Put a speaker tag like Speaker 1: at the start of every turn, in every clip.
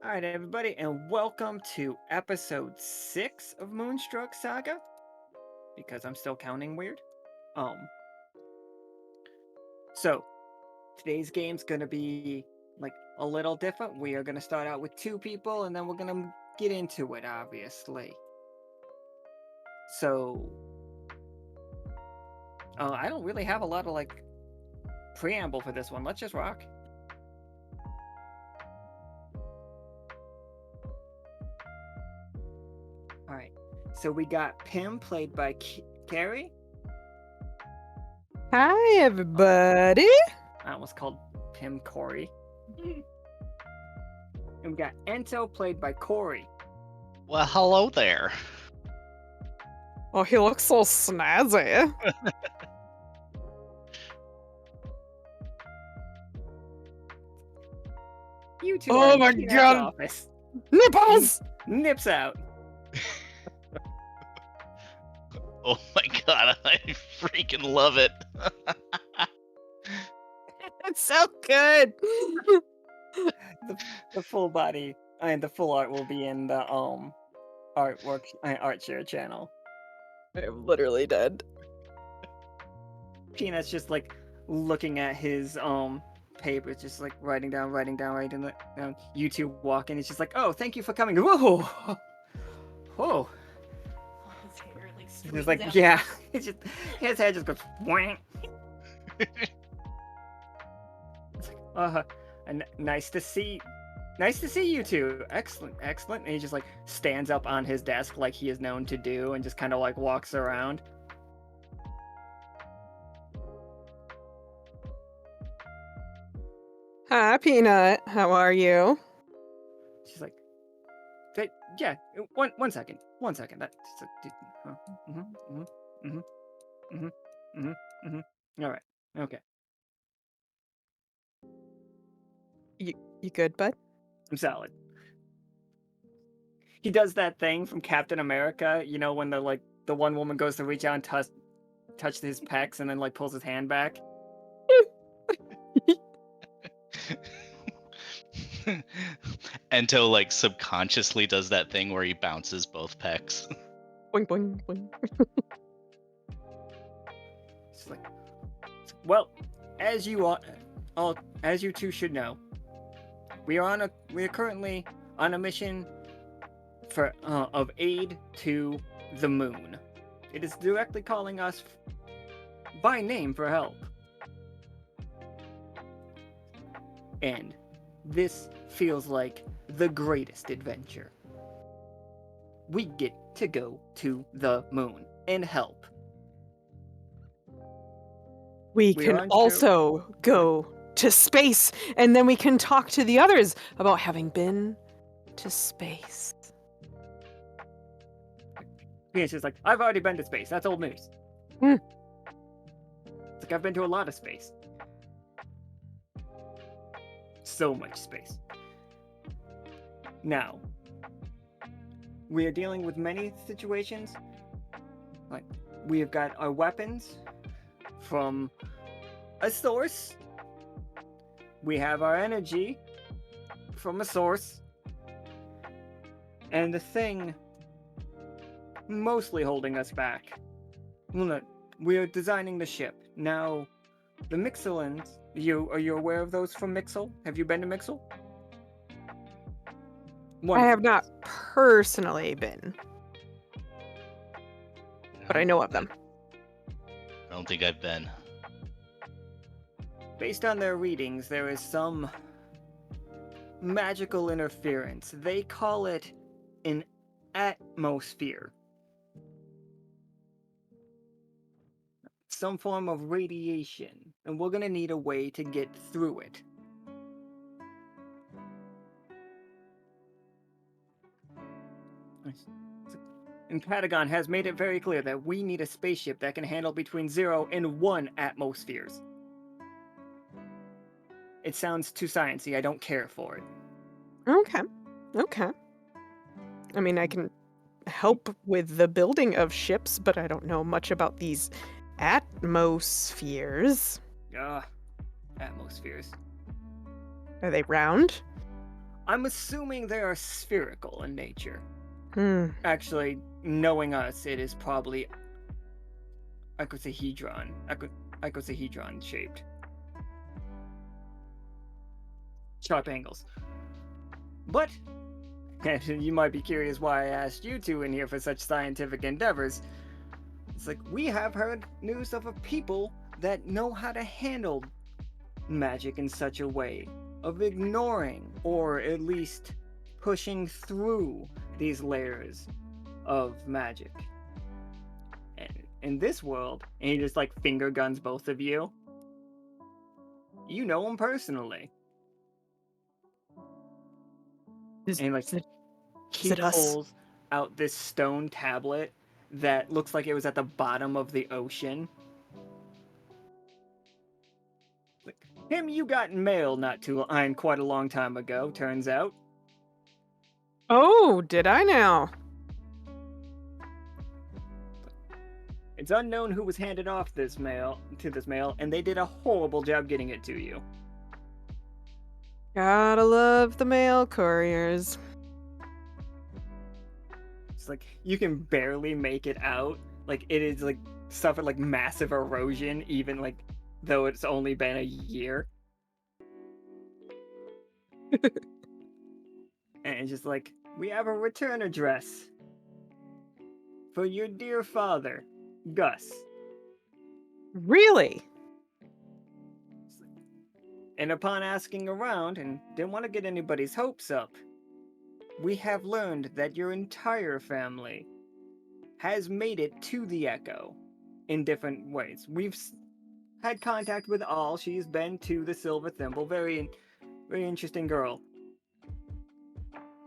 Speaker 1: All right, everybody, and welcome to episode 6 of Moonstruck Saga. Because I'm still counting weird. Um, so today's game's gonna be like a little different. We are gonna start out with 2 people, and then we're gonna get into it, obviously. So, I don't really have a lot of preamble for this one. Let's just rock. All right. So we got Pim, played by Carrie.
Speaker 2: Hi, everybody.
Speaker 1: I almost called Pim Corey. And we got Ento, played by Corey.
Speaker 3: Well, hello there.
Speaker 2: Oh, he looks so snazzy.
Speaker 1: You two
Speaker 2: Oh
Speaker 1: are in
Speaker 2: my
Speaker 1: Peanut's
Speaker 2: God.
Speaker 1: office.
Speaker 2: Nipples!
Speaker 1: Nips out.
Speaker 3: Oh my god, I freaking love it.
Speaker 2: It's so good.
Speaker 1: The full body and the full art will be in the artwork art share channel.
Speaker 2: I'm literally dead.
Speaker 1: Peanut's just like looking at his papers, just like writing down. You two walk in, it's just like, oh, thank you for coming. Whoa. Oh.
Speaker 4: His hair like
Speaker 1: It's
Speaker 4: straightens
Speaker 1: like,
Speaker 4: out.
Speaker 1: yeah. It's just his head just goes whang. It's like, nice to see you two. Excellent. And he just like stands up on his desk like he is known to do and just kind of like walks around.
Speaker 2: Hi, Peanut. How are you?
Speaker 1: She's like, yeah, one second. That's all right. Okay.
Speaker 2: You good, bud?
Speaker 1: I'm solid. He does that thing from Captain America, when the one woman goes to reach out and touch his pecs and then like pulls his hand back.
Speaker 3: Ento like subconsciously does that thing where he bounces both pecs.
Speaker 2: Boing, boing, boing.
Speaker 1: It's like, well, as you two should know, we are currently on a mission for of aid to the moon. It is directly calling us by name for help. And this feels like the greatest adventure. We get to go to the moon and help.
Speaker 2: We
Speaker 1: We
Speaker 2: can
Speaker 1: aren't
Speaker 2: also go to space, and then we can talk to the others about having been to space.
Speaker 1: It's just like, I've already been to space. That's old news.
Speaker 2: Hmm.
Speaker 1: It's like, I've been to a lot of space. So much space. Now, we are dealing with many situations. Like, we have got our weapons from a source. We have our energy from a source. And the thing mostly holding us back. Look, we are designing the ship. Now, the Mixelans, are you aware of those from Mixel? Have you been to Mixel?
Speaker 2: I have not personally been, but I know of them.
Speaker 3: I don't think I've been.
Speaker 1: Based on their readings, there is some magical interference. They call it an atmosphere. Some form of radiation, and we're gonna need a way to get through it. And Patagon has made it very clear that we need a spaceship that can handle between 0 and 1 atmospheres. It sounds too sciencey. I don't care for it.
Speaker 2: Okay. I mean, I can help with the building of ships, but I don't know much about these atmospheres.
Speaker 1: Atmospheres.
Speaker 2: Are they round?
Speaker 1: I'm assuming they are spherical in nature.
Speaker 2: Hmm.
Speaker 1: Actually, knowing us, it is probably icosahedron. Icosahedron shaped. Sharp angles. But, and you might be curious why I asked you two in here for such scientific endeavors. It's like, we have heard news of a people that know how to handle magic in such a way of ignoring or at least pushing through these layers of magic. And in this world, and he just like finger guns both of you, you know him personally. And like
Speaker 2: Is it us?
Speaker 1: pulls out this stone tablet that looks like it was at the bottom of the ocean. Like, him you got in mail quite a long time ago, turns out.
Speaker 2: Oh, did I now?
Speaker 1: It's unknown who was handed off this mail, and they did a horrible job getting it to you.
Speaker 2: Gotta love the mail couriers.
Speaker 1: It's like you can barely make it out. Like it is like suffered like massive erosion, even like though it's only been a year. And it's just like, we have a return address for your dear father, Gus.
Speaker 2: Really?
Speaker 1: And upon asking around and didn't want to get anybody's hopes up, we have learned that your entire family has made it to the Echo in different ways. We've had contact with all. She's been to the Silver Thimble. Very interesting girl.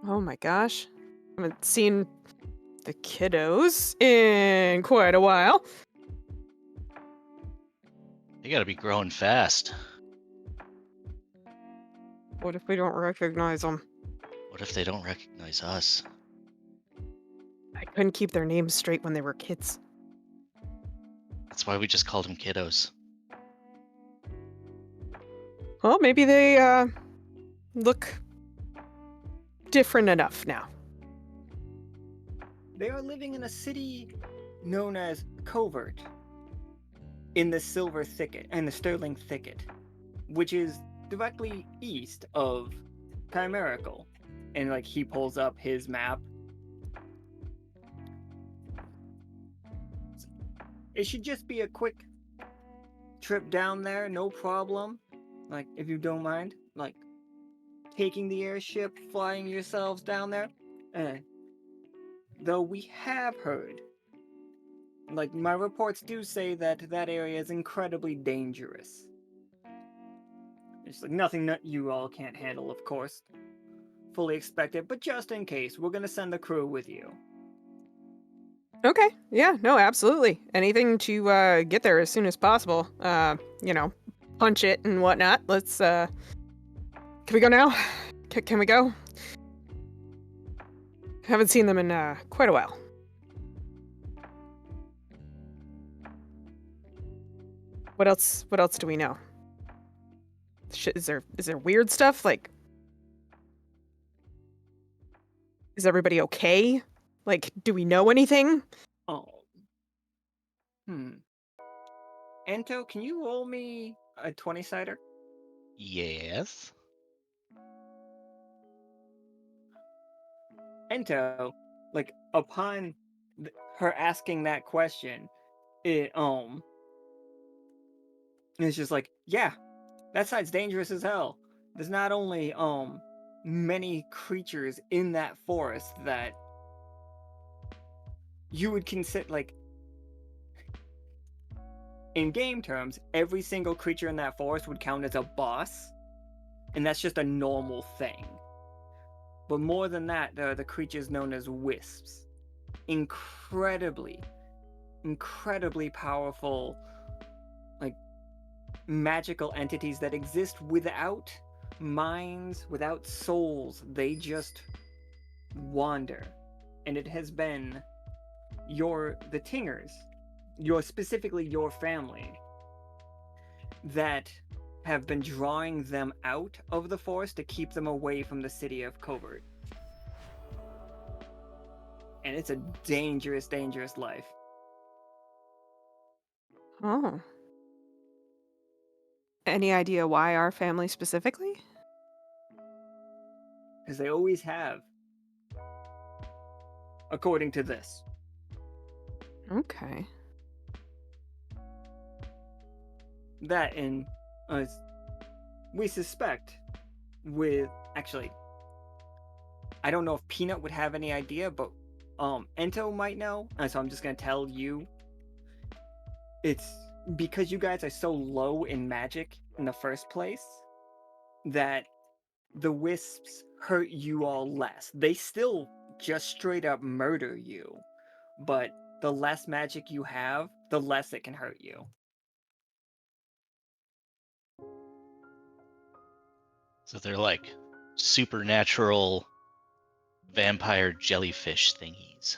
Speaker 2: Oh my gosh. Haven't seen the kiddos in quite a while.
Speaker 3: You gotta be growing fast.
Speaker 2: What if we don't recognize them?
Speaker 3: What if they don't recognize us?
Speaker 2: I couldn't keep their names straight when they were kids.
Speaker 3: That's why we just called them kiddos.
Speaker 2: Well, maybe they look different enough now.
Speaker 1: They are living in a city known as Covert in the Silver Thicket and the Sterling Thicket, which is directly east of Chimerical. And like he pulls up his map. It should just be a quick trip down there, no problem. Like, if you don't mind, like taking the airship, flying yourselves down there. Though we have heard, like my reports do say that that area is incredibly dangerous. It's like nothing that you all can't handle, of course. Fully expect it, but just in case, we're gonna send the crew with you.
Speaker 2: Okay. Yeah, no, absolutely. Anything to get there as soon as possible. Punch it and whatnot. Let's can we go now? Can we go? Haven't seen them in quite a while. What else do we know? Is there weird stuff? Like, is everybody okay? Like, do we know anything?
Speaker 1: Oh. Ento, can you roll me a 20-sider?
Speaker 3: Yes.
Speaker 1: Ento, like, upon her asking that question, it's just like, yeah, that side's dangerous as hell. There's not only, many creatures in that forest that you would consider, like, in game terms, every single creature in that forest would count as a boss, and that's just a normal thing. But more than that, there are the creatures known as wisps. Incredibly powerful, like, magical entities that exist without minds, without souls. They just wander. And it has been the Tingers, specifically your family, that have been drawing them out of the forest to keep them away from the city of Covert. And it's a dangerous, dangerous life.
Speaker 2: Oh. Any idea why our family specifically?
Speaker 1: Because they always have. According to this.
Speaker 2: Okay.
Speaker 1: That and we suspect with actually I don't know if Peanut would have any idea, but Ento might know, and so I'm just gonna tell you. It's because you guys are so low in magic in the first place that the wisps hurt you all less. They still just straight up murder you, but the less magic you have, the less it can hurt you.
Speaker 3: So they're like supernatural vampire jellyfish thingies.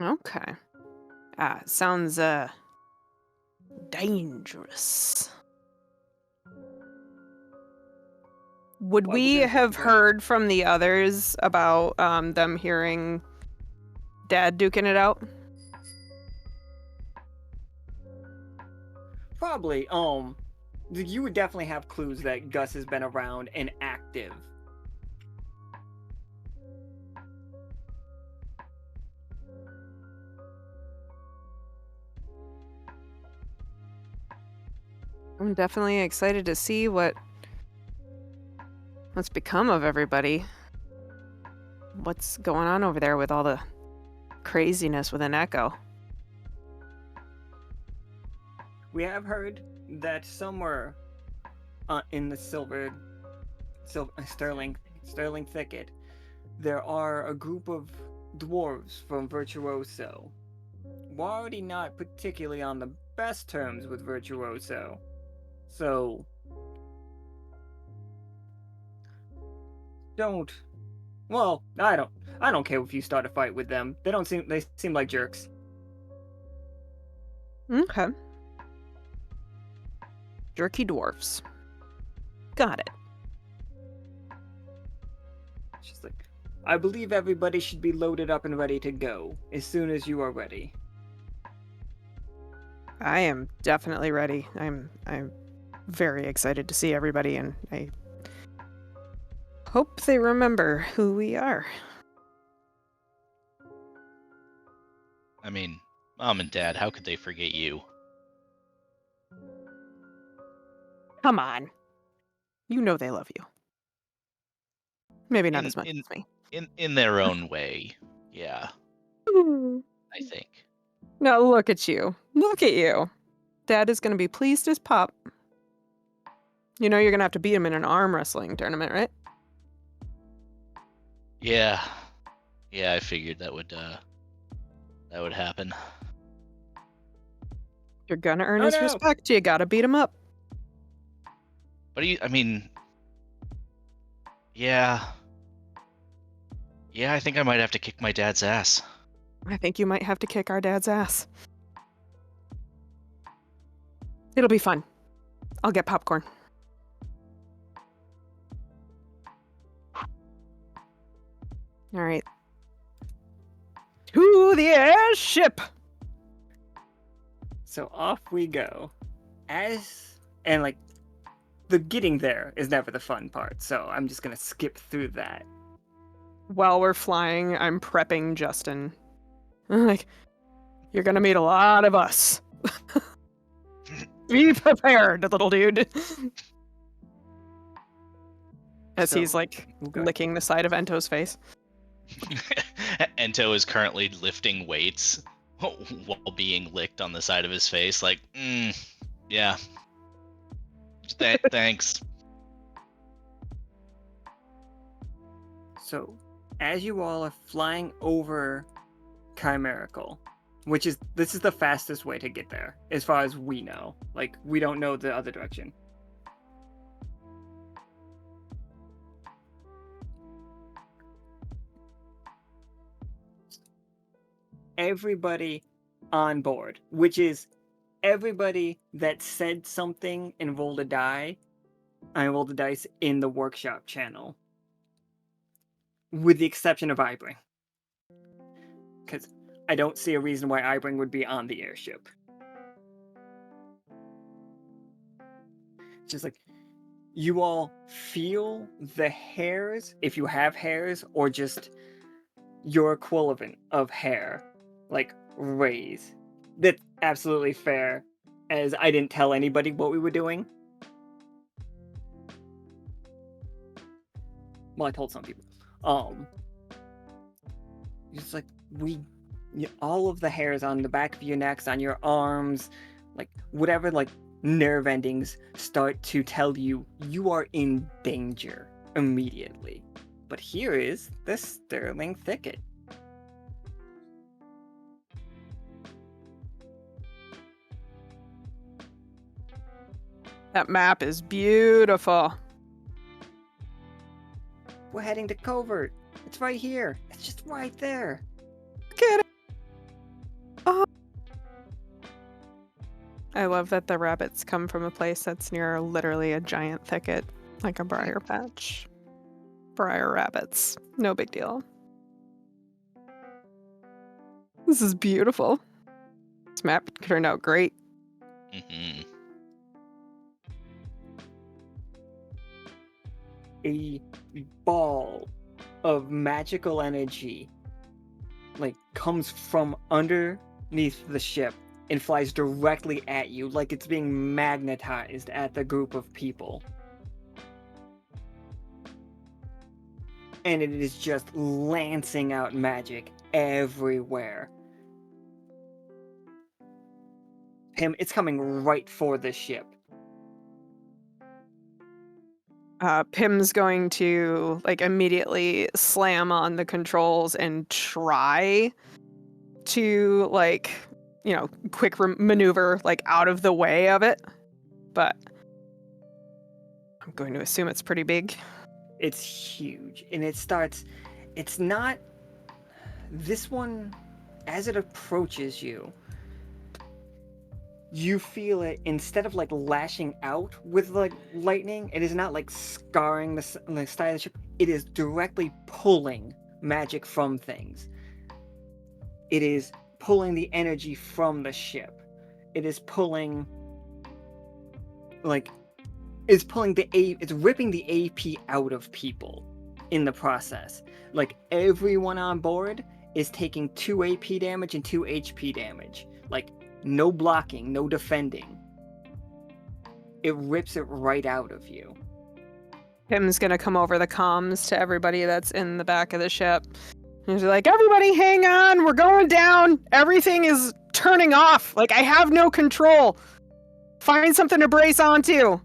Speaker 2: Okay. Sounds dangerous. Would
Speaker 1: Well,
Speaker 2: we
Speaker 1: we're gonna
Speaker 2: have
Speaker 1: go ahead.
Speaker 2: heard from the others about them hearing Dad duking it out?
Speaker 1: Probably. You would definitely have clues that Gus has been around and active.
Speaker 2: I'm definitely excited to see what's become of everybody. What's going on over there with all the craziness with an Echo?
Speaker 1: We have heard that somewhere in the Sterling Thicket, there are a group of dwarves from Virtuoso. We're already not particularly on the best terms with Virtuoso, so don't. Well, I don't care if you start a fight with them. They seem like jerks.
Speaker 2: Okay. Jerky dwarfs. Got it.
Speaker 1: She's like, I believe everybody should be loaded up and ready to go as soon as you are ready.
Speaker 2: I am definitely ready. I'm very excited to see everybody, and I hope they remember who we are.
Speaker 3: I mean, Mom and Dad, how could they forget you?
Speaker 2: Come on. You know they love you. Maybe not
Speaker 3: In
Speaker 2: as much
Speaker 3: in
Speaker 2: as me.
Speaker 3: in their own way, yeah, I think.
Speaker 2: Now look at you. Look at you. Dad is going to be pleased as pop. You know you're going to have to beat him in an arm wrestling tournament, right?
Speaker 3: Yeah, I figured that would happen.
Speaker 2: You're going to earn
Speaker 1: Oh
Speaker 2: his
Speaker 1: no!
Speaker 2: respect. You got to beat him up.
Speaker 3: But I mean, yeah, I think I might have to kick my dad's ass.
Speaker 2: I think you might have to kick our dad's ass. It'll be fun. I'll get popcorn. All right. To the airship!
Speaker 1: So off we go. And the getting there is never the fun part, so I'm just gonna skip through that.
Speaker 2: While we're flying, I'm prepping Justin. I'm like, you're gonna meet a lot of us. Be prepared, little dude. As
Speaker 1: So,
Speaker 2: he's like
Speaker 1: okay.
Speaker 2: licking the side of Ento's face.
Speaker 3: Ento is currently lifting weights while being licked on the side of his face. Like, yeah. Thanks.
Speaker 1: So, as you all are flying over Chimerical, this is the fastest way to get there, as far as we know. Like, we don't know the other direction. Everybody on board, which is everybody that said something and rolled a die. I rolled the dice in the workshop channel, with the exception of Ibring, because I don't see a reason why Ibring would be on the airship. It's just like, you all feel the hairs, if you have hairs, or just your equivalent of hair, like, raise. That's absolutely fair, as I didn't tell anybody what we were doing. Well, I told some people. It's like, all of the hairs on the back of your necks, on your arms, like, whatever, like, nerve endings start to tell you you are in danger immediately. But here is the Sterling Thicket.
Speaker 2: That map is beautiful.
Speaker 1: We're heading to Covert. It's right here. It's just right there.
Speaker 2: Get it. Oh. I love that the rabbits come from a place that's near literally a giant thicket, like a briar patch. Briar rabbits. No big deal. This is beautiful. This map turned out great.
Speaker 3: Mm-hmm.
Speaker 1: A ball of magical energy, like, comes from underneath the ship and flies directly at you, like it's being magnetized at the group of people. And it is just lancing out magic everywhere. It's coming right for the ship.
Speaker 2: Pim's going to like immediately slam on the controls and try to like, quick maneuver like out of the way of it. But I'm going to assume it's pretty big.
Speaker 1: It's huge. And it's not, this one, as it approaches you, you feel it, instead of like lashing out with like lightning, it is not like scarring the side of the ship. It is directly pulling magic from things. It is pulling the energy from the ship. It is pulling, like, it's ripping the AP out of people in the process. Like, everyone on board is taking 2 AP damage and 2 HP damage. Like, no blocking, no defending. It rips it right out of you.
Speaker 2: Pim's gonna come over the comms to everybody that's in the back of the ship. He's like, everybody hang on, we're going down. Everything is turning off. Like, I have no control. Find something to brace onto.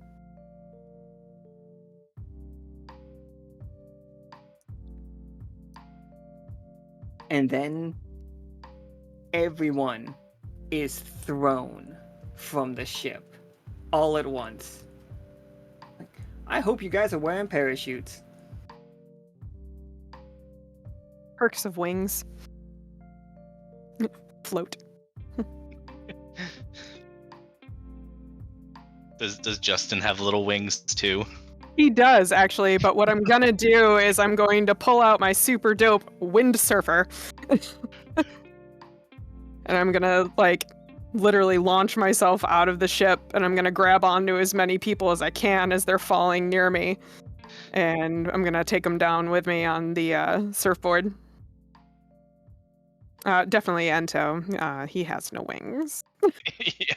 Speaker 1: And then everyone is thrown from the ship all at once. Like, I hope you guys are wearing parachutes.
Speaker 2: Perks of wings. Float.
Speaker 3: Does Justin have little wings too?
Speaker 2: He does, actually, but what I'm gonna do is I'm going to pull out my super dope windsurfer. And I'm gonna, like, literally launch myself out of the ship, and I'm gonna grab onto as many people as I can as they're falling near me. And I'm gonna take them down with me on the surfboard. Definitely Ento. He has no wings.
Speaker 3: Yeah.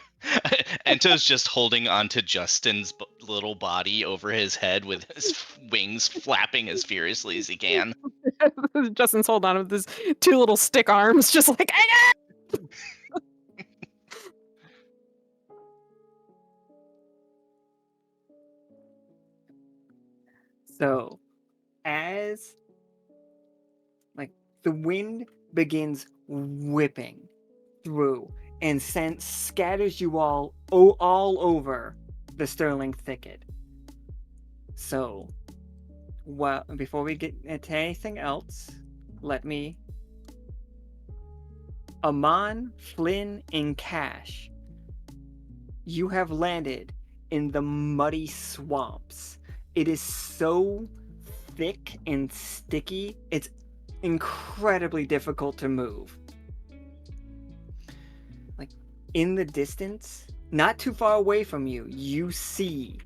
Speaker 3: Ento's just holding onto Justin's little body over his head with his wings flapping as furiously as he can.
Speaker 2: Justin's holding on with his 2 little stick arms, just like,
Speaker 1: So, as like the wind begins whipping through and scatters you all over the Sterling Thicket. So, well, before we get into anything else, let me Amon, Flynn, and Cash, you have landed in the muddy swamps. It is so thick and sticky, it's incredibly difficult to move. Like, in the distance, not too far away from you, you see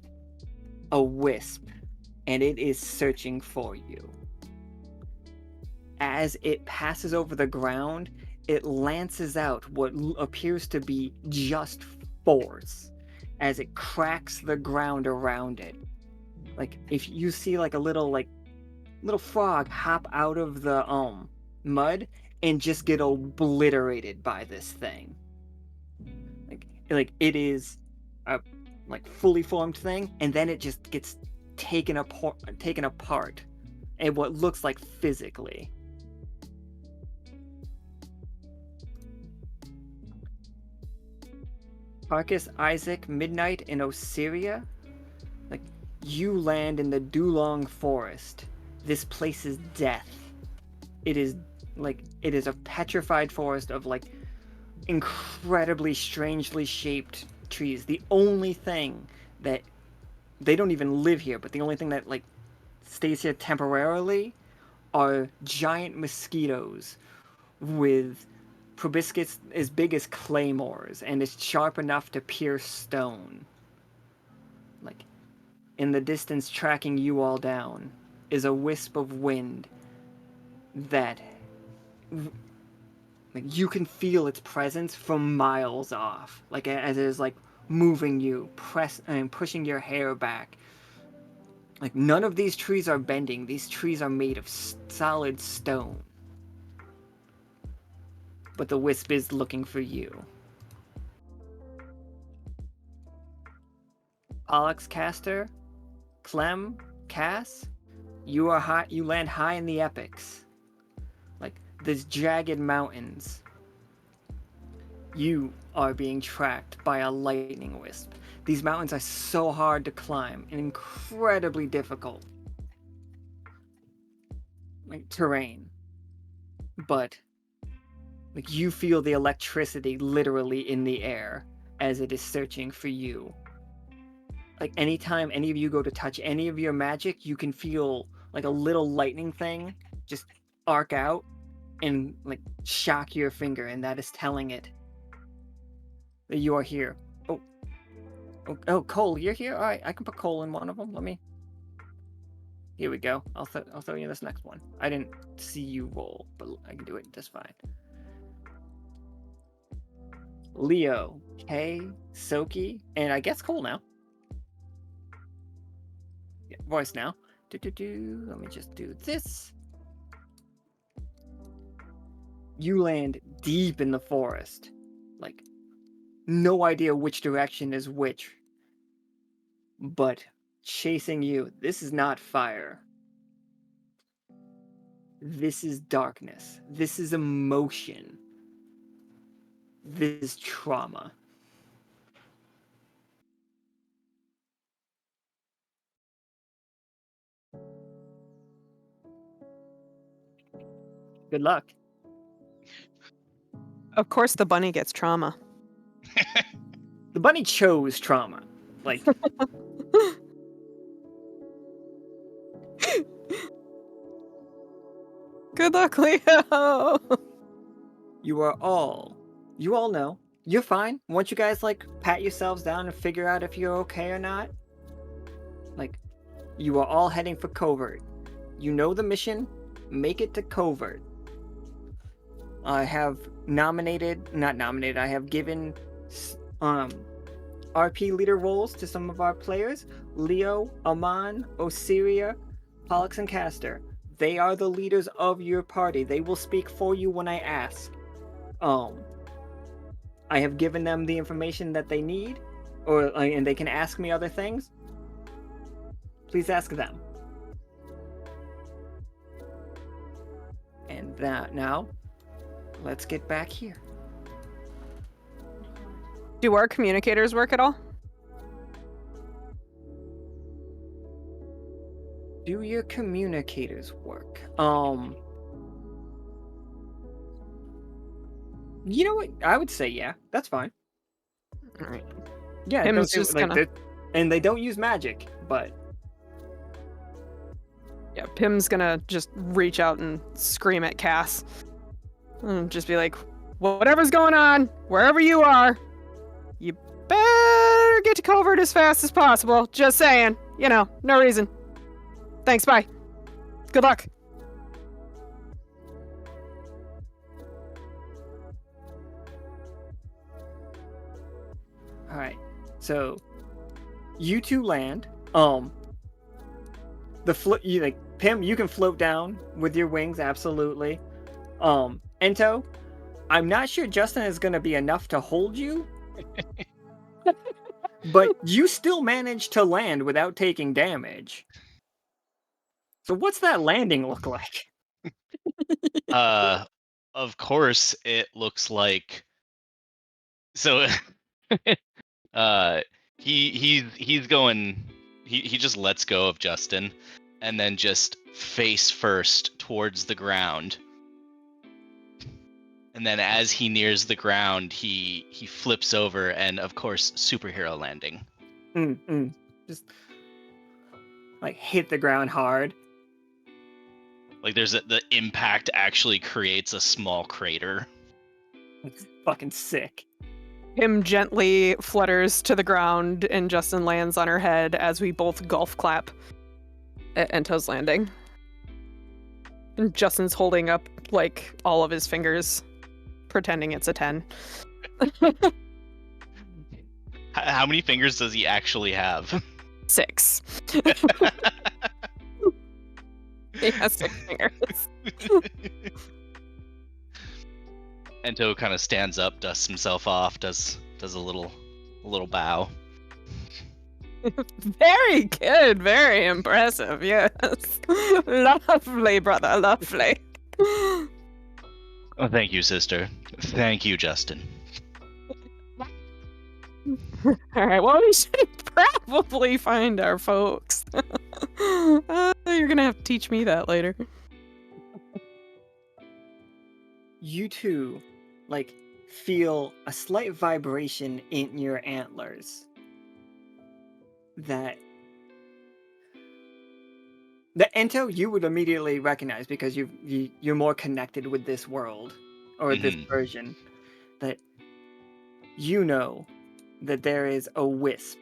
Speaker 1: a wisp, and it is searching for you. As it passes over the ground, it lances out what appears to be just force as it cracks the ground around it. Like, if you see like a little frog hop out of the mud and just get obliterated by this thing. Like it is a fully formed thing, and then it just gets taken apart, and what looks like physically. Marcus, Isaac, Midnight, and Osiria, like, you land in the Dulong Forest. This place is death. It is a petrified forest of incredibly strangely shaped trees. The only thing that they don't even live here, but the only thing that stays here temporarily are giant mosquitoes with proboscis as big as claymores, and is sharp enough to pierce stone. Like, in the distance, tracking you all down, is a wisp of wind that you can feel its presence from miles off, as it is moving you, pushing your hair back. None of these trees are bending. These trees are made of solid stone. But the wisp is looking for you. Pollux Caster, Clem, Cass, you land high in the epics. These jagged mountains. You are being tracked by a lightning wisp. These mountains are so hard to climb and incredibly difficult. Terrain. But you feel the electricity literally in the air as it is searching for you. Anytime any of you go to touch any of your magic, you can feel a little lightning thing just arc out and shock your finger, and that is telling it that you are here. Oh, Cole, you're here? Alright, I can put Cole in one of them. Here we go. I'll throw you this next one. I didn't see you roll, but I can do it just fine. Leo, Kay, Soki, and I guess Cole now. Yeah, voice now. Let me just do this. You land deep in the forest. No idea which direction is which. But chasing you, this is not fire. This is darkness. This is emotion. This is trauma. Good luck.
Speaker 2: Of course, the bunny gets trauma.
Speaker 1: The bunny chose trauma.
Speaker 2: Good luck, Leo.
Speaker 1: You all know. You're fine. Once you guys pat yourselves down and figure out if you're okay or not, you are all heading for Covert. You know the mission. Make it to Covert. I have I have given RP leader roles to some of our players. Leo, Amon, Osiria, Pollux, and Caster. They are the leaders of your party. They will speak for you when I ask. I have given them the information that they need, and they can ask me other things. Please ask them. And now, let's get back here.
Speaker 2: Do our communicators work at all?
Speaker 1: Do your communicators work? You know what? I would say yeah. That's fine.
Speaker 2: All right.
Speaker 1: Yeah,
Speaker 2: Pim's
Speaker 1: don't do,
Speaker 2: just
Speaker 1: like
Speaker 2: gonna-
Speaker 1: and they don't use magic, but
Speaker 2: Yeah, Pim's gonna just reach out and scream at Cass. And just be like, whatever's going on, wherever you are, you better get to covert as fast as possible. Just saying. You know, no reason. Thanks, bye. Good luck.
Speaker 1: all right. So you two land. You like Pim, you can float down with your wings, absolutely. Ento, I'm not sure Justin is gonna be enough to hold you. But you still manage to land without taking damage. So what's that landing look like?
Speaker 3: Of course, it looks like. So, he's going. He just lets go of Justin, and then just face first towards the ground. And then as he nears the ground, he flips over, and of course, superhero landing.
Speaker 1: Just like hit the ground hard.
Speaker 3: Like the impact actually creates a small crater.
Speaker 1: It's fucking sick.
Speaker 2: Pim gently flutters to the ground, and Justin lands on her head as we both golf clap at Ento's landing. And Justin's holding up, like, all of his fingers, pretending it's a 10.
Speaker 3: How many fingers does he actually have?
Speaker 2: 6. He has 6 fingers.
Speaker 3: Ento kind of stands up, dusts himself off, does a little bow.
Speaker 2: Very good, very impressive, yes. Lovely, brother, lovely.
Speaker 3: Oh, thank you, sister. Thank you, Justin.
Speaker 2: Alright, well, we should probably find our folks. You're gonna have to teach me that later.
Speaker 1: You two, like, feel a slight vibration in your antlers. That the Ento you would immediately recognize because you're more connected with this world or this version. That you know that there is a wisp.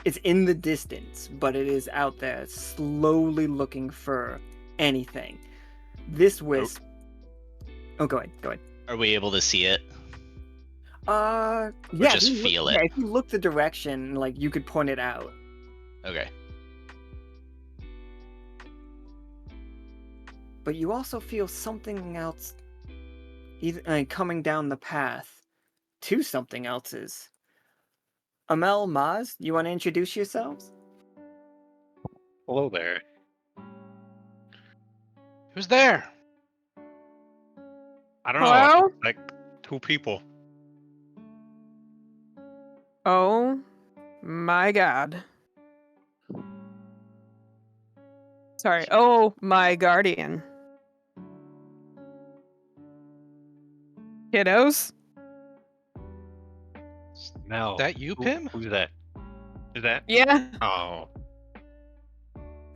Speaker 1: It's in the distance, but it is out there slowly looking for anything. This wisp. Oh, go ahead.
Speaker 3: Are we able to see it?
Speaker 1: Yeah.
Speaker 3: Just feel it?
Speaker 1: Yeah, if you look the direction, like, you could point it out.
Speaker 3: Okay.
Speaker 1: But you also feel something else coming down the path to something else's. Amel, Mozz, you want to introduce yourselves?
Speaker 5: Hello there.
Speaker 6: Who's there?
Speaker 5: I don't know.
Speaker 2: Hello?
Speaker 5: Like 2 people.
Speaker 2: Oh my god. Sorry. Oh, my guardian. Kiddos?
Speaker 5: No.
Speaker 6: That you, Pim?
Speaker 5: Who's that? Is that?
Speaker 2: Yeah.
Speaker 5: Oh.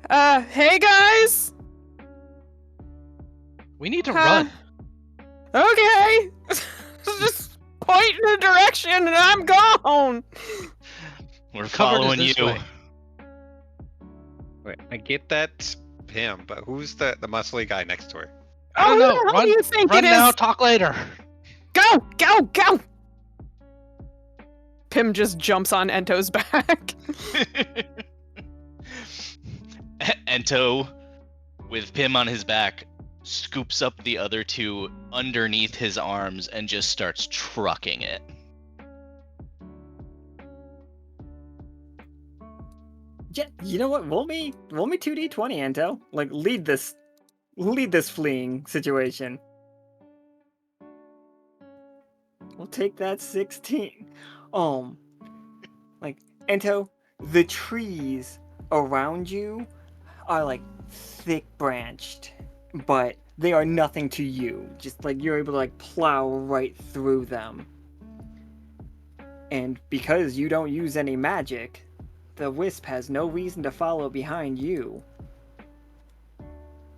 Speaker 2: Hey guys?
Speaker 6: We need to
Speaker 2: Huh?
Speaker 6: run.
Speaker 2: Okay. Just point in a direction and I'm gone.
Speaker 3: We're
Speaker 6: Cupboard is
Speaker 3: following
Speaker 6: this
Speaker 3: you.
Speaker 6: way.
Speaker 5: Wait, I get that him, but who's the muscly guy next to her?
Speaker 6: I don't
Speaker 2: who
Speaker 6: know.
Speaker 2: the hell
Speaker 6: Run,
Speaker 2: do you think
Speaker 6: run
Speaker 2: it
Speaker 6: now,
Speaker 2: is?
Speaker 6: talk later.
Speaker 2: Go! Pim just jumps on Ento's back.
Speaker 3: Ento, with Pim on his back, scoops up the other two underneath his arms and just starts trucking it.
Speaker 1: Yeah, you know what? Roll me 2d20, Ento. Like, lead this fleeing situation. We'll take that 16. Like, Ento, the trees around you are like thick branched, but they are nothing to you. Just like you're able to like plow right through them. And because you don't use any magic, the wisp has no reason to follow behind you.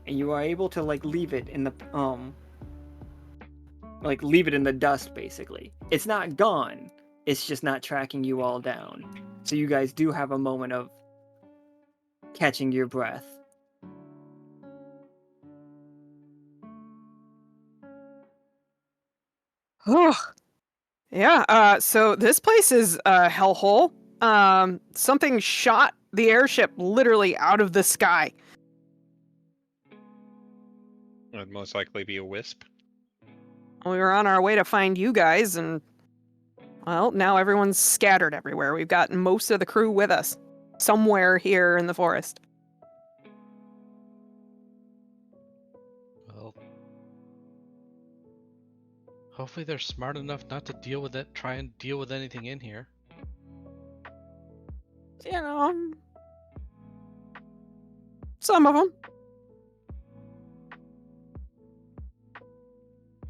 Speaker 1: And you are able to like leave it in the leave it in the dust basically. It's not gone. It's just not tracking you all down. So you guys do have a moment of catching your breath.
Speaker 2: Ugh. Yeah, so this place is a hellhole. Something shot the airship literally out of the sky.
Speaker 5: It would most likely be a wisp.
Speaker 2: We were on our way to find you guys, and, well, now everyone's scattered everywhere. We've got most of the crew with us, somewhere here in the forest.
Speaker 6: Well, hopefully they're smart enough not to deal with it. Try and deal with anything in here.
Speaker 2: You know, some of them.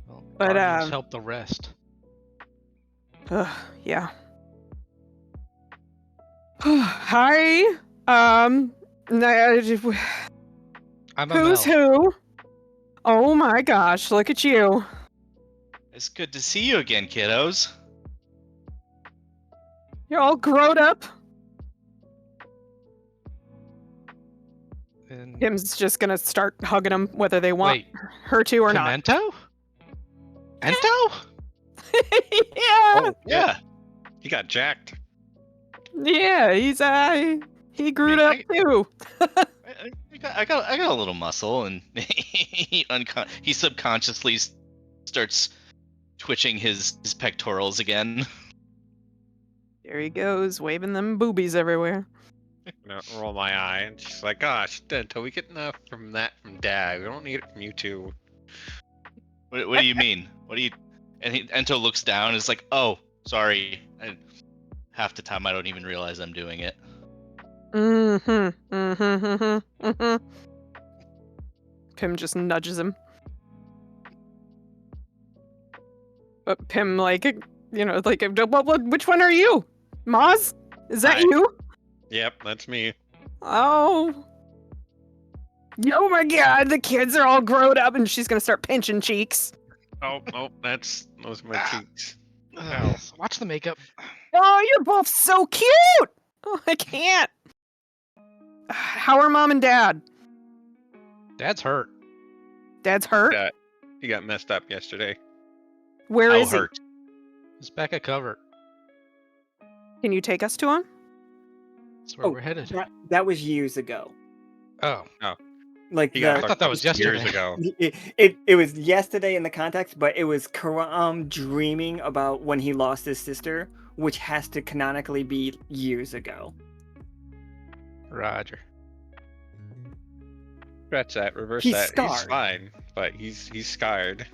Speaker 6: Well,
Speaker 2: But,
Speaker 6: guardians help the rest.
Speaker 2: Yeah. Hi.
Speaker 6: I'm
Speaker 2: Who's
Speaker 6: Amel.
Speaker 2: who? Oh my gosh, look at you.
Speaker 3: It's good to see you again, kiddos.
Speaker 2: You're all grown up.
Speaker 6: And
Speaker 2: Kim's just gonna start hugging them, whether they want
Speaker 6: wait,
Speaker 2: her to or not.
Speaker 6: Ento? Ento?
Speaker 2: Yeah,
Speaker 3: Yeah.
Speaker 5: He got jacked.
Speaker 2: yeah, he grew
Speaker 3: I mean,
Speaker 2: up too.
Speaker 3: I got a little muscle, and he subconsciously starts twitching his pectorals again.
Speaker 2: There he goes, waving them boobies everywhere.
Speaker 5: Roll my eye, and she's like, "Gosh, until we get enough from Dad. We don't need it from you two."
Speaker 3: What do you mean? What do you? And Ento looks down and is like, "Oh, sorry." Half the time I don't even realize I'm doing it.
Speaker 2: Pim just nudges him. But Pim, like, which one are you? Mozz? Is that
Speaker 5: Hi.
Speaker 2: you?
Speaker 5: Yep, that's me.
Speaker 2: Oh. Oh my god, the kids are all grown up and she's gonna start pinching cheeks.
Speaker 5: Oh, those are my cheeks.
Speaker 6: Watch the makeup.
Speaker 2: Oh, you're both so cute! Oh, I can't. How are mom and dad?
Speaker 6: Dad's hurt.
Speaker 2: Dad's hurt?
Speaker 5: He got messed up yesterday.
Speaker 2: Where
Speaker 3: How
Speaker 2: is he?
Speaker 3: hurt?
Speaker 6: He's back at cover.
Speaker 2: Can you take us to him?
Speaker 6: That's where
Speaker 1: Oh,
Speaker 6: we're headed.
Speaker 1: That was years ago.
Speaker 6: Oh,
Speaker 1: Like
Speaker 5: He got
Speaker 6: I thought that was
Speaker 5: fucked years
Speaker 6: yesterday.
Speaker 5: ago.
Speaker 1: it was yesterday in the context, but it was Karam dreaming about when he lost his sister, which has to canonically be years ago.
Speaker 6: Roger.
Speaker 5: Scratch that, reverse
Speaker 1: He's
Speaker 5: that. He's
Speaker 1: scarred.
Speaker 5: fine, but he's scarred.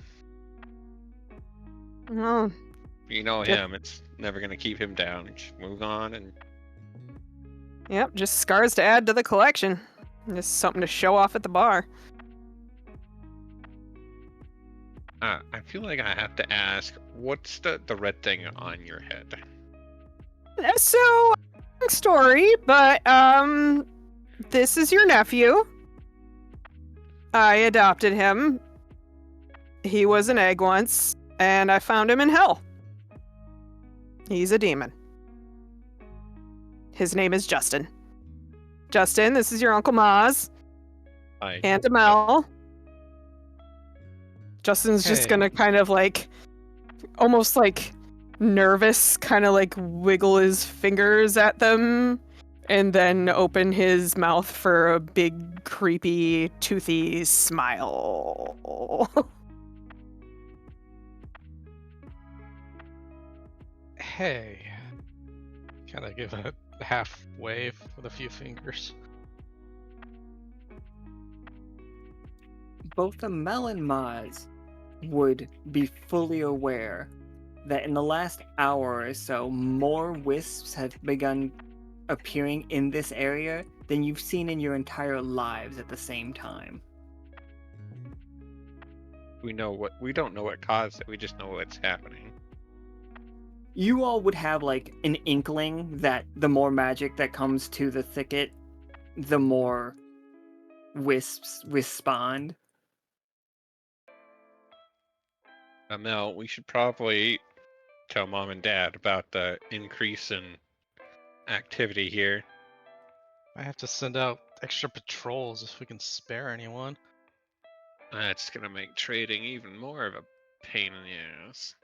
Speaker 2: Oh,
Speaker 5: You know
Speaker 2: Yep.
Speaker 5: him. It's never gonna keep him down. Just move on and
Speaker 2: yep, just scars to add to the collection. Just something to show off at the bar.
Speaker 5: I feel like I have to ask, what's the red thing on your head?
Speaker 2: So, long story, but this is your nephew. I adopted him. He was an egg once, and I found him in hell. He's a demon. His name is Justin. Justin, this is your Uncle Mozz.
Speaker 5: Hi.
Speaker 2: And Amel. Justin's just
Speaker 6: Hey.
Speaker 2: gonna kind of like, almost like nervous, kind of like wiggle his fingers at them, and then open his mouth for a big, creepy, toothy smile.
Speaker 6: Hey. Kind of give a half wave with a few fingers.
Speaker 1: Both Amel and Mozz would be fully aware that in the last hour or so, more wisps have begun appearing in this area than you've seen in your entire lives at the same time.
Speaker 5: We don't know what caused it. We just know what's happening.
Speaker 1: You all would have like an inkling that the more magic that comes to the thicket, the more wisps respond.
Speaker 5: Amel, we should probably tell Mom and Dad about the increase in activity here.
Speaker 6: I have to send out extra patrols if we can spare anyone.
Speaker 5: That's gonna make trading even more of a pain in the ass.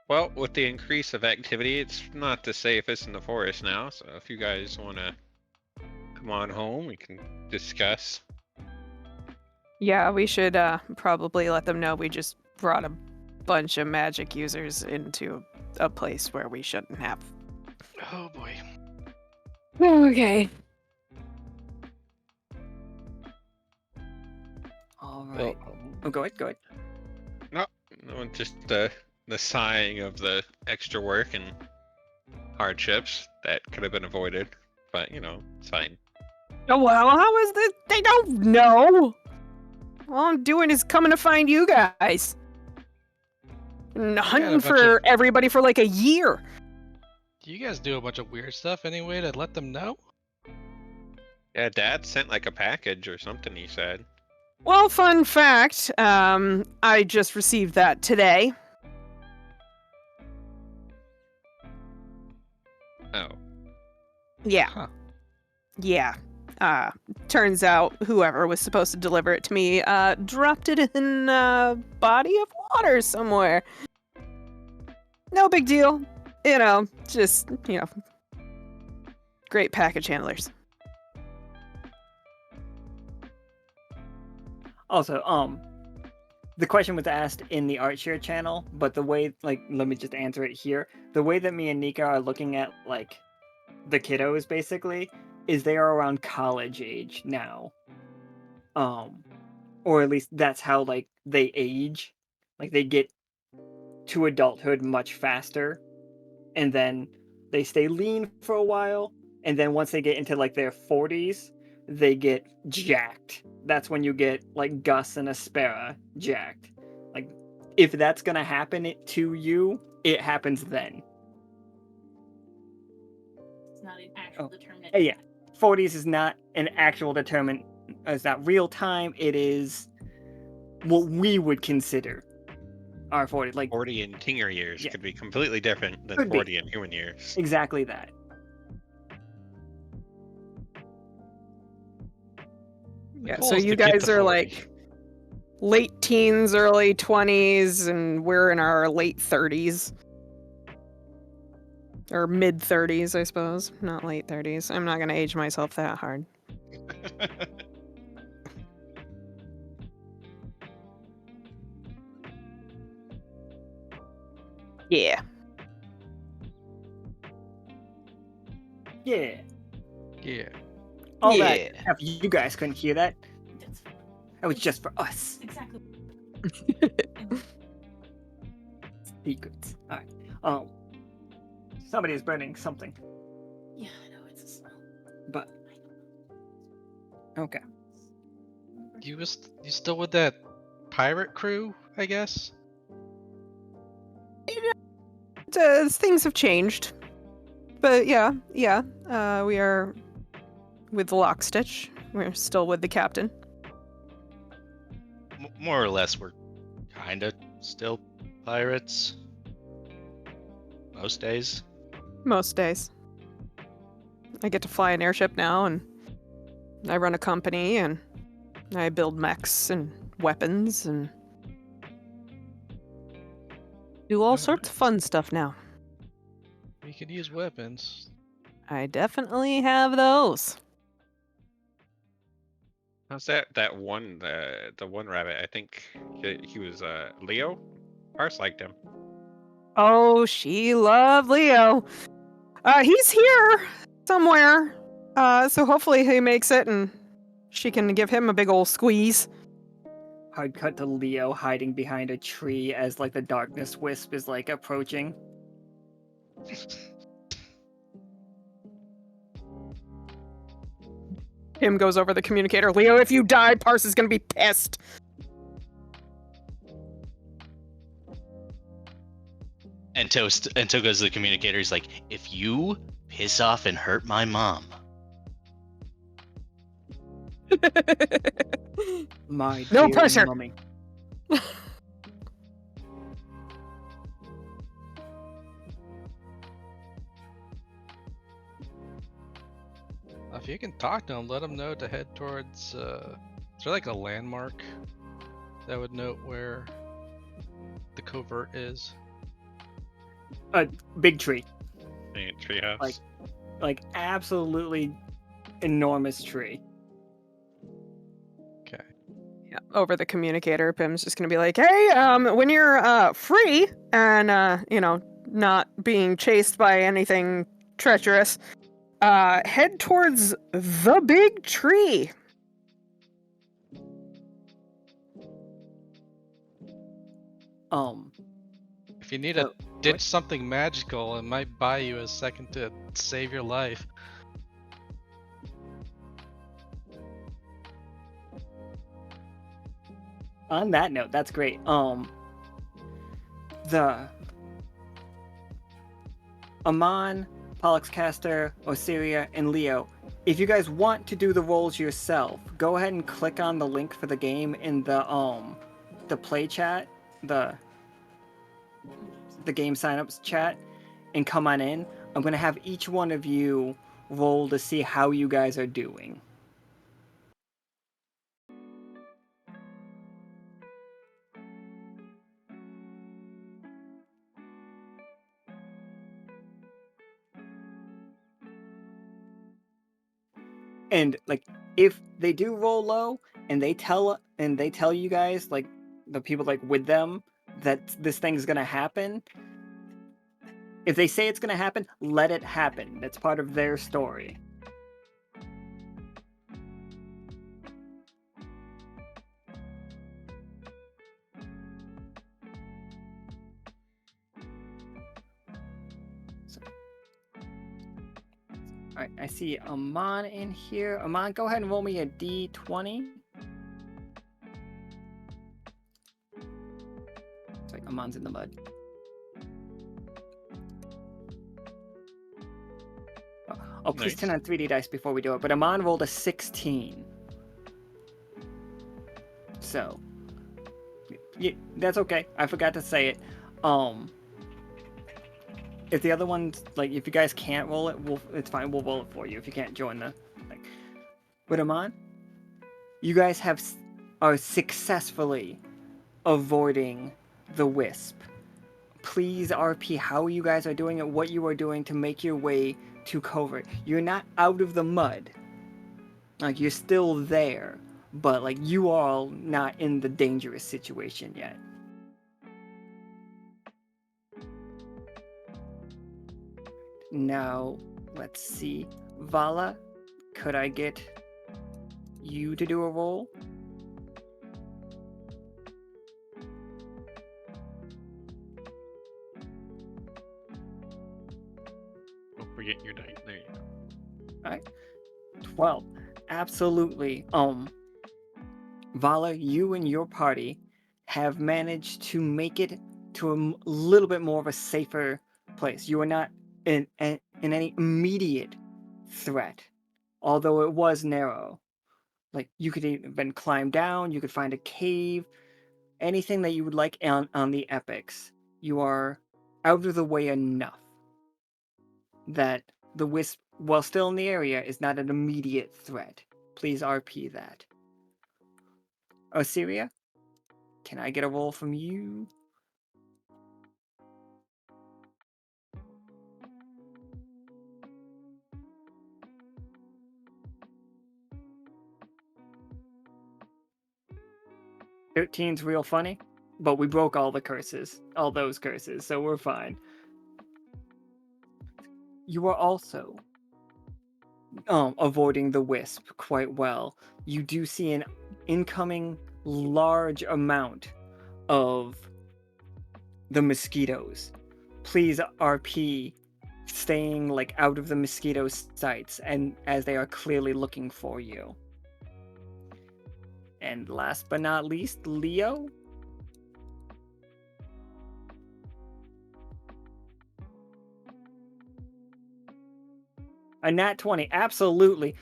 Speaker 5: Well, with the increase of activity, it's not the safest in the forest now, so if you guys want to come on home, we can discuss.
Speaker 2: Yeah, we should probably let them know we just brought a bunch of magic users into a place where we shouldn't have.
Speaker 6: Oh boy.
Speaker 2: Okay.
Speaker 1: All right. Oh, go ahead.
Speaker 5: No, just the sighing of the extra work and hardships that could have been avoided, but it's fine.
Speaker 2: Oh, well, how is this? They don't know. All I'm doing is coming to find you guys. And hunting
Speaker 6: bunch
Speaker 2: for
Speaker 6: of-
Speaker 2: everybody for like a year.
Speaker 6: Do you guys do a bunch of weird stuff anyway to let them know?
Speaker 5: Yeah, Dad sent like a package or something, he said.
Speaker 2: Well, fun fact, I just received that today.
Speaker 5: Oh.
Speaker 2: Yeah.
Speaker 6: Huh.
Speaker 2: Yeah. Turns out whoever was supposed to deliver it to me, dropped it in a body of water somewhere. No big deal. Just, great package handlers.
Speaker 1: Also, the question was asked in the Artshare channel, but the way, let me just answer it here. The way that me and Nika are looking at, the kiddos, basically, is they are around college age now. Or at least that's how, they age. They get to adulthood much faster, and then they stay lean for a while, and then once they get into, their 40s, they get jacked. That's when you get, Gus and Aspera jacked. If that's gonna happen to you, it happens then.
Speaker 4: It's not an actual determinant.
Speaker 1: Yeah. 40s is not an actual determinant. It's not real time. It is what we would consider our 40.
Speaker 5: 40 in Tinger years
Speaker 1: Yeah.
Speaker 5: could be completely different than
Speaker 1: Could be.
Speaker 5: 40 in human years.
Speaker 1: Exactly that.
Speaker 6: The
Speaker 2: Yeah,
Speaker 6: goal
Speaker 2: so
Speaker 6: is
Speaker 2: you
Speaker 6: to get
Speaker 2: guys
Speaker 6: to
Speaker 2: are
Speaker 6: 40.
Speaker 2: Late teens, early 20s, and we're in our late 30s. Or mid 30s, I suppose. Not late 30s. I'm not going to age myself that hard. Yeah.
Speaker 1: Yeah.
Speaker 6: Yeah.
Speaker 1: All
Speaker 2: Yeah.
Speaker 1: that. If you guys couldn't hear that,
Speaker 4: That's
Speaker 1: that was just for us.
Speaker 4: exactly.
Speaker 1: Secrets. Alright. Somebody is burning something.
Speaker 4: Yeah, I know it's a smell.
Speaker 1: But okay.
Speaker 6: You still with that pirate crew, I guess?
Speaker 2: Things have changed. But yeah. We are with Lockstitch. We're still with the captain.
Speaker 3: More or less, we're kinda still pirates. Most days.
Speaker 2: Most days. I get to fly an airship now, and I run a company, and I build mechs and weapons, and do all sorts of fun stuff now.
Speaker 6: We could use weapons.
Speaker 2: I definitely have those.
Speaker 5: How's that one the one rabbit? I think he was Leo. Parse liked him.
Speaker 2: Oh, she loved Leo. He's here somewhere. So hopefully he makes it, and she can give him a big ol' squeeze.
Speaker 1: Hard cut to Leo hiding behind a tree as the darkness wisp is approaching.
Speaker 2: Pim goes over the communicator. Leo, if you die, Parse is gonna be pissed.
Speaker 3: Ento goes to the communicator. He's like, if you piss off and hurt my mom,
Speaker 1: My
Speaker 2: No
Speaker 1: dear
Speaker 2: pressure.
Speaker 1: mummy.
Speaker 6: If you can talk to him, let him know to head towards. Is there like a landmark that would note where the covert is?
Speaker 1: Big tree.
Speaker 5: Treehouse.
Speaker 1: Like absolutely enormous tree.
Speaker 6: Okay.
Speaker 2: Yeah, over the communicator, Pim's just gonna be like, "Hey, when you're free and not being chased by anything treacherous, head towards the big tree."
Speaker 6: If you need
Speaker 1: So,
Speaker 6: to ditch something magical, it might buy you a second to save your life.
Speaker 1: on that note, that's great. The Amon, Pollux-Caster, Osiria, and Leo, if you guys want to do the rolls yourself, go ahead and click on the link for the game in the play chat, the game signups chat, and come on in. I'm gonna have each one of you roll to see how you guys are doing. And like, if they do roll low and they tell you guys, like the people like with them, that this thing's gonna happen, if they say it's gonna happen, let it happen. That's part of their story. Alright, I see Amon in here. Amon, go ahead and roll me a d20. It's like Amon's in the mud. Oh, please
Speaker 5: Nice.
Speaker 1: turn on 3D dice before we do it. But Amon rolled a 16. So, yeah, that's okay. I forgot to say it. If the other ones, like, if you guys can't roll it, it's fine. We'll roll it for you if you can't join the thing. But Amon, you guys are successfully avoiding the wisp. Please RP how you guys are doing it, what you are doing to make your way to covert. You're not out of the mud. Like, you're still there, but like, you are all not in the dangerous situation yet. Now, let's see. Vala, could I get you to do a roll?
Speaker 5: Don't forget your dice. There you go.
Speaker 1: Alright. 12. Absolutely. Vala, you and your party have managed to make it to a little bit more of a safer place. You are not in any immediate threat, although it was narrow. Like, you could even climb down, you could find a cave, anything that you would like on the epics. You are out of the way enough that the wisp, while still in the area, is not an immediate threat. Please RP that. Osiria, can I get a roll from you? "13's real funny, but we broke all those curses, so we're fine. You are also avoiding the wisp quite well. You do see an incoming large amount of the mosquitoes. Please RP staying like out of the mosquitoes' sights, and as they are clearly looking for you. And last but not least, Leo. A nat 20, absolutely.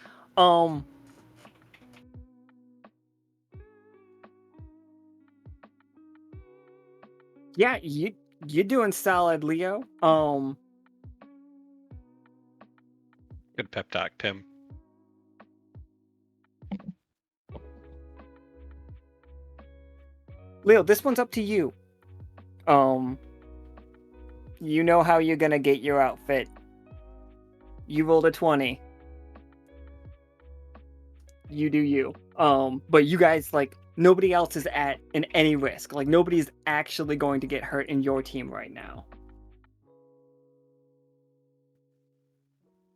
Speaker 1: Yeah, you're doing solid, Leo.
Speaker 5: Good pep talk, Pim.
Speaker 1: Leo, this one's up to you. You know how you're gonna get your outfit. You rolled a 20. You do you. But you guys, like, nobody else is in any risk. Like, nobody's actually going to get hurt in your team right now.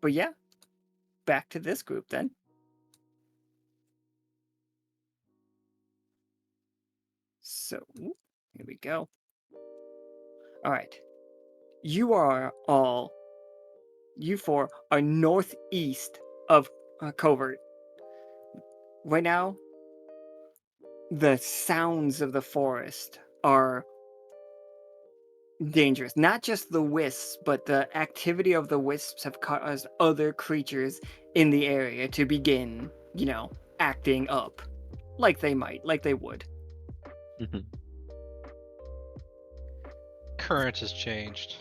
Speaker 1: But yeah, back to this group then. So, here we go. All right. You four are northeast of Covert. Right now, the sounds of the forest are dangerous. Not just the wisps, but the activity of the wisps have caused other creatures in the area to begin, acting up. Like they would.
Speaker 6: Current has changed.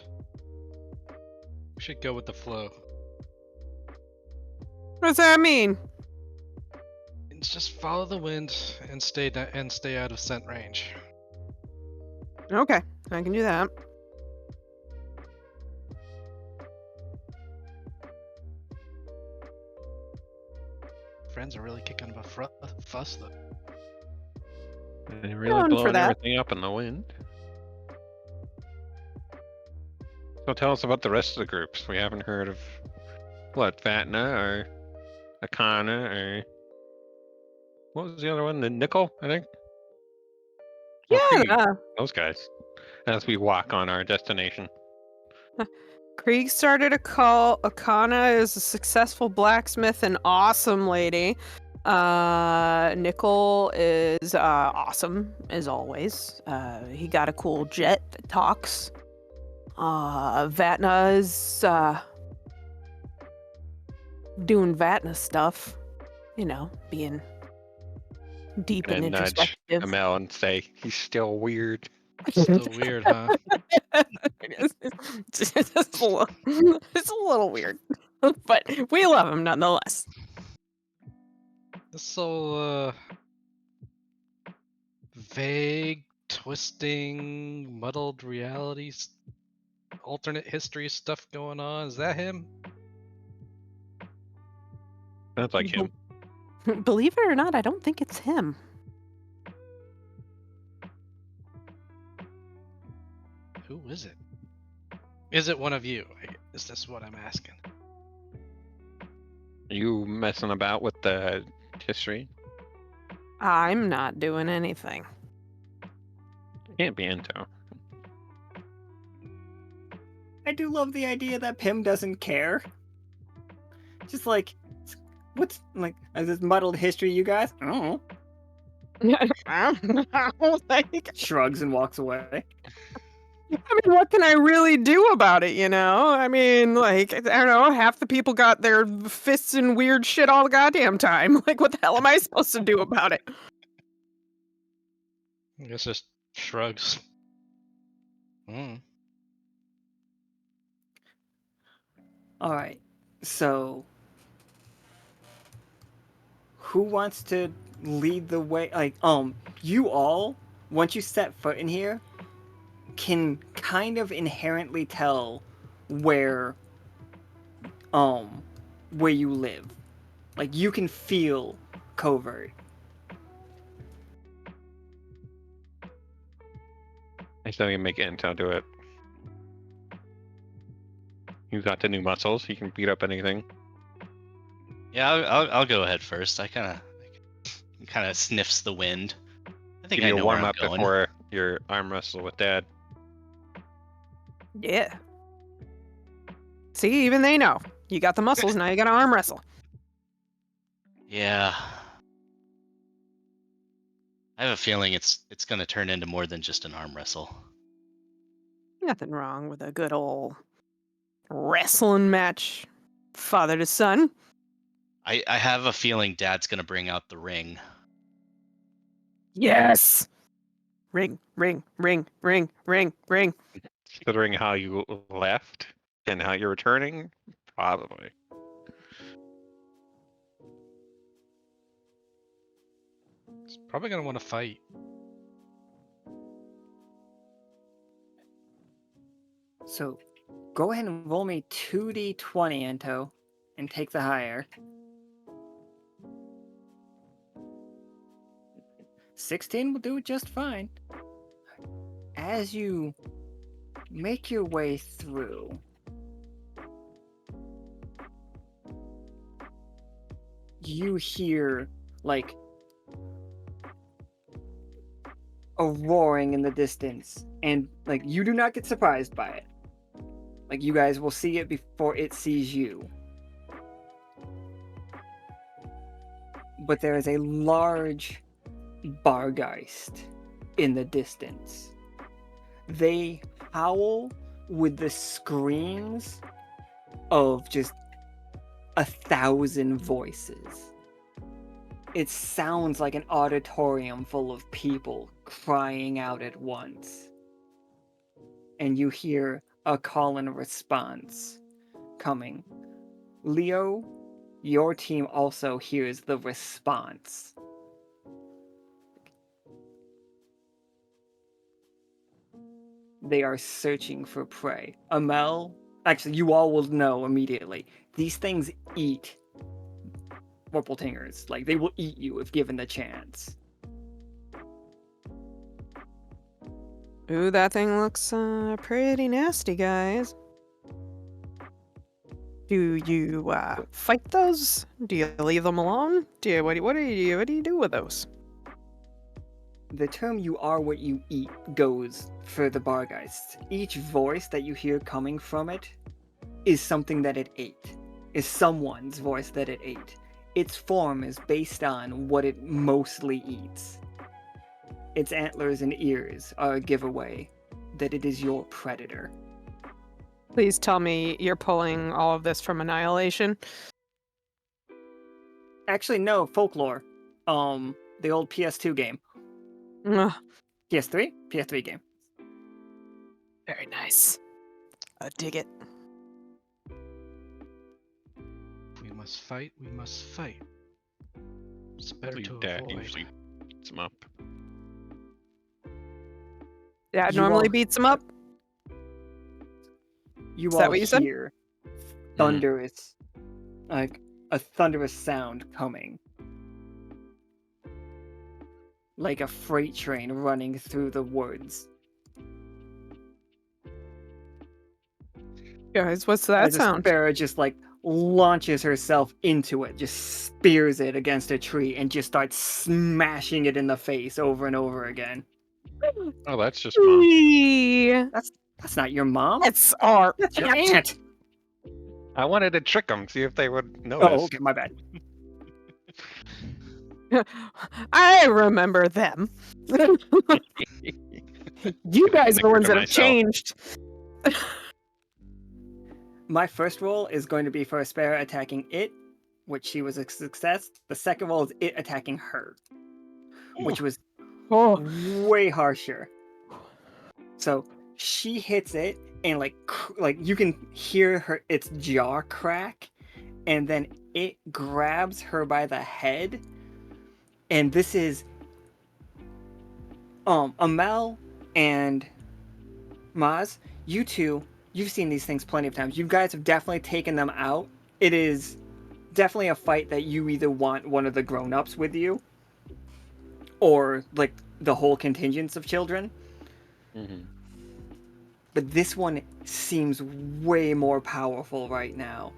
Speaker 6: We should go with the flow.
Speaker 2: What does that mean?
Speaker 6: It's just follow the wind and stay out of scent range.
Speaker 2: Okay, I can do that.
Speaker 6: Friends are really kicking up a fuss though.
Speaker 5: They're really
Speaker 2: Going for
Speaker 5: blowing
Speaker 2: that.
Speaker 5: everything up in the wind. So tell us about the rest of the groups. We haven't heard of Vatna or Akana or what was the other one? The Nickel, I think. Oh, Krieg,
Speaker 2: Yeah,
Speaker 5: those guys. As we walk on our destination.
Speaker 2: Krieg started a cult. Akana is a successful blacksmith and awesome lady. Nickel is awesome as always. He got a cool jet that talks. Vatna is doing Vatna stuff. Being deep and
Speaker 5: And nudge
Speaker 2: introspective.
Speaker 5: Amel and say, he's still weird.
Speaker 6: Still weird, huh?
Speaker 2: It's a little weird, but we love him nonetheless.
Speaker 6: This whole vague, twisting, muddled realities, alternate history stuff going on. Is that him?
Speaker 5: Sounds like him.
Speaker 2: Believe it or not, I don't think it's him.
Speaker 6: Who is it? Is it one of you? Is this what I'm asking?
Speaker 5: Are you messing about with the history?
Speaker 2: I'm not doing anything.
Speaker 5: Can't be Ento.
Speaker 1: I do love the idea that Pim doesn't care. Just like, what's like this muddled history, you guys? I don't know. Shrugs and walks away.
Speaker 2: I mean, what can I really do about it, I mean, like, I don't know, half the people got their fists in weird shit all the goddamn time. Like, what the hell am I supposed to do about it?
Speaker 6: I guess just shrugs.
Speaker 1: Alright, so who wants to lead the way? Like, you all, once you set foot in here, can kind of inherently tell where you live. Like, you can feel Covert.
Speaker 5: I still can make Ento do it. He's got the new muscles. He can beat up anything.
Speaker 3: Yeah, I'll go ahead first. I kind of sniffs the wind. I think
Speaker 5: Give
Speaker 3: I
Speaker 5: you
Speaker 3: know
Speaker 5: a
Speaker 3: where
Speaker 5: warm
Speaker 3: I'm
Speaker 5: up
Speaker 3: going.
Speaker 5: before your arm wrestle with Dad.
Speaker 2: Yeah. See, even they know. You got the muscles, now you got to arm wrestle.
Speaker 3: Yeah. I have a feeling it's gonna turn into more than just an arm wrestle.
Speaker 2: Nothing wrong with a good old wrestling match, father to son.
Speaker 3: I have a feeling Dad's gonna bring out the ring.
Speaker 2: Yes! Ring, ring, ring, ring, ring, ring.
Speaker 5: Considering how you left and how you're returning, probably.
Speaker 6: He's probably gonna want to fight.
Speaker 1: So, go ahead and roll me 2d20, Ento, and take the higher. 16 will do it just fine. As you make your way through, you hear, like, a roaring in the distance, and, like, you do not get surprised by it. Like, you guys will see it before it sees you. But there is a large Bargeist in the distance. They howl with the screams of just 1,000 voices. It sounds like an auditorium full of people crying out at once. And you hear a call and response coming. Leo, your team also hears the response. They are searching for prey. Amel, actually, you all will know immediately. These things eat Whippletingers. Like, they will eat you if given the chance.
Speaker 2: Ooh, that thing looks pretty nasty, guys. Do you fight those? Do you leave them alone? What do you do with those?
Speaker 1: The term "you are what you eat" goes for the Bargeist. Each voice that you hear coming from it is something that it ate, is someone's voice that it ate. Its form is based on what it mostly eats. Its antlers and ears are a giveaway that it is your predator.
Speaker 2: Please tell me you're pulling all of this from Annihilation.
Speaker 1: Actually, no, Folklore. The old PS2 game.
Speaker 2: Ugh,
Speaker 1: PS3? PS3 game.
Speaker 2: very nice. I dig it.
Speaker 6: We must fight. We must fight. It's better to
Speaker 5: Dad
Speaker 6: avoid.
Speaker 5: usually beats him up.
Speaker 2: Dad
Speaker 1: You
Speaker 2: normally
Speaker 1: all-
Speaker 2: beats him up.
Speaker 1: You
Speaker 2: Is
Speaker 1: all
Speaker 2: that what you said?
Speaker 1: hear thunderous, like a thunderous sound coming. Like a freight train running through the woods.
Speaker 2: Guys, what's that
Speaker 1: As a
Speaker 2: sound?
Speaker 1: sparrow just like launches herself into it, just spears it against a tree and just starts smashing it in the face over and over again.
Speaker 5: Oh, that's just mom.
Speaker 2: Whee!
Speaker 1: That's not your mom.
Speaker 2: That's our
Speaker 1: That's your aunt.
Speaker 5: I wanted to trick them, see if they would notice.
Speaker 1: Oh, okay, my bad.
Speaker 2: I remember them. You guys are the ones that have changed.
Speaker 1: My first roll is going to be for a sparrow attacking it, which she was a success. The second roll is it attacking her, which was
Speaker 2: Oh,
Speaker 1: way harsher. So she hits it, and like you can hear its jaw crack, and then it grabs her by the head. And this is Amel and Mozz, you two, you've seen these things plenty of times. You guys have definitely taken them out. It is definitely a fight that you either want one of the grown-ups with you, or like the whole contingents of children.
Speaker 5: Mm-hmm.
Speaker 1: But this one seems way more powerful right now,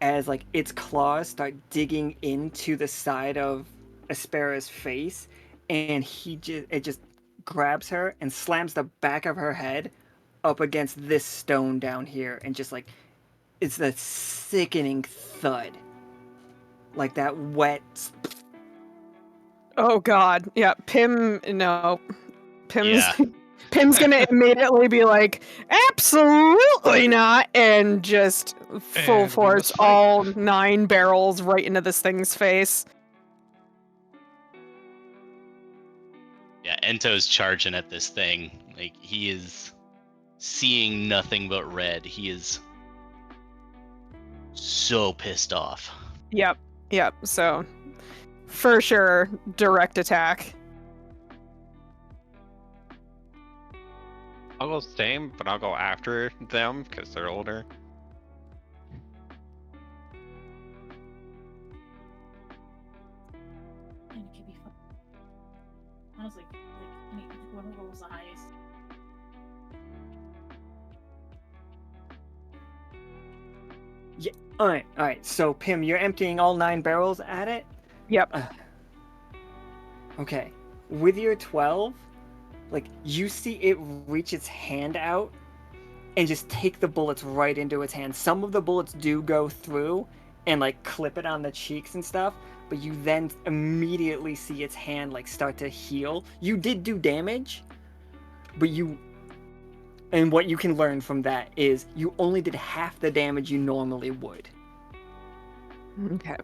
Speaker 1: as like its claws start digging into the side of Aspera's face, and it just grabs her and slams the back of her head up against this stone down here, and just like it's that sickening thud. Like that wet.
Speaker 2: Oh God, yeah, Pim. No, Pim's
Speaker 3: Yeah.
Speaker 2: Pim's gonna immediately be like, absolutely not, and just full
Speaker 6: And we
Speaker 2: force
Speaker 6: must fight.
Speaker 2: all 9 barrels right into this thing's face.
Speaker 3: Yeah, Ento's charging at this thing. Like, he is seeing nothing but red. He is so pissed off.
Speaker 2: Yep. So, for sure, direct attack.
Speaker 5: I'll go same, but I'll go after them because they're older.
Speaker 4: And it could be fun. Honestly, whoever rolls the highest.
Speaker 1: All right. So Pim, you're emptying all 9 barrels at it.
Speaker 2: Yep.
Speaker 1: Okay. With your 12, like you see it reach its hand out and just take the bullets right into its hand. Some of the bullets do go through and like clip it on the cheeks and stuff, but you then immediately see its hand like start to heal. You did do damage, but and what you can learn from that is you only did half the damage you normally would.
Speaker 2: Okay.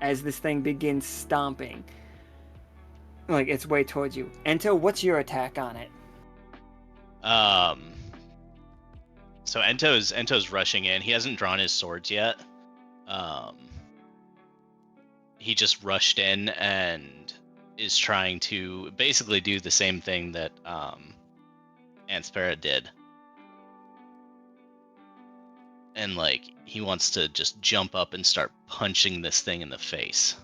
Speaker 1: As this thing begins stomping like its way towards you. Ento, what's your attack on it?
Speaker 3: So Ento's rushing in. He hasn't drawn his swords yet. He just rushed in and is trying to basically do the same thing that Anspera did. And like he wants to just jump up and start punching this thing in the face.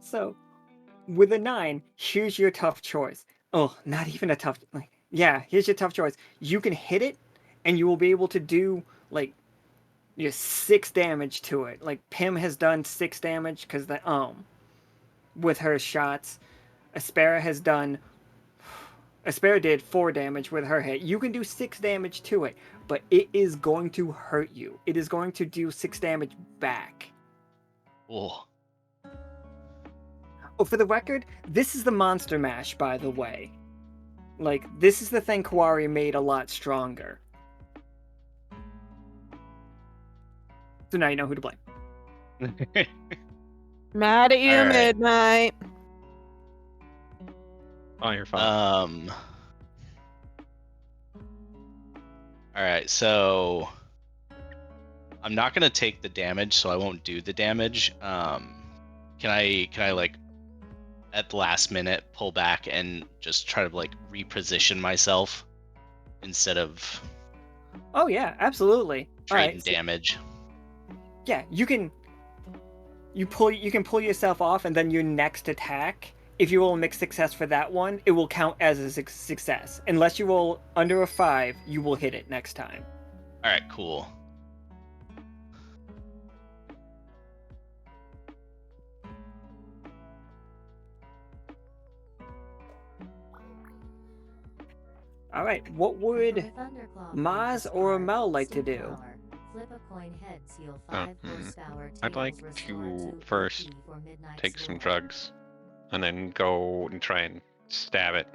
Speaker 1: So, with a 9, here's your tough choice. Oh, not even a tough... here's your tough choice. You can hit it, and you will be able to do, like, your 6 damage to it. Like, Pim has done 6 damage, because, with her shots. Aspera did 4 damage with her hit. You can do 6 damage to it, but it is going to hurt you. It is going to do 6 damage back.
Speaker 3: Oh.
Speaker 1: Oh, for the record, this is the Monster Mash, by the way. Like, this is the thing Kawari made a lot stronger. So now you know who to blame.
Speaker 2: Mad at you,
Speaker 3: All right.
Speaker 2: Midnight.
Speaker 5: Oh, you're fine.
Speaker 3: All right, so I'm not gonna take the damage, so I won't do the damage. Can I like at the last minute pull back and just try to like reposition myself instead of
Speaker 1: Oh yeah, absolutely.
Speaker 3: trading
Speaker 1: Alright, so-
Speaker 3: damage?
Speaker 1: yeah, you can pull yourself off, and then your next attack, if you roll a mixed success for that one, it will count as a success. Unless you roll under a 5, you will hit it next time.
Speaker 3: All right, cool.
Speaker 1: Alright, what would Mozz or Amel like to do?
Speaker 7: Flip a coin head, seal
Speaker 5: Oh,
Speaker 7: 5 horsepower.
Speaker 5: I'd like
Speaker 7: tails,
Speaker 5: to
Speaker 7: restore 2
Speaker 5: first
Speaker 7: HP for midnight
Speaker 5: take some
Speaker 7: sword.
Speaker 5: drugs, and then go and try and stab it.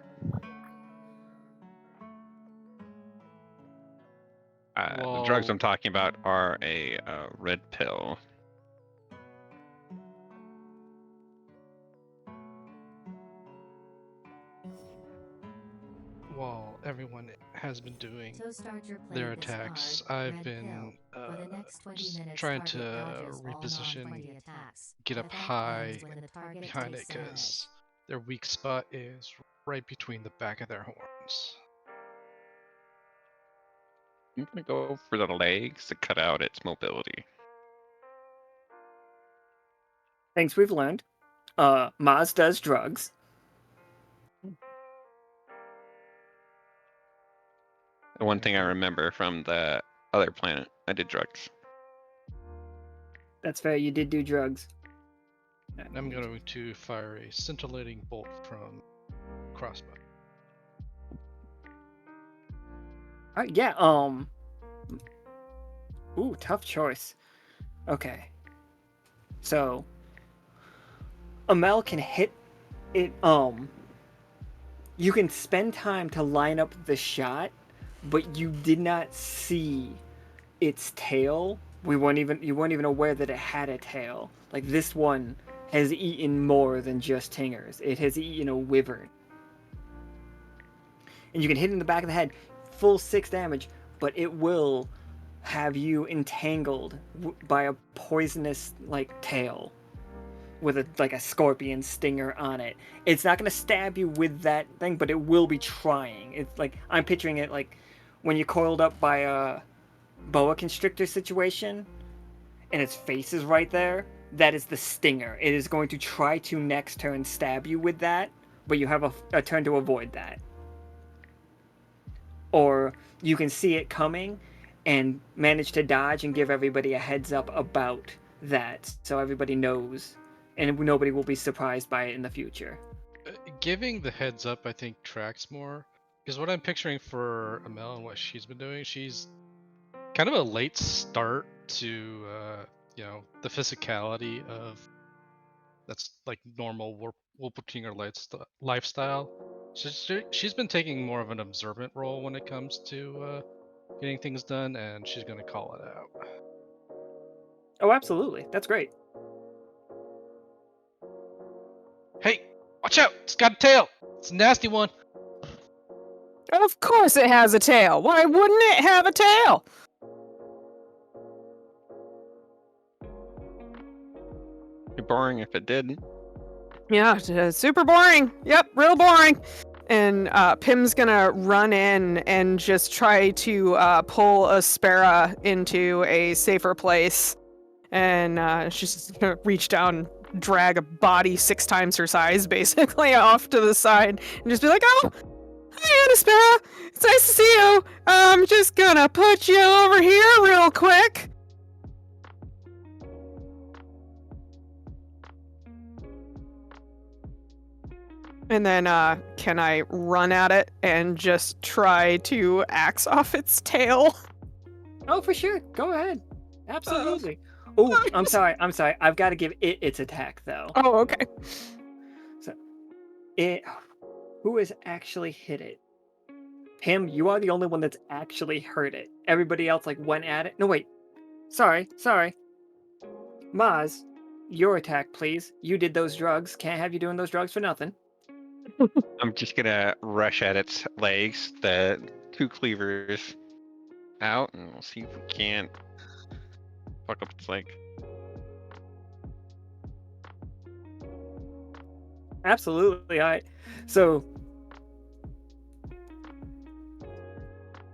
Speaker 5: The drugs
Speaker 6: Well-
Speaker 5: I'm talking about are a red pill.
Speaker 6: While everyone has been doing
Speaker 7: So start your play
Speaker 6: their
Speaker 7: with this
Speaker 6: attacks,
Speaker 7: card,
Speaker 6: I've
Speaker 7: red
Speaker 6: been
Speaker 7: pill. For the next 20
Speaker 6: just
Speaker 7: minutes,
Speaker 6: trying
Speaker 7: target
Speaker 6: to
Speaker 7: dodges all
Speaker 6: reposition,
Speaker 7: non-friendly attacks.
Speaker 6: get up
Speaker 7: Effect
Speaker 6: high
Speaker 7: ends when the target
Speaker 6: behind it
Speaker 7: takes damage.
Speaker 6: because their weak spot is right between the back of their horns.
Speaker 5: I'm gonna go for the legs to cut out its mobility.
Speaker 1: Things we've learned. Mozz does drugs.
Speaker 5: The one thing I remember from the other planet, I did drugs.
Speaker 1: That's fair, you did do drugs.
Speaker 6: I'm going to fire a scintillating bolt from crossbow.
Speaker 1: Yeah. Ooh, tough choice. Okay. So, Amel can hit it. You can spend time to line up the shot, but you did not see its tail. You weren't even aware that it had a tail. Like this one has eaten more than just tingers. It has eaten a wyvern. And you can hit it in the back of the head, full 6 damage, but it will have you entangled by a poisonous like tail with a scorpion stinger on it. It's not gonna stab you with that thing, but it will be trying. It's like I'm picturing it like when you're coiled up by a boa constrictor situation, and its face is right there. That is the stinger. It is going to try to next turn stab you with that, but you have a turn to avoid that. Or you can see it coming and manage to dodge and give everybody a heads up about that, so everybody knows and nobody will be surprised by it in the future.
Speaker 6: Giving the heads up, I think, tracks more. Because what I'm picturing for Amel and what she's been doing, she's kind of a late start to, the physicality of that's like normal Wolpertinger lifestyle. She's been taking more of an observant role when it comes to getting things done, and she's going to call it out.
Speaker 1: Oh, absolutely. That's great.
Speaker 6: Hey, watch out! It's got a tail! It's a nasty one!
Speaker 2: Of course it has a tail. Why wouldn't it have a tail?
Speaker 5: Be boring if it didn't.
Speaker 2: Yeah, super boring. Yep, real boring. And Pim's gonna run in and just try to pull Aspera into a safer place. And she's just gonna reach down, drag a body 6 times her size, basically, off to the side, and just be like, "Oh, hi, Aspera. It's nice to see you. I'm just gonna put you over here real quick." And then, can I run at it and just try to axe off its tail?
Speaker 1: Oh, for sure. Go ahead. Absolutely. Oh, I'm sorry. I've got to give it its attack though.
Speaker 2: Oh, okay.
Speaker 1: So, who has actually hit it? Pim, you are the only one that's actually hurt it. Everybody else went at it. No, wait. Sorry. Mozz, your attack, please. You did those drugs. Can't have you doing those drugs for nothing.
Speaker 5: I'm just gonna rush at its legs, the 2 cleavers out, and we'll see if we can't fuck up its leg.
Speaker 1: Absolutely. All right. So,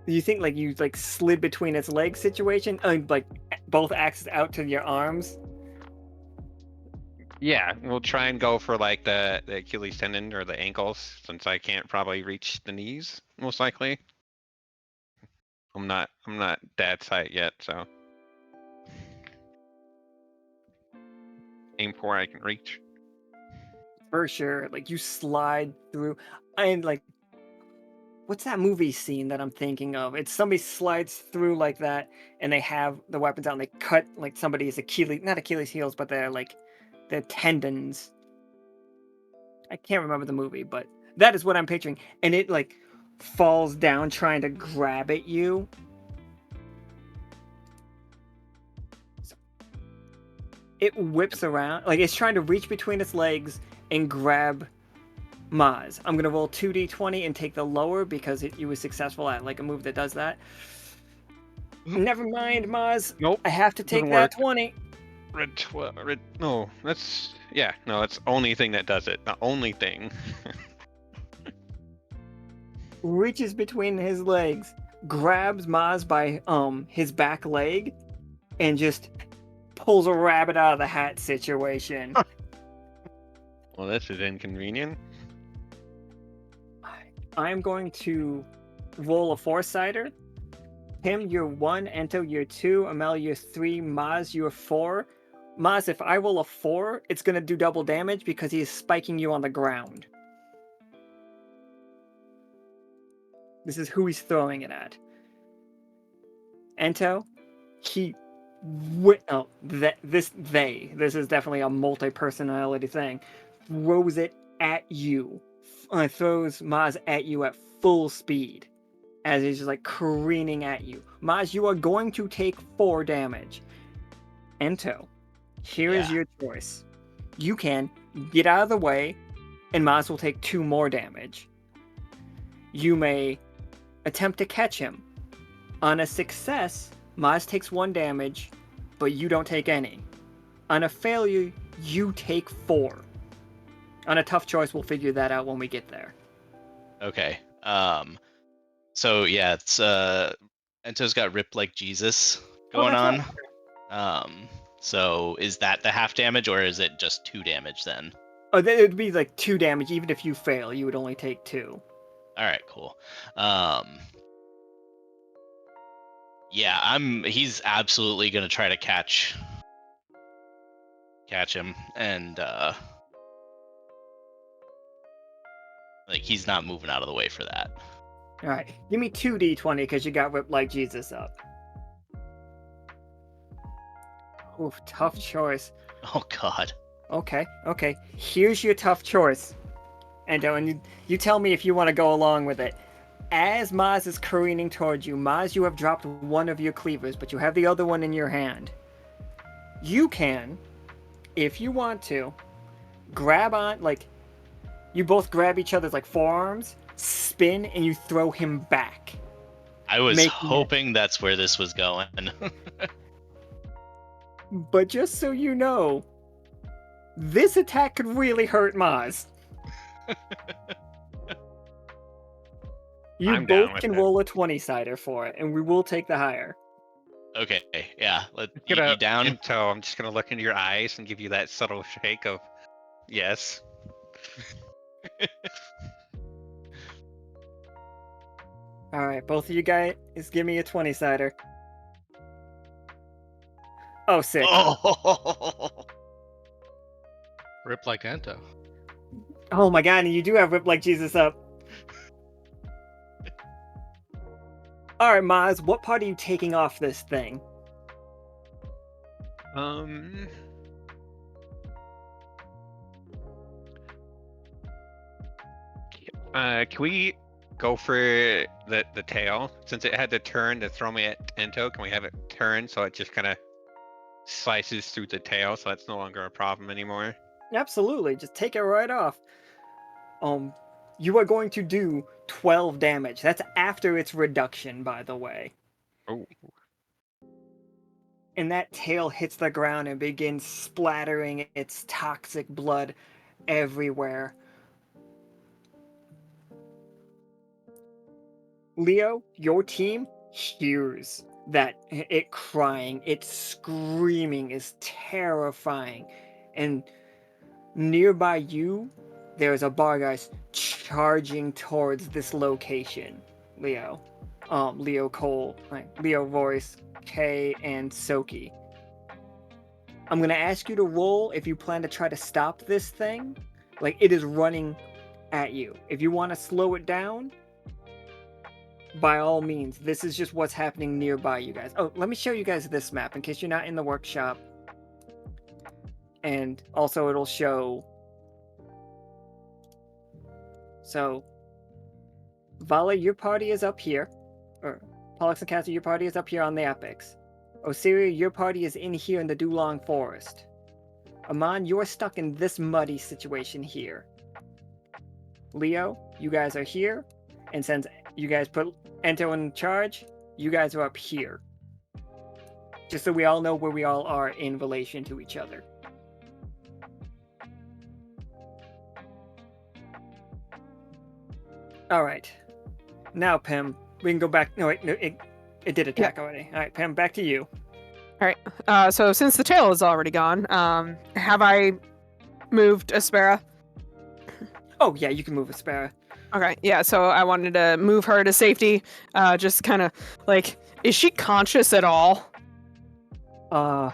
Speaker 1: you think you slid between its legs situation, both axes out to your arms?
Speaker 5: Yeah, we'll try and go for the Achilles tendon or the ankles, since I can't probably reach the knees, most likely. I'm not that sight yet, so aim for I can reach.
Speaker 1: For sure. You slide through, and what's that movie scene that I'm thinking of? It's somebody slides through like that, and they have the weapons out, and they cut somebody's not Achilles heels, but their tendons. I can't remember the movie, but that is what I'm picturing. And it falls down trying to grab at you. So, it whips around, it's trying to reach between its legs and grab Mozz. I'm gonna roll 2d20 and take the lower because you was successful at a move that does that. Never mind, Mozz.
Speaker 5: Nope.
Speaker 1: I have to take
Speaker 5: Doesn't
Speaker 1: that
Speaker 5: work.
Speaker 1: 20.
Speaker 5: No, that's the only thing that does it. The only thing.
Speaker 1: Reaches between his legs, grabs Mozz by his back leg, and just pulls a rabbit out of the hat situation.
Speaker 5: Well, this is inconvenient.
Speaker 1: I'm going to roll a 4-sider. Pim, you're 1. Ento, you're 2. Amel, you're 3. Mozz, you're 4. Mozz, if I roll a 4, it's going to do double damage because he is spiking you on the ground. This is who he's throwing it at. Ento, this is definitely a multi-personality thing, throws it at you, throws Mozz at you at full speed, as he's just like careening at you. Mozz, you are going to take 4 damage. Ento, here is
Speaker 3: Yeah.
Speaker 1: your choice. You can get out of the way, and Mozz will take 2 more damage. You may attempt to catch him. On a success, Mozz takes 1 damage, but you don't take any. On a failure, you take 4. On a tough choice, we'll figure that out when we get there.
Speaker 3: Okay. So yeah, it's Ento's got Rip Like Jesus going
Speaker 1: that's
Speaker 3: on. So is that the half damage, or is it just 2 damage then?
Speaker 1: Oh, then it would be like 2 damage. Even if you fail, you would only take 2.
Speaker 3: All right, cool. Yeah, he's absolutely gonna try to catch him, and like he's not moving out of the way for that.
Speaker 1: All right, give me 2d20 because you got Rip Like Jesus up. Oof, tough choice.
Speaker 3: Oh God.
Speaker 1: Okay. Here's your tough choice. And you tell me if you want to go along with it. As Mozz is careening towards you, Mozz, you have dropped one of your cleavers, but you have the other one in your hand. You can, if you want to, grab on, like, you both grab each other's, like, forearms, spin, and you throw him back.
Speaker 3: I was
Speaker 1: Making
Speaker 3: hoping that's where this was going.
Speaker 1: But just so you know, this attack could really hurt Mozz. You
Speaker 5: I'm down
Speaker 1: both
Speaker 5: with
Speaker 1: can
Speaker 5: it.
Speaker 1: roll a 20-sider for it, and we will take the higher.
Speaker 3: Okay, yeah.
Speaker 5: Get
Speaker 3: You down?
Speaker 5: Ento, I'm just gonna look into your eyes and give you that subtle shake of yes.
Speaker 1: Alright, both of you guys give me a 20-sider. Oh, sick.
Speaker 3: Oh.
Speaker 6: Rip like Ento.
Speaker 1: Oh my god, and you do have Whip Like Jesus up. Alright, Mozz, what part are you taking off this thing?
Speaker 5: Can we go for the tail? Since it had to turn to throw me at Ento, can we have it turn so it just kind of slices through the tail so that's no longer a problem anymore?
Speaker 1: Absolutely, just take it right off. You are going to do 12 damage. That's after its reduction, by the way.
Speaker 5: Oh.
Speaker 1: And that tail hits the ground and begins splattering its toxic blood everywhere. Leo, your team hears that it crying, its screaming is terrifying. And nearby you, there's a Bargeist charging towards this location. Leo. Leo Cole, Leo Voice, Kay, and Soki. I'm gonna ask you to roll if you plan to try to stop this thing. Like, it is running at you. If you want to slow it down, by all means, this is just what's happening nearby you guys. Oh, let me show you guys this map in case you're not in the workshop. And also it'll show... So, Vala, your party is up here. Or, Pollux and Cassie, your party is up here on the Epics. Osiria, your party is in here in the Dulong Forest. Aman, you're stuck in this muddy situation here. Leo, you guys are here. And since you guys put Ento in charge, you guys are up here. Just so we all know where we all are in relation to each other. Alright. Now, Pim, we can go back. No, wait, no, it did attack already. Alright, Pim, back to you.
Speaker 2: So since the tail is already gone, have I moved Aspera?
Speaker 1: Oh, yeah, you can move Aspera.
Speaker 2: Okay, yeah, so I wanted to move her to safety. Just kind of, like, is she conscious at all?
Speaker 1: I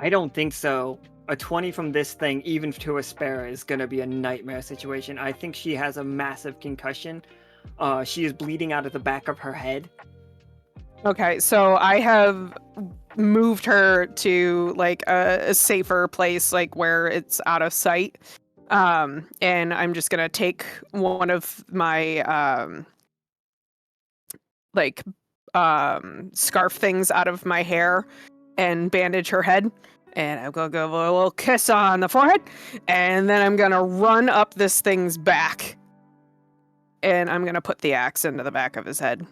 Speaker 1: don't think so. A 20 from this thing, even to Aspera, is gonna be a nightmare situation. I think she has a massive concussion. She is bleeding out of the back of her head.
Speaker 2: Okay, so I have moved her to like a safer place, like where it's out of sight. And I'm just gonna take one of my like scarf things out of my hair and bandage her head. And I'm gonna give her a little kiss on the forehead, and then I'm gonna run up this thing's back, and I'm gonna put the axe into the back of his head.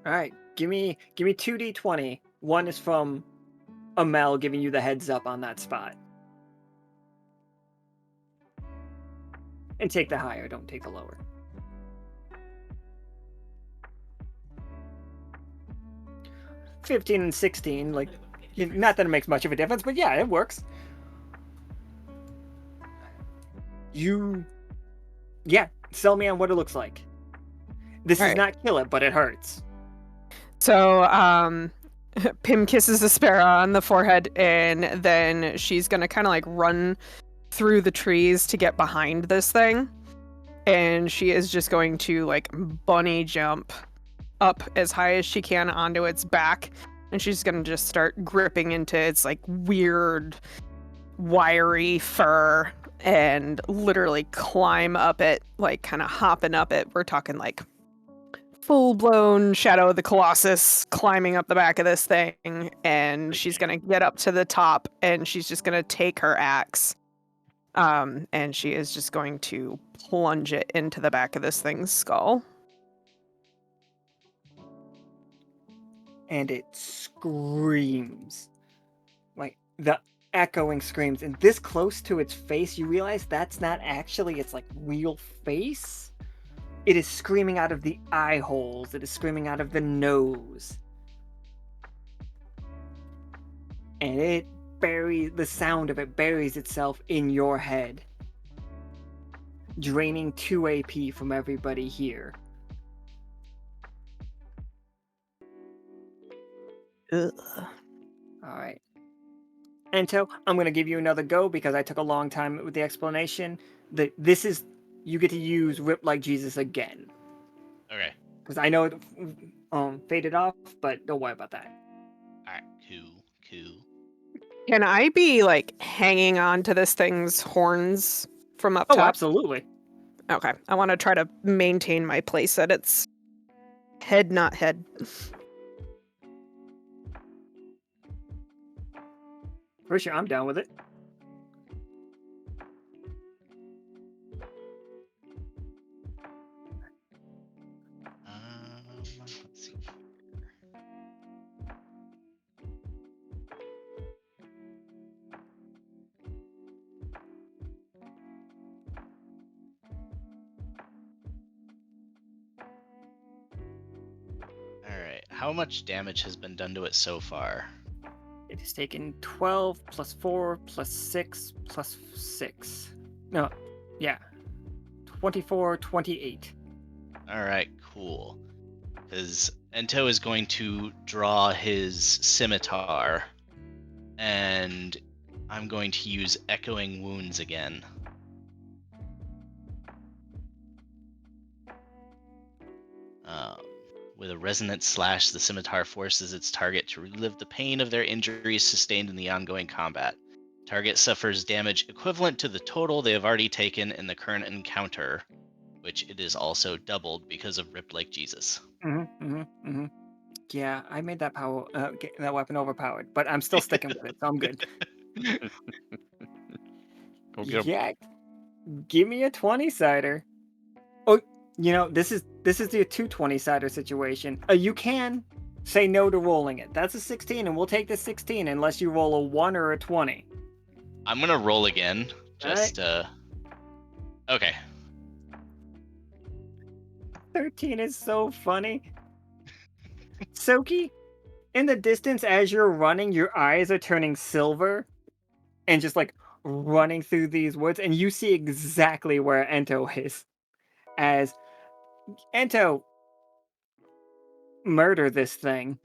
Speaker 1: All right, give me 2d20. One is from Amel giving you the heads up on that spot. And take the higher, don't take the lower. (15 and 16), like, not that it makes much of a difference, but yeah, it works. Sell me on what it looks like. This does
Speaker 2: Alright.
Speaker 1: not kill it, but it hurts.
Speaker 2: So, Pim kisses the sparrow on the forehead, and then she's gonna kind of like run through the trees to get behind this thing. And she is just going to like bunny jump up as high as she can onto its back. And she's gonna just start gripping into its like weird, wiry fur and literally climb up it, like kind of hopping up it. We're talking like full-blown Shadow of the Colossus climbing up the back of this thing, and she's gonna get up to the top, and she's just gonna take her axe, and she is just going to plunge it into the back of this thing's skull.
Speaker 1: And it screams. Like, the echoing screams. And this close to its face, you realize that's not actually its, like, real face. It is screaming out of the eye holes. It is screaming out of the nose. And the sound of it buries itself in your head, draining 2 AP from everybody here.
Speaker 2: Ugh.
Speaker 1: Alright. Ento, I'm going to give you another go because I took a long time with the explanation. You get to use Rip Like Jesus again.
Speaker 3: Okay.
Speaker 1: Because I know it faded off, but don't worry about that.
Speaker 3: Alright, cool.
Speaker 2: Can I be like hanging on to this thing's horns from up
Speaker 1: Oh,
Speaker 2: top?
Speaker 1: absolutely.
Speaker 2: Okay, I want to try to maintain my place at its head, not head.
Speaker 1: For sure, I'm down with it.
Speaker 3: Let's see. Alright, how much damage has been done to it so far?
Speaker 1: It has taken 12 plus 4 plus 6 plus 6. No, yeah. 24, 28.
Speaker 3: Alright, cool. Because Ento is going to draw his scimitar, and I'm going to use Echoing Wounds again. With a resonant slash, the scimitar forces its target to relive the pain of their injuries sustained in the ongoing combat. Target suffers damage equivalent to the total they have already taken in the current encounter, which it is also doubled because of Rip Like Jesus.
Speaker 1: Yeah, I made that that weapon overpowered, but I'm still sticking with it, so I'm good.
Speaker 5: Go get 'em.
Speaker 1: Yeah, give me a 20-sider. Oh, this is the 220-sider situation. You can say no to rolling it. That's a 16, and we'll take the 16 unless you roll a 1 or a 20.
Speaker 3: I'm gonna roll again, just okay.
Speaker 1: 13 is so funny. Soki, in the distance as you're running, your eyes are turning silver and just like running through these woods, and you see exactly where Ento is. As Ento, murder this thing.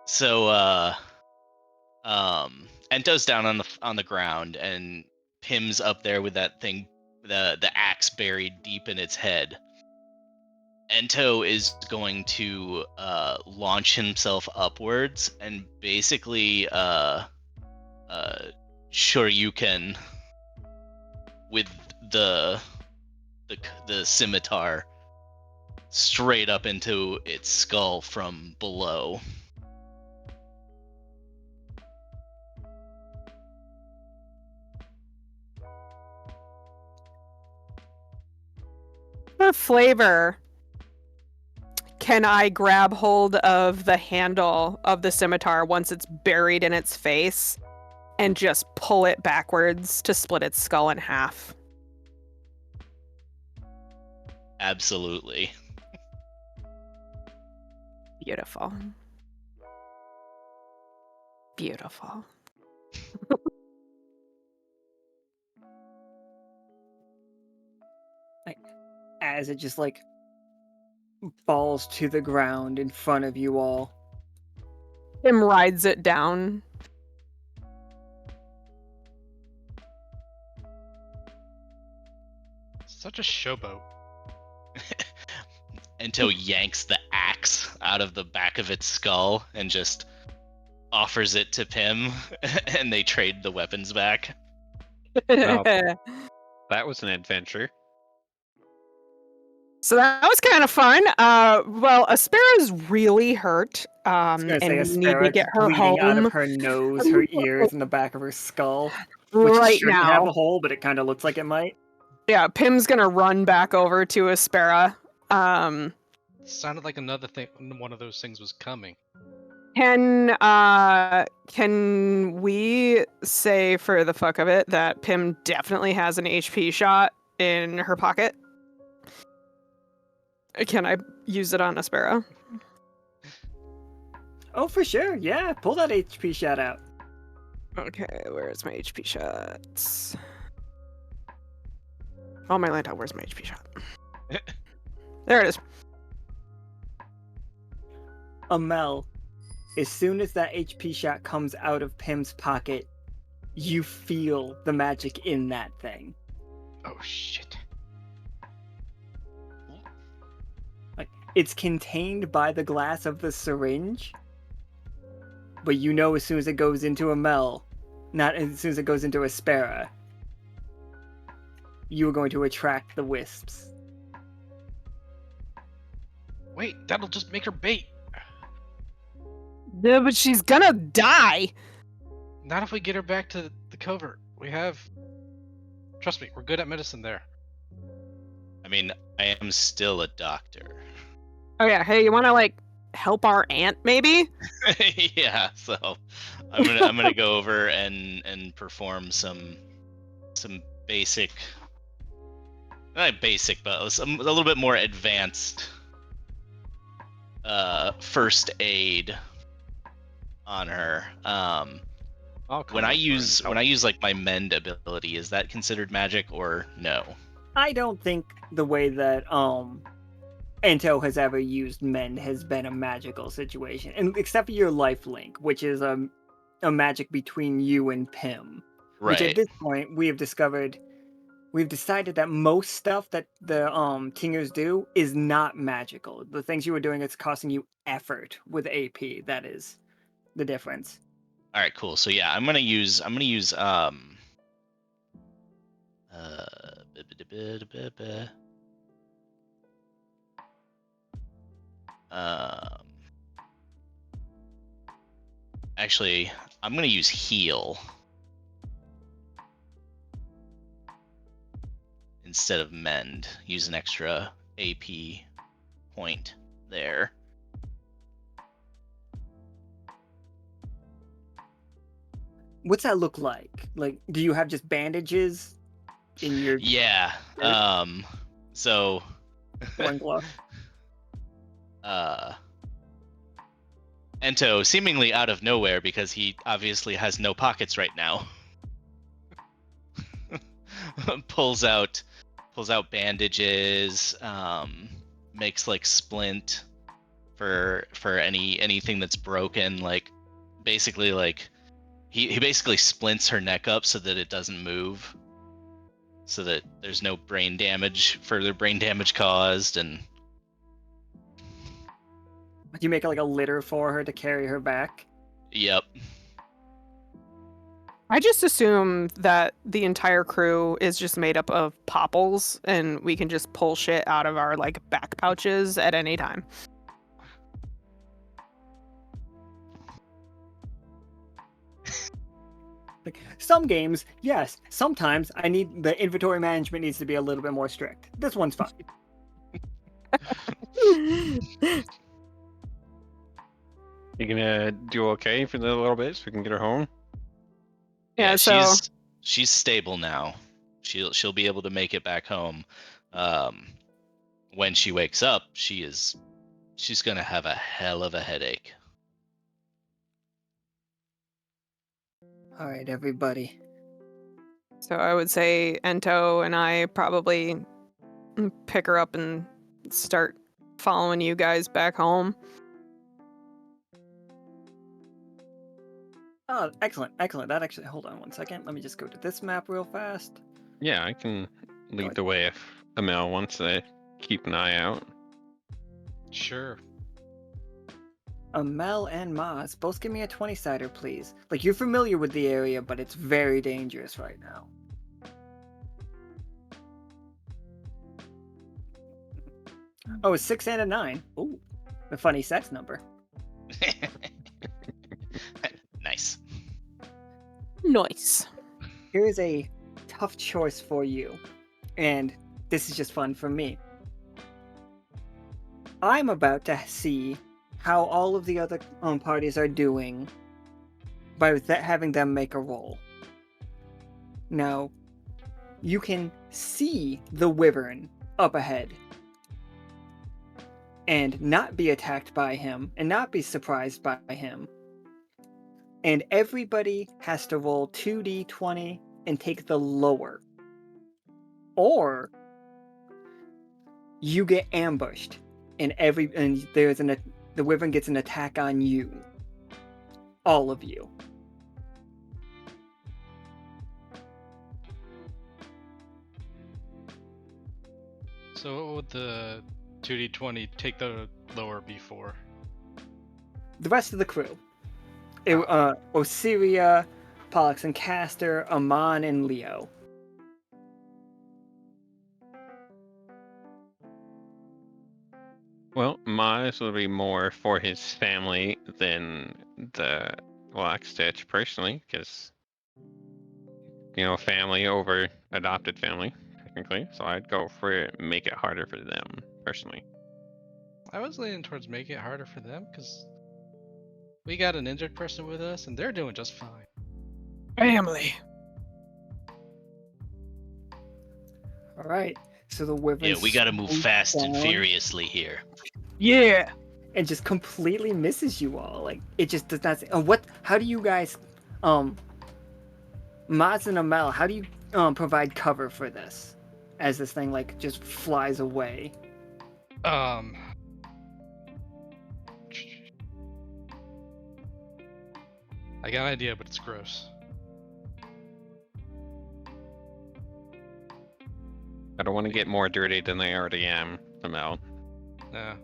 Speaker 3: So Ento's down on the ground, and Pim's up there with that thing, the axe buried deep in its head. Ento is going to launch himself upwards and basically Shoryuken with the scimitar straight up into its skull from below.
Speaker 2: For flavor, can I grab hold of the handle of the scimitar once it's buried in its face and just pull it backwards to split its skull in half?
Speaker 3: Absolutely.
Speaker 2: Beautiful. Beautiful.
Speaker 1: As it just like falls to the ground in front of you all.
Speaker 2: Tim rides it down.
Speaker 6: Such a showboat.
Speaker 3: Ento yanks the axe out of the back of its skull and just offers it to Pim, and they trade the weapons back.
Speaker 5: Well, that was an adventure.
Speaker 2: So that was kind of fun. Well, Aspera's really hurt,
Speaker 1: I was gonna
Speaker 2: and
Speaker 1: say
Speaker 2: we need to
Speaker 1: Aspera
Speaker 2: get her
Speaker 1: bleeding out
Speaker 2: home
Speaker 1: of her nose, her ears, and the back of her skull, which
Speaker 2: right
Speaker 1: shouldn't have
Speaker 2: now.
Speaker 1: a hole, but it kind of looks like it might.
Speaker 2: Yeah, Pim's gonna run back over to Aspera.
Speaker 6: Sounded like another thing. One of those things was coming.
Speaker 2: Can we say for the fuck of it that Pim definitely has an HP shot in her pocket? Can I use it on Aspera?
Speaker 1: Oh, for sure. Yeah, pull that HP shot out.
Speaker 2: Okay, where's my HP shots? Oh, my Lanta, where's my HP shot? There it is.
Speaker 1: Amel, as soon as that HP shot comes out of Pim's pocket, you feel the magic in that thing.
Speaker 6: Oh shit.
Speaker 1: Like, it's contained by the glass of the syringe, but you know as soon as it goes into Amel, not as soon as it goes into Aspera, you are going to attract the wisps.
Speaker 6: Wait, that'll just make her bait.
Speaker 2: Yeah, but she's gonna die.
Speaker 6: Not if we get her back to the covert. We have. Trust me, we're good at medicine there.
Speaker 3: I mean, I am still a doctor.
Speaker 2: Oh yeah, hey, you wanna like help our aunt maybe?
Speaker 3: Yeah, so I'm gonna go over and perform some basic, not basic, but a little bit more advanced first aid on her.
Speaker 5: I'll come
Speaker 3: When I
Speaker 5: over and
Speaker 3: use
Speaker 5: help.
Speaker 3: like my mend ability, is that considered magic or no?
Speaker 1: I don't think the way that Ento has ever used mend has been a magical situation, and except for your life link, which is a magic between you and Pim. Which at
Speaker 3: Right.
Speaker 1: this point we've decided that most stuff that the Tingers do is not magical. The things you were doing, it's costing you effort with AP. That is the difference.
Speaker 3: All right, cool. So yeah, I'm gonna use actually, I'm gonna use heal instead of mend. Use an extra AP point there.
Speaker 1: What's that look like? Like, do you have just bandages in your
Speaker 3: Yeah. So
Speaker 1: loincloth?
Speaker 3: Ento, seemingly out of nowhere because he obviously has no pockets right now, pulls out bandages, makes like splint for anything that's broken, like basically like he basically splints her neck up so that it doesn't move, so that there's no further brain damage caused, and
Speaker 1: Do you make like a litter for her to carry her back?
Speaker 3: yep.
Speaker 2: I just assume that the entire crew is just made up of popples, and we can just pull shit out of our like back pouches at any time.
Speaker 1: Like some games, yes. Sometimes the inventory management needs to be a little bit more strict. This one's fine.
Speaker 5: You gonna do okay for the little bit so we can get her home?
Speaker 2: Yeah, so
Speaker 3: she's stable now. She'll be able to make it back home. When she wakes up, she's gonna have a hell of a headache.
Speaker 1: All right, everybody.
Speaker 2: so I would say Ento and I probably pick her up and start following you guys back home.
Speaker 1: Oh, excellent, excellent. That actually, hold on one second. Let me just go to this map real fast.
Speaker 5: Yeah, I can lead the way if Amel wants to keep an eye out.
Speaker 6: Sure.
Speaker 1: Amel and Mozz, both give me a 20-sider, please. Like, you're familiar with the area, but it's very dangerous right now. Oh, a 6 and a 9. Ooh, the funny sex number.
Speaker 3: Nice.
Speaker 2: Nice.
Speaker 1: Here's a tough choice for you, and this is just fun for me. I'm about to see how all of the other parties are doing by having them make a roll. Now, you can see the wyvern up ahead and not be attacked by him and not be surprised by him. And everybody has to roll 2d20 and take the lower. Or you get ambushed and the wyvern gets an attack on you. All of you.
Speaker 6: So what would the 2d20 take the lower B4?
Speaker 1: The rest of the crew. Osiria, Pollux and Castor, Amon and Leo.
Speaker 5: Well, Mozz will be more for his family than the Lockstitch personally, because family over adopted family technically. So I'd go for it, make it harder for them personally.
Speaker 6: I was leaning towards making it harder for them because we got an injured person with us and they're doing just fine.
Speaker 2: Family.
Speaker 1: All right. So the wyvern.
Speaker 3: Yeah, we gotta move
Speaker 1: swoops
Speaker 3: fast and
Speaker 1: down
Speaker 3: furiously here.
Speaker 2: Yeah.
Speaker 1: and just completely misses you all. Like it just does not. What? How do you guys, Mozz and Amel? How do you provide cover for this? As this thing like just flies away.
Speaker 6: I got an idea, but it's gross.
Speaker 5: I don't want to get more dirty than I already am, Amel.
Speaker 6: No.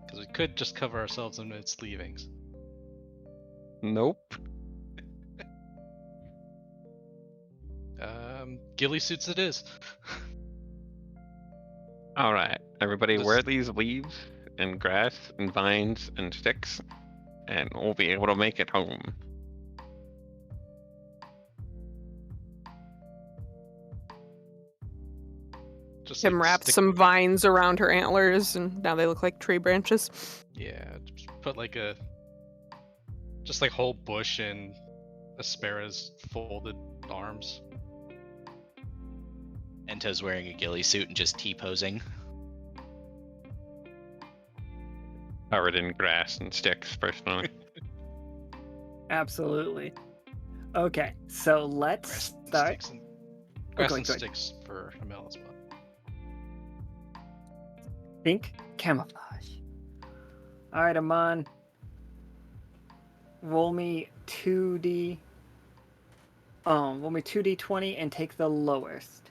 Speaker 6: Because we could just cover ourselves in its leavings.
Speaker 5: Nope.
Speaker 6: Ghillie suits it is.
Speaker 5: All right, everybody,
Speaker 6: Just-
Speaker 5: wear these leaves and grass and vines and sticks, and we'll be able to make it home.
Speaker 6: Just
Speaker 2: Tim
Speaker 6: like
Speaker 2: wrapped
Speaker 6: stick-
Speaker 2: some vines around her antlers, and now they look like tree branches.
Speaker 6: Yeah, just put like a just like whole bush and Aspera's folded arms.
Speaker 3: Ento's wearing a ghillie suit and just T-posing.
Speaker 5: Covered in grass and sticks, personally.
Speaker 1: Absolutely. Okay, so let's
Speaker 6: Grass and
Speaker 1: start.
Speaker 6: sticks and grass
Speaker 1: go
Speaker 6: and
Speaker 1: ahead.
Speaker 6: sticks for Amel as well.
Speaker 1: Pink camouflage. All right, Amon. Roll me 2d. roll me 2d20 and take the lowest.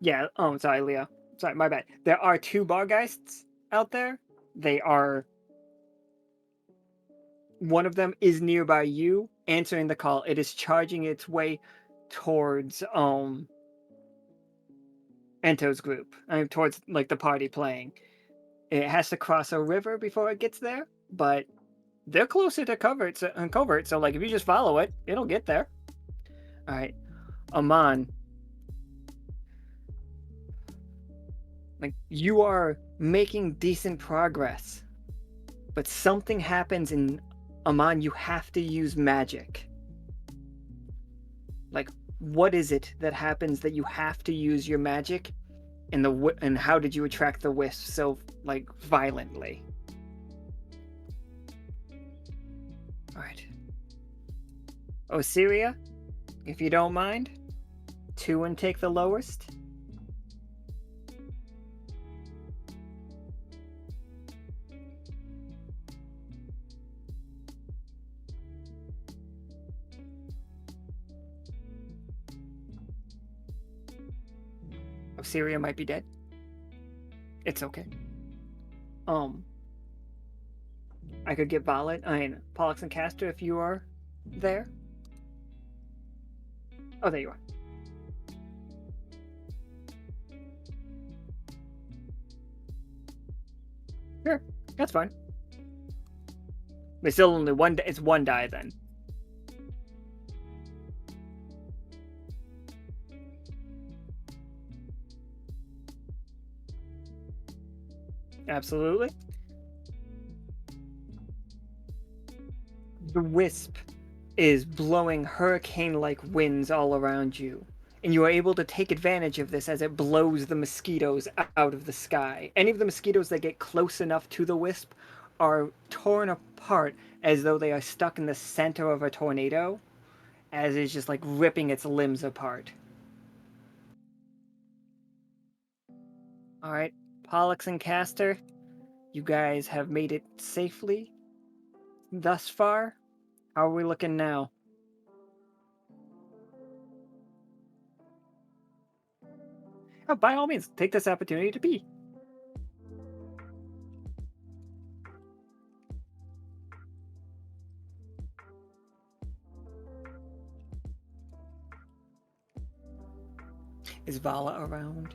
Speaker 1: Yeah, sorry, Leo. Sorry, my bad. There are 2 Bargeists out there. They are... One of them is nearby you, answering the call. It is charging its way towards, Ento's group. Towards, like, the party playing. It has to cross a river before it gets there, but they're closer to covert, so like, if you just follow it, it'll get there. Alright. Aman. Like, you are making decent progress. But something happens in Aman, you have to use magic. Like, what is it that happens that you have to use your magic? And how did you attract the wisp so, like, violently? Alright. Osiria, if you don't mind, 2 and take the lowest. Osiria might be dead. It's okay. I could get Pollux and Castor if you are there. Oh, there you are. Sure, that's fine. It's still only one. It's 1 die then. Absolutely. The wisp is blowing hurricane-like winds all around you, and you are able to take advantage of this as it blows the mosquitoes out of the sky. Any of the mosquitoes that get close enough to the wisp are torn apart as though they are stuck in the center of a tornado, as it's just like ripping its limbs apart. Alright, Pollux and Castor, you guys have made it safely thus far. How are we looking now? Oh, by all means, take this opportunity to pee. Is Vala around?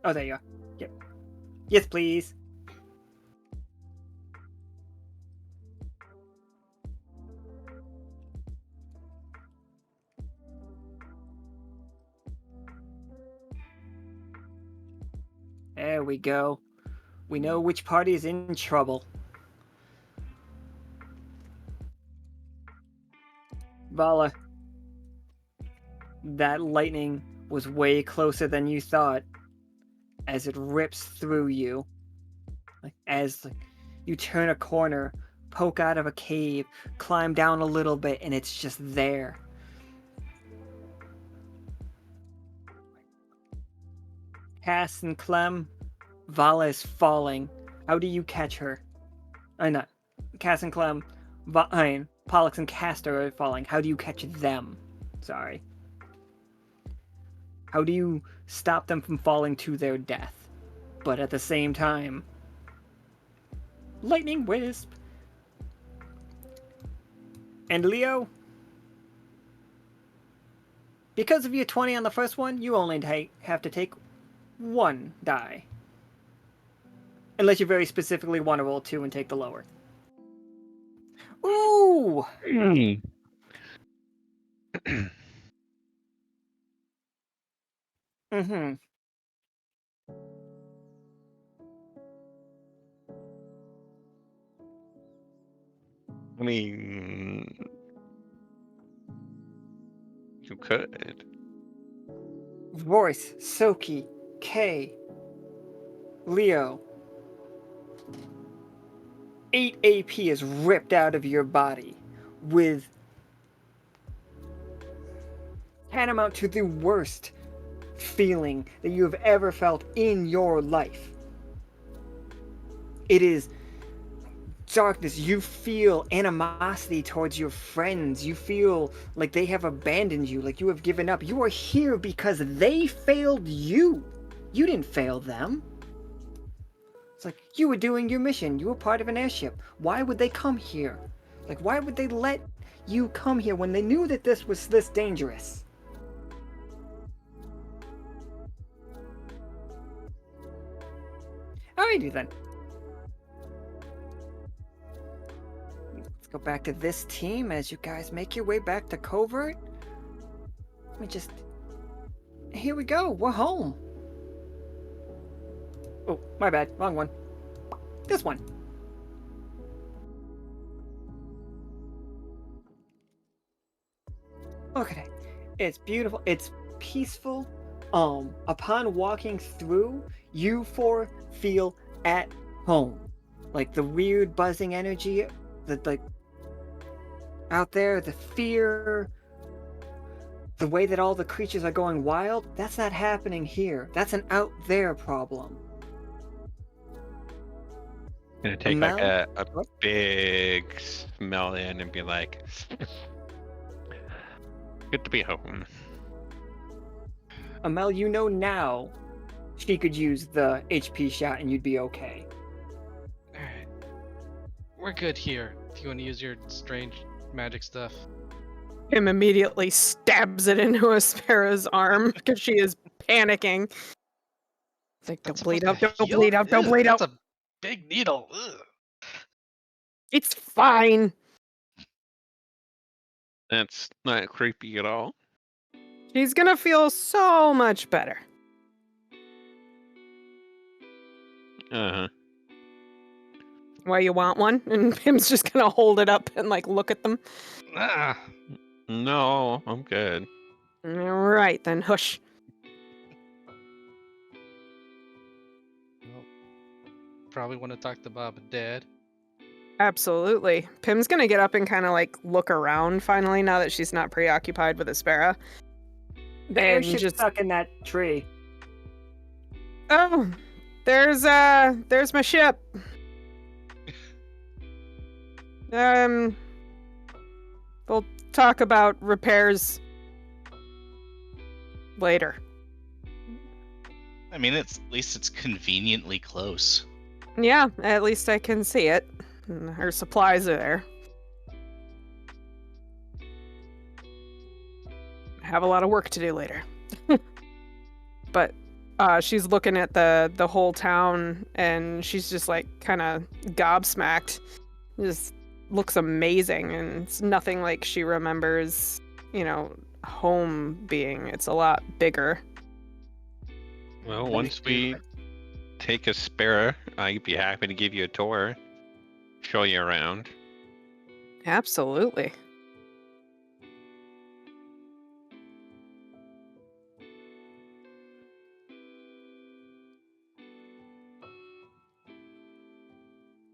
Speaker 1: Oh, there you are. Yep. Yes, please. There we go. We know which party is in trouble. Vala, that lightning was way closer than you thought as it rips through you. As you turn a corner, poke out of a cave, climb down a little bit, and it's just there. Cass and Clem, Vala is falling. How do you catch her? Not Cass and Clem, Pollux and Castor are falling. How do you catch them? Sorry. How do you stop them from falling to their death? But at the same time, lightning wisp. And Leo, because of your 20 on the first one, you only have to take 1 die. Unless you very specifically want to roll 2 and take the lower. Ooh! Mm-hmm.
Speaker 5: I mean, you could.
Speaker 1: Royce, Soki, Kay, Leo. 8 AP is ripped out of your body with tantamount to the worst feeling that you have ever felt in your life. It is darkness. You feel animosity towards your friends. You feel like they have abandoned you, like you have given up. You are here because they failed you. You didn't fail them. It's like, you were doing your mission. You were part of an airship. Why would they come here? Like, why would they let you come here when they knew that this was this dangerous? Alrighty then. Let's go back to this team as you guys make your way back to Covert. Let me just... Here we go. We're home. Oh, my bad. Wrong one. This one. Look at it. It's beautiful. It's peaceful. Upon walking through, you four feel at home. Like the weird buzzing energy, like out there, the fear, the way that all the creatures are going wild, that's not happening here. That's an out there problem.
Speaker 5: Gonna take like
Speaker 1: Amel?
Speaker 5: a
Speaker 1: What?
Speaker 5: big smell in and be like, good to be home.
Speaker 1: Amel, you know now she could use the HP shot and you'd be okay.
Speaker 6: Alright. We're good here. If you want to use your strange magic stuff.
Speaker 2: Him immediately stabs it into Aspera's arm because she is panicking. It's like, don't
Speaker 6: That's
Speaker 2: bleed
Speaker 6: supposed
Speaker 2: out,
Speaker 6: to
Speaker 2: don't
Speaker 6: heal?
Speaker 2: bleed out, don't
Speaker 6: Ugh,
Speaker 2: bleed out.
Speaker 6: That's a big needle. Ugh.
Speaker 2: It's fine.
Speaker 5: That's not creepy at all.
Speaker 2: She's gonna feel so much better.
Speaker 5: Uh-huh.
Speaker 2: Why, you want one? And Pim's just gonna hold it up and like look at them.
Speaker 6: Ah.
Speaker 5: No, I'm good.
Speaker 2: All right, then hush.
Speaker 6: Well, probably want to talk to Bob and Dad.
Speaker 2: Absolutely. Pim's gonna get up and kind of like look around finally now that she's not preoccupied with Aspera.
Speaker 1: The
Speaker 2: And
Speaker 1: airship's
Speaker 2: just-
Speaker 1: stuck in that tree.
Speaker 2: Oh, there's my ship. We'll talk about repairs later.
Speaker 3: I mean, at least it's conveniently close.
Speaker 2: Yeah, at least I can see it. And her supplies are there. I have a lot of work to do later. But she's looking at the whole town and she's just like kind of gobsmacked. Just looks amazing, and it's nothing like she remembers, home being. It's a lot bigger.
Speaker 5: Well,
Speaker 1: me
Speaker 5: once we take a spare, I'd be happy to give you a tour. Show you around.
Speaker 2: Absolutely.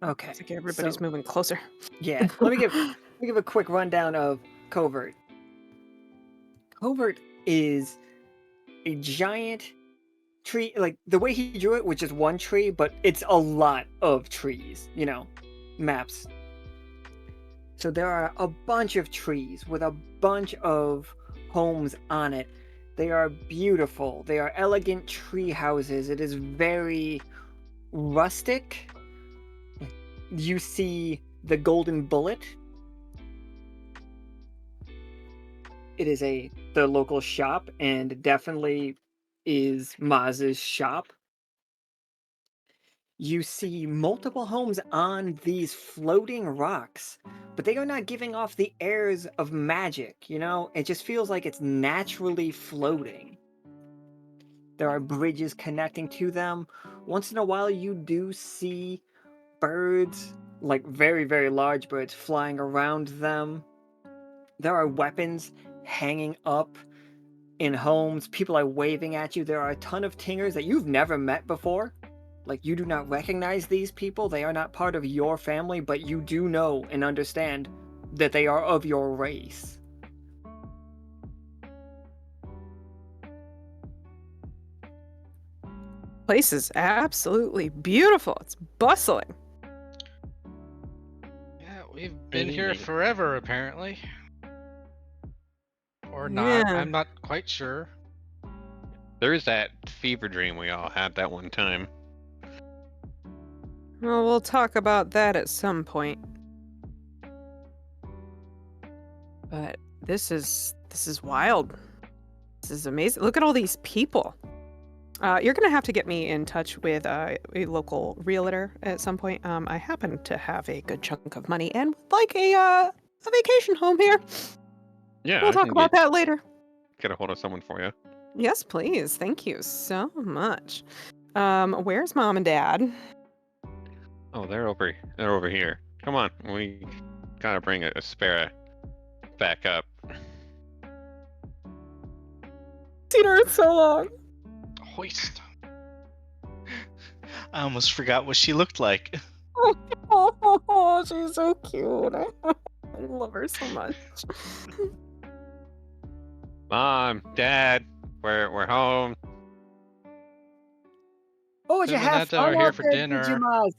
Speaker 1: Okay.
Speaker 2: It's like everybody's
Speaker 1: so-
Speaker 2: moving closer.
Speaker 1: Yeah, let me give a quick rundown of Covert. Covert is a giant tree, like the way he drew it, which is one tree, but it's a lot of trees, maps. So there are a bunch of trees with a bunch of homes on it. They are beautiful. They are elegant tree houses. It is very rustic. You see the Golden Bullet. It is the local shop, and definitely is Mozz's shop. You see multiple homes on these floating rocks, but they are not giving off the airs of magic, It just feels like it's naturally floating. There are bridges connecting to them. Once in a while, you do see birds, like very, very large birds, flying around them. There are weapons hanging up in homes. People are waving at you. There are a ton of tingers that you've never met before. Like, you do not recognize these people. They are not part of your family, but you do know and understand that they are of your race.
Speaker 2: Place is absolutely beautiful. It's bustling.
Speaker 6: We've been here
Speaker 5: Really?
Speaker 6: forever, apparently. Or not.
Speaker 2: Yeah.
Speaker 6: I'm not quite sure.
Speaker 5: There's that fever dream we all had that one time.
Speaker 2: Well, we'll talk about that at some point. But this is wild. This is amazing. Look at all these people. You're gonna have to get me in touch with a local realtor at some point. I happen to have a good chunk of money and would like a vacation home here.
Speaker 5: Yeah,
Speaker 2: We'll
Speaker 5: I
Speaker 2: talk
Speaker 5: can
Speaker 2: about that later.
Speaker 5: get a hold of someone for you.
Speaker 2: Yes, please. Thank you so much. Where's mom and dad?
Speaker 5: Oh, they're over here. Come on, we gotta bring a Spera back up.
Speaker 2: Seen her in so long.
Speaker 6: Hoist.
Speaker 3: I almost forgot what she looked like.
Speaker 2: Oh, she's so cute. I love her so much.
Speaker 5: Mom, Dad, we're home.
Speaker 1: Oh, did you
Speaker 6: Tim and
Speaker 1: have
Speaker 6: Ento
Speaker 1: fun
Speaker 6: are here
Speaker 1: out
Speaker 6: for
Speaker 1: there,
Speaker 6: dinner.
Speaker 1: did you, Mozz?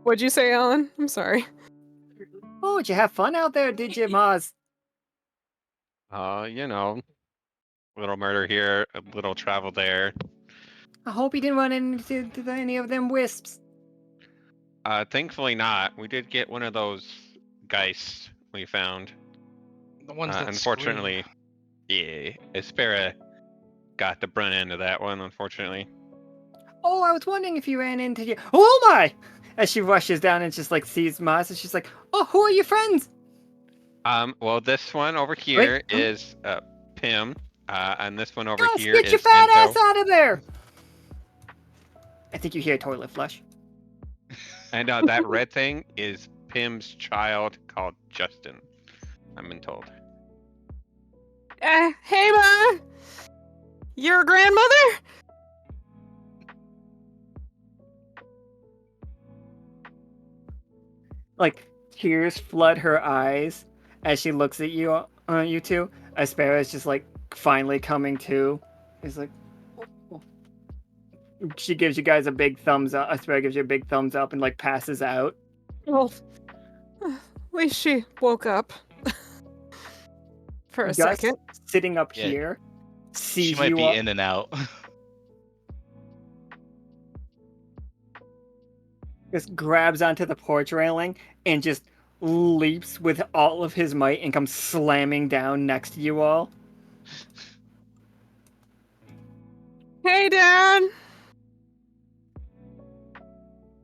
Speaker 2: What'd you say, Alan? I'm sorry.
Speaker 1: Oh, did you have fun out there, did you, Mozz?
Speaker 5: You know, little murder here, a little travel there.
Speaker 1: I hope you didn't run into any of them wisps.
Speaker 5: Thankfully not. We did get one of those geists we found.
Speaker 6: The ones that
Speaker 5: Unfortunately, yeah, Espera got the brunt end of that one, unfortunately.
Speaker 1: Oh, I was wondering if you ran into you. Oh my! As she rushes down and just like sees Mozz, and she's like, "Oh, who are your friends?"
Speaker 5: Well, this one over here is Pim, and this one over
Speaker 1: Go
Speaker 5: here
Speaker 1: get
Speaker 5: is
Speaker 1: your fat
Speaker 5: Ento.
Speaker 1: ass out of there! I think you hear a toilet flush.
Speaker 5: And that red thing is Pim's child called Justin, I've been told.
Speaker 2: Hey, Ma! Your grandmother?
Speaker 1: Like tears flood her eyes as she looks at you, you two. Aspera is just like finally coming to. Is like, oh. She gives you guys a big thumbs up. Aspera gives you a big thumbs up and like passes out.
Speaker 2: Well, at least she woke up. For a
Speaker 1: Gus,
Speaker 2: second.
Speaker 1: sitting up
Speaker 3: Yeah.
Speaker 1: here, sees
Speaker 3: She might
Speaker 1: you
Speaker 3: be
Speaker 1: all-
Speaker 3: in and out.
Speaker 1: just grabs onto the porch railing and just leaps with all of his might and comes slamming down next to you all.
Speaker 2: Hey, Dad!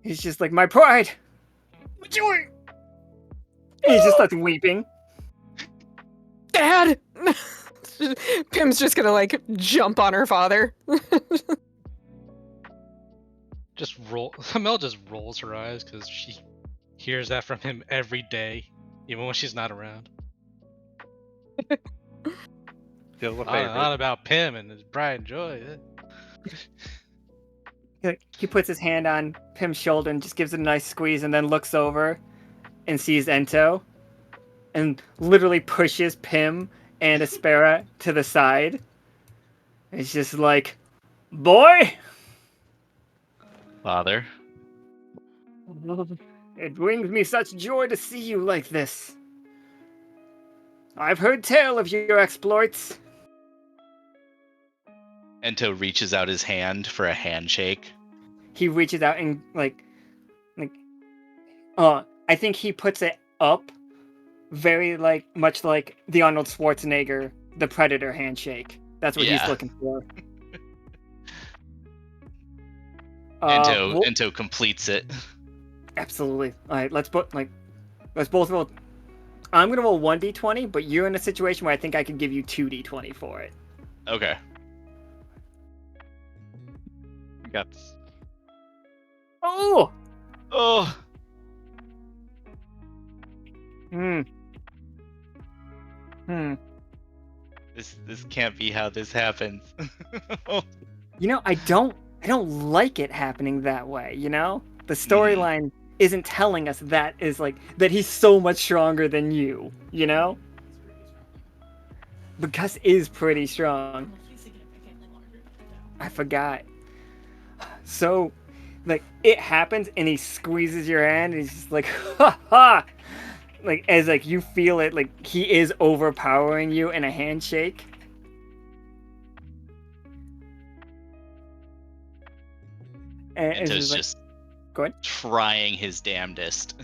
Speaker 1: He's just like, my pride! My joy! And he just starts weeping.
Speaker 2: Dad! Pim's just gonna, like, jump on her father.
Speaker 6: just roll. Amel just rolls her eyes because she hears that from him every day, even when she's not around.
Speaker 5: Still a
Speaker 6: Not
Speaker 5: favorite.
Speaker 6: about Pim and his pride and joy.
Speaker 1: He puts his hand on Pim's shoulder and just gives it a nice squeeze and then looks over and sees Ento and literally pushes Pim and Aspera to the side. It's just like, boy!
Speaker 3: Father.
Speaker 1: It brings me such joy to see you like this. I've heard tell of your exploits.
Speaker 3: Ento reaches out his hand for a handshake.
Speaker 1: He reaches out and I think he puts it up very much like the Arnold Schwarzenegger, the Predator handshake. That's what he's
Speaker 3: Yeah.
Speaker 1: looking for.
Speaker 3: Ento completes it.
Speaker 1: Absolutely. All right, let's both roll. I'm gonna roll 1d20, but you're in a situation where I think I could give you 2d20 for it.
Speaker 3: Okay.
Speaker 5: Got
Speaker 1: Oh.
Speaker 3: Oh. This can't be how this happens.
Speaker 1: You know, I don't like it happening that way, you know? The storyline isn't telling us that he's so much stronger than you, you know? But Gus is pretty strong. I forgot. So, like it happens, and he squeezes your hand, and he's just like, ha ha, like as like you feel it, like he is overpowering you in a handshake. And it's
Speaker 3: Ento's
Speaker 1: just like,
Speaker 3: just
Speaker 1: go ahead.
Speaker 3: trying his damnedest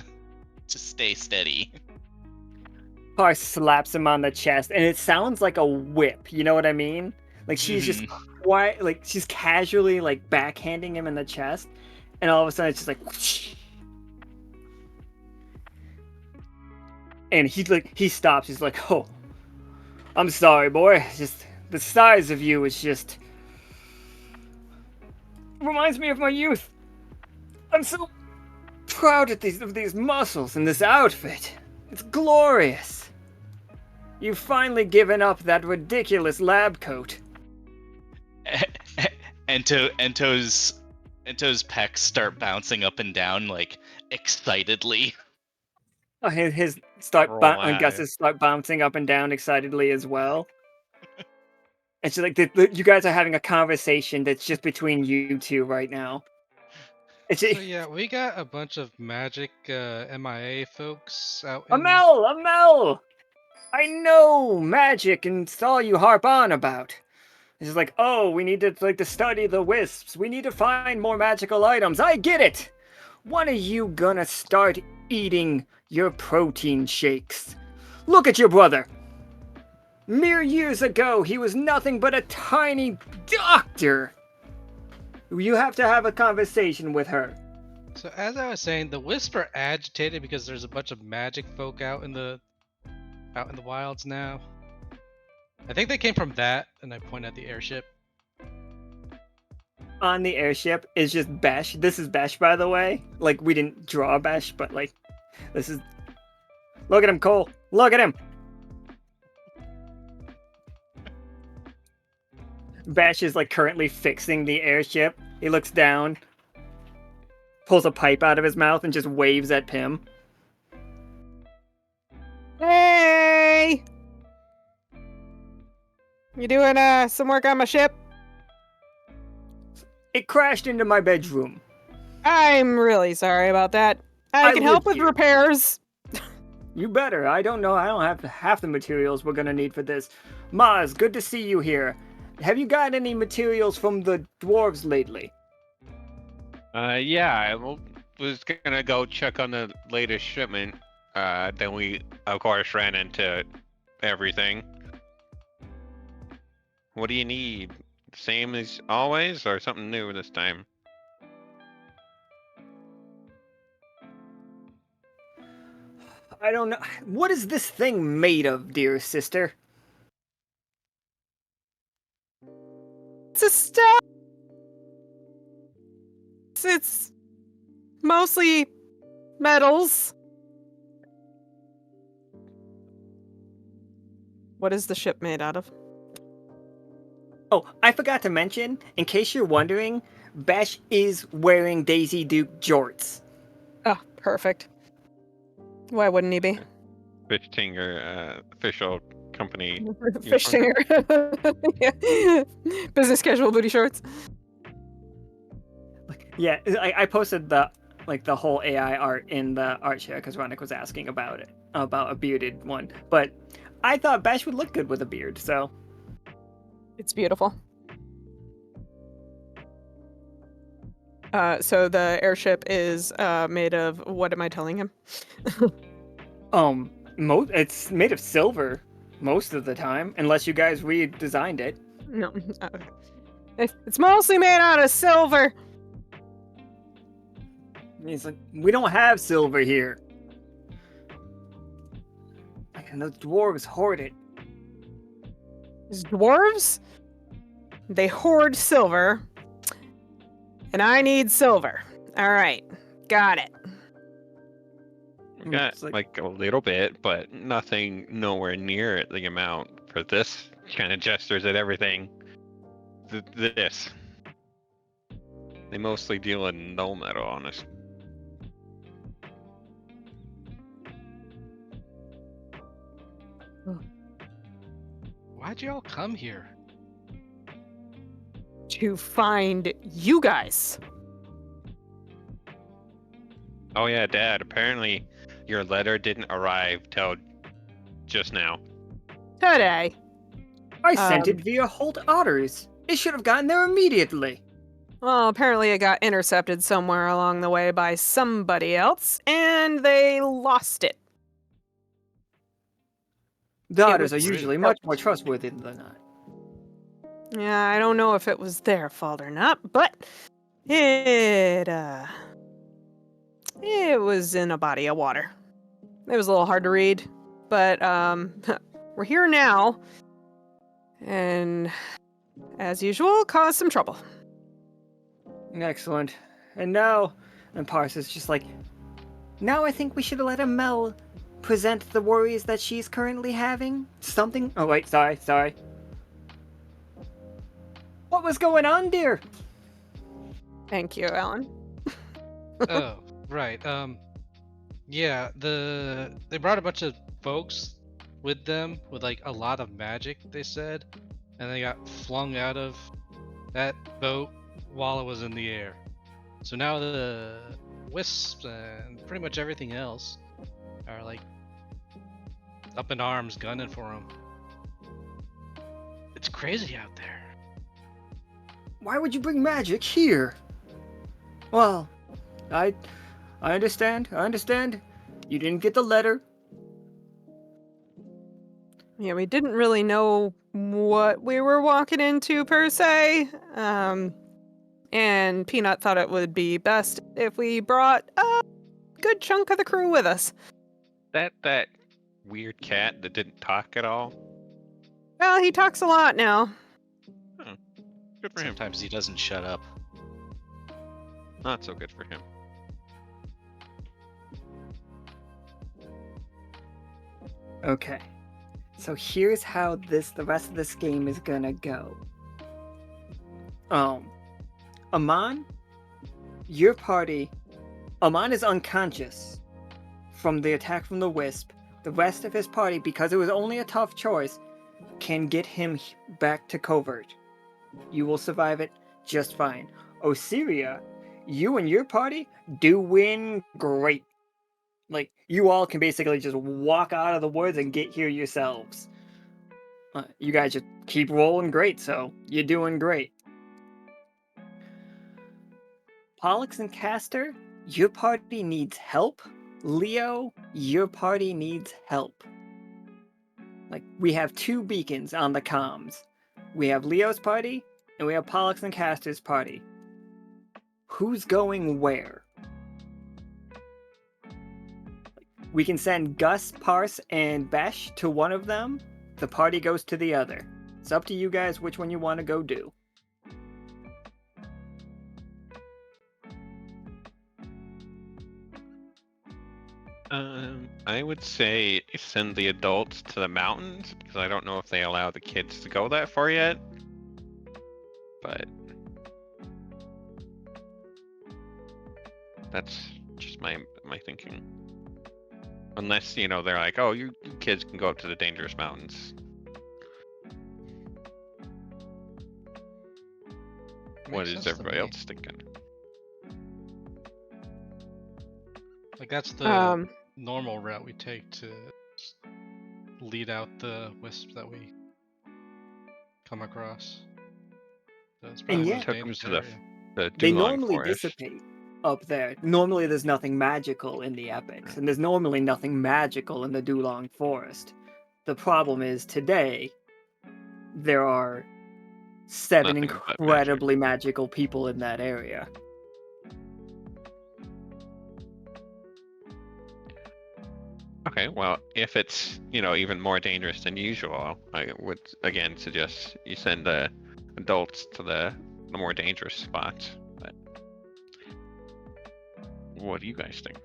Speaker 3: to stay steady.
Speaker 1: Par slaps him on the chest, and it sounds like a whip. You know what I mean? Like she's just quiet, like she's casually like backhanding him in the chest, and all of a sudden it's just like, whoosh. And he stops. He's like, "Oh, I'm sorry, boy. Just the size of you is just reminds me of my youth. I'm so proud of these muscles and this outfit. It's glorious. You've finally given up that ridiculous lab coat."
Speaker 3: Ento's pecs start bouncing up and down like excitedly.
Speaker 1: Oh, his
Speaker 5: Roll eyes.
Speaker 1: Gus's start bouncing up and down excitedly as well. And she's like, you guys are having a conversation that's just between you two right now. It's
Speaker 6: So yeah, we got a bunch of magic MIA folks out in...
Speaker 1: Amel! I know magic and it's all you harp on about. It's like, oh, we need to study the wisps. We need to find more magical items. I get it. When are you gonna start eating your protein shakes? Look at your brother. Mere years ago, he was nothing but a tiny doctor. You have to have a conversation with her.
Speaker 6: So as I was saying, the wisps are agitated because there's a bunch of magic folk out in the wilds now. I think they came from that, and I point at the airship.
Speaker 1: On the airship is just Besh. This is Besh, by the way. Like, we didn't draw Besh, but like, this is... Look at him, Cole. Look at him. Besh is like currently fixing the airship. He looks down, pulls a pipe out of his mouth, and just waves at Pim.
Speaker 2: Hey! You doing some work on my ship?
Speaker 1: It crashed into my bedroom.
Speaker 2: I'm really sorry about that. I can help
Speaker 1: live
Speaker 2: with
Speaker 1: here.
Speaker 2: repairs.
Speaker 1: You better. I don't know. I don't have half the materials we're gonna need for this. Mozz, good to see you here. Have you got any materials from the dwarves lately?
Speaker 5: Yeah, I was gonna go check on the latest shipment. Then we, of course, ran into everything. What do you need? Same as always, or something new this time?
Speaker 1: I don't know. What is this thing made of, dear sister?
Speaker 2: It's a stuff. It's mostly metals. What is the ship made out of?
Speaker 1: Oh, I forgot to mention, in case you're wondering, Besh is wearing Daisy Duke jorts.
Speaker 2: Oh, perfect. Why wouldn't he be?
Speaker 5: Fishtinger, official company.
Speaker 2: Fishtinger. Yeah. Business casual booty shorts.
Speaker 1: Yeah, I posted the whole AI art in the art share because Ronick was asking about it, about a bearded one. But I thought Besh would look good with a beard, so...
Speaker 2: It's beautiful. So the airship is made of... What am I telling him?
Speaker 1: It's made of silver most of the time, unless you guys redesigned it.
Speaker 2: No. It's mostly made out of silver.
Speaker 1: He's like, we don't have silver here. And the dwarves hoard it.
Speaker 2: These dwarves? They hoard silver. And I need silver. Alright. Got it.
Speaker 5: Got
Speaker 1: It's
Speaker 5: like a little bit, but nothing nowhere near the amount for this kind of gestures at everything. This. They mostly deal in null metal on this.
Speaker 6: Why'd you all come here?
Speaker 2: To find you guys.
Speaker 5: Oh yeah, Dad. Apparently, your letter didn't arrive till just now.
Speaker 2: Today.
Speaker 1: I sent
Speaker 2: Um,
Speaker 1: it via Holt Otters. It should have gotten there immediately.
Speaker 2: Well, apparently it got intercepted somewhere along the way by somebody else, and they lost it.
Speaker 1: The
Speaker 2: It
Speaker 1: Otters
Speaker 2: was
Speaker 1: are usually much more trustworthy than that.
Speaker 2: Yeah, I don't know if it was their fault or not, but it was in a body of water. It was a little hard to read, but we're here now, and as usual, caused some trouble.
Speaker 1: Excellent. And now, and Parsa's just like, now I think we should let Amel present the worries that she's currently having. Something. Oh wait, sorry. What was going on, dear?
Speaker 2: Thank you, Alan.
Speaker 6: Oh, right. Yeah, they brought a bunch of folks with them with like a lot of magic, they said, and they got flung out of that boat while it was in the air. So now the wisps and pretty much everything else are like up in arms gunning for them. It's crazy out there.
Speaker 1: Why would you bring magic here? Well, I understand. You didn't get the letter.
Speaker 2: Yeah, we didn't really know what we were walking into per se. And Peanut thought it would be best if we brought a good chunk of the crew with us.
Speaker 5: That weird cat that didn't talk at all.
Speaker 2: Well, he talks a lot now.
Speaker 5: Good for him.
Speaker 3: Sometimes he doesn't shut up.
Speaker 5: Not so good for him.
Speaker 1: Okay. So here's how the rest of this game is gonna go. Amon, your party, Amon is unconscious from the attack from the Wisp. The rest of his party, because it was only a tough choice, can get him back to covert. You will survive it just fine. Osiria, you and your party doing great. Like, you all can basically just walk out of the woods and get here yourselves. You guys just keep rolling great, so you're doing great. Pollux and Castor, your party needs help. Leo, your party needs help. Like, we have 2 beacons on the comms. We have Leo's party, and we have Pollux and Castor's party. Who's going where? We can send Gus, Parse, and Besh to one of them. The party goes to the other. It's up to you guys which one you want to go do.
Speaker 5: I would say send the adults to the mountains, because I don't know if they allow the kids to go that far yet. But that's just my thinking. Unless, they're like, oh, you kids can go up to the dangerous mountains. What
Speaker 6: Makes
Speaker 5: is
Speaker 6: sense to
Speaker 5: everybody
Speaker 6: me.
Speaker 5: else thinking?
Speaker 6: Like that's the normal route we take to just lead out the wisps that we come across. That's probably
Speaker 1: And
Speaker 6: the
Speaker 1: yeah,
Speaker 6: most
Speaker 5: Took 'em
Speaker 6: dangerous
Speaker 5: to the
Speaker 6: area.
Speaker 5: The
Speaker 1: they
Speaker 5: Dulong
Speaker 1: normally
Speaker 5: Forest.
Speaker 1: dissipate up there. Normally there's nothing magical in the epics, and there's normally nothing magical in the Dulong Forest. The problem is today, there are 7
Speaker 5: Nothing but magic.
Speaker 1: incredibly magical people in that area.
Speaker 5: Okay, well, if it's, even more dangerous than usual, I would, again, suggest you send the adults to the more dangerous spots. But what do you guys think?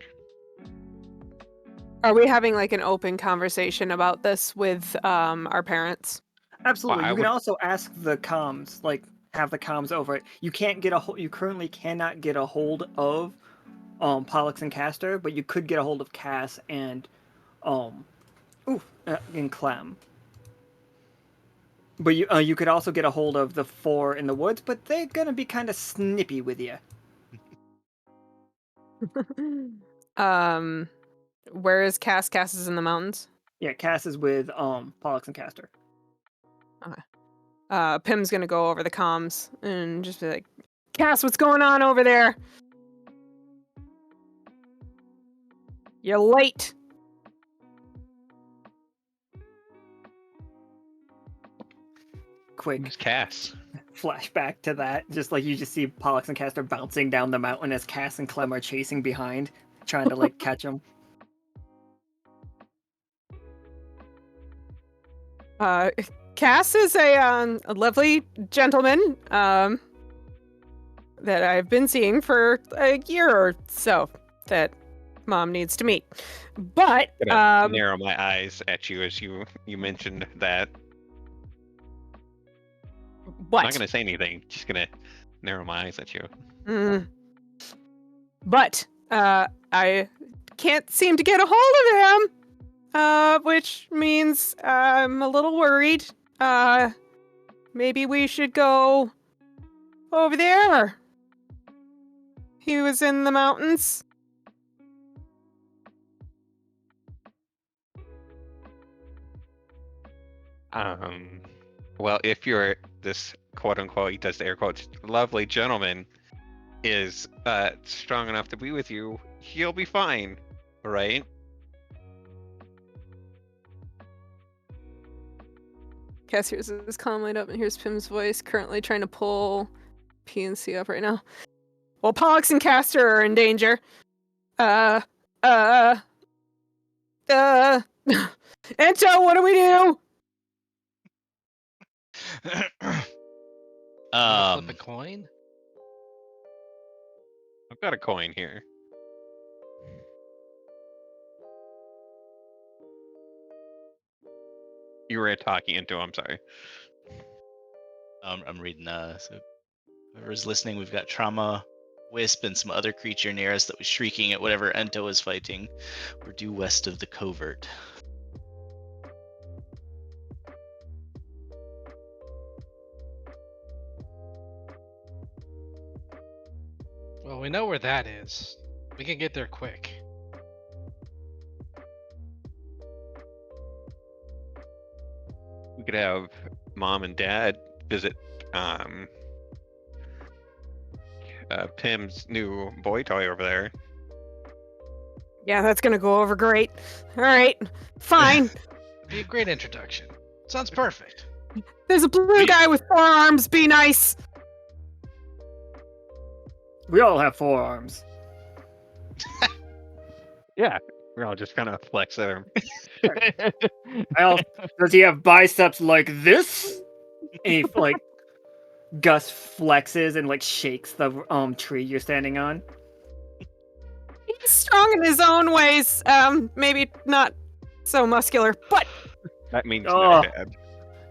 Speaker 2: Are we having like an open conversation about this with our parents?
Speaker 1: Absolutely.
Speaker 5: Well, I
Speaker 1: You can
Speaker 5: would-
Speaker 1: also ask the comms, like have the comms over it. You currently cannot get a hold of Pollux and Castor, but you could get a hold of Cass and and Clem. But you could also get a hold of the 4 in the woods, but they're gonna be kind of snippy with you.
Speaker 2: Where is Cass? Cass is in the mountains.
Speaker 1: Yeah, Cass is with Pollux and Castor.
Speaker 2: Pim's gonna go over the comms and just be like, Cass, what's going on over there? You're late.
Speaker 1: Quick
Speaker 5: Who's Cass?
Speaker 1: flashback to that. Just like you just see Pollux and Castor bouncing down the mountain as Cass and Clem are chasing behind, trying to like catch them.
Speaker 2: Cass is a lovely gentleman that I've been seeing for a year or so that Mom needs to meet. But
Speaker 5: Gonna narrow my eyes at you as you mentioned that.
Speaker 2: what?
Speaker 5: I'm not gonna say anything. Just gonna narrow my eyes at you.
Speaker 2: But I can't seem to get a hold of him, which means I'm a little worried. Maybe we should go over there. He was in the mountains.
Speaker 5: Well, if you're this quote unquote, he does the air quotes, lovely gentleman is strong enough to be with you, he'll be fine, right?
Speaker 2: Cass hears his comm light up and hears Pim's voice, currently trying to pull PNC up right now. Well, Pollux and Castor are in danger. Ento, what do we do?
Speaker 6: Flip a coin?
Speaker 5: I've got a coin here. You were talking into, I'm sorry.
Speaker 3: I'm reading. So whoever's listening, we've got Trauma, Wisp, and some other creature near us that was shrieking at whatever Ento is fighting. We're due west of the covert.
Speaker 6: Well, we know where that is. We can get there quick.
Speaker 5: We could have Mom and Dad visit Pim's new boy toy over there.
Speaker 2: Yeah, that's gonna go over great. All right, fine.
Speaker 6: Be a great introduction. Sounds perfect.
Speaker 2: There's a blue guy with 4 arms. Be nice.
Speaker 1: We all have 4 arms.
Speaker 5: Yeah, we're all just kind of flex at him.
Speaker 1: Does he have biceps like this? And he like Gus flexes and like shakes the tree you're standing on.
Speaker 2: He's strong in his own ways. Maybe not so muscular, but
Speaker 5: That means
Speaker 1: Oh.
Speaker 5: no, Dad.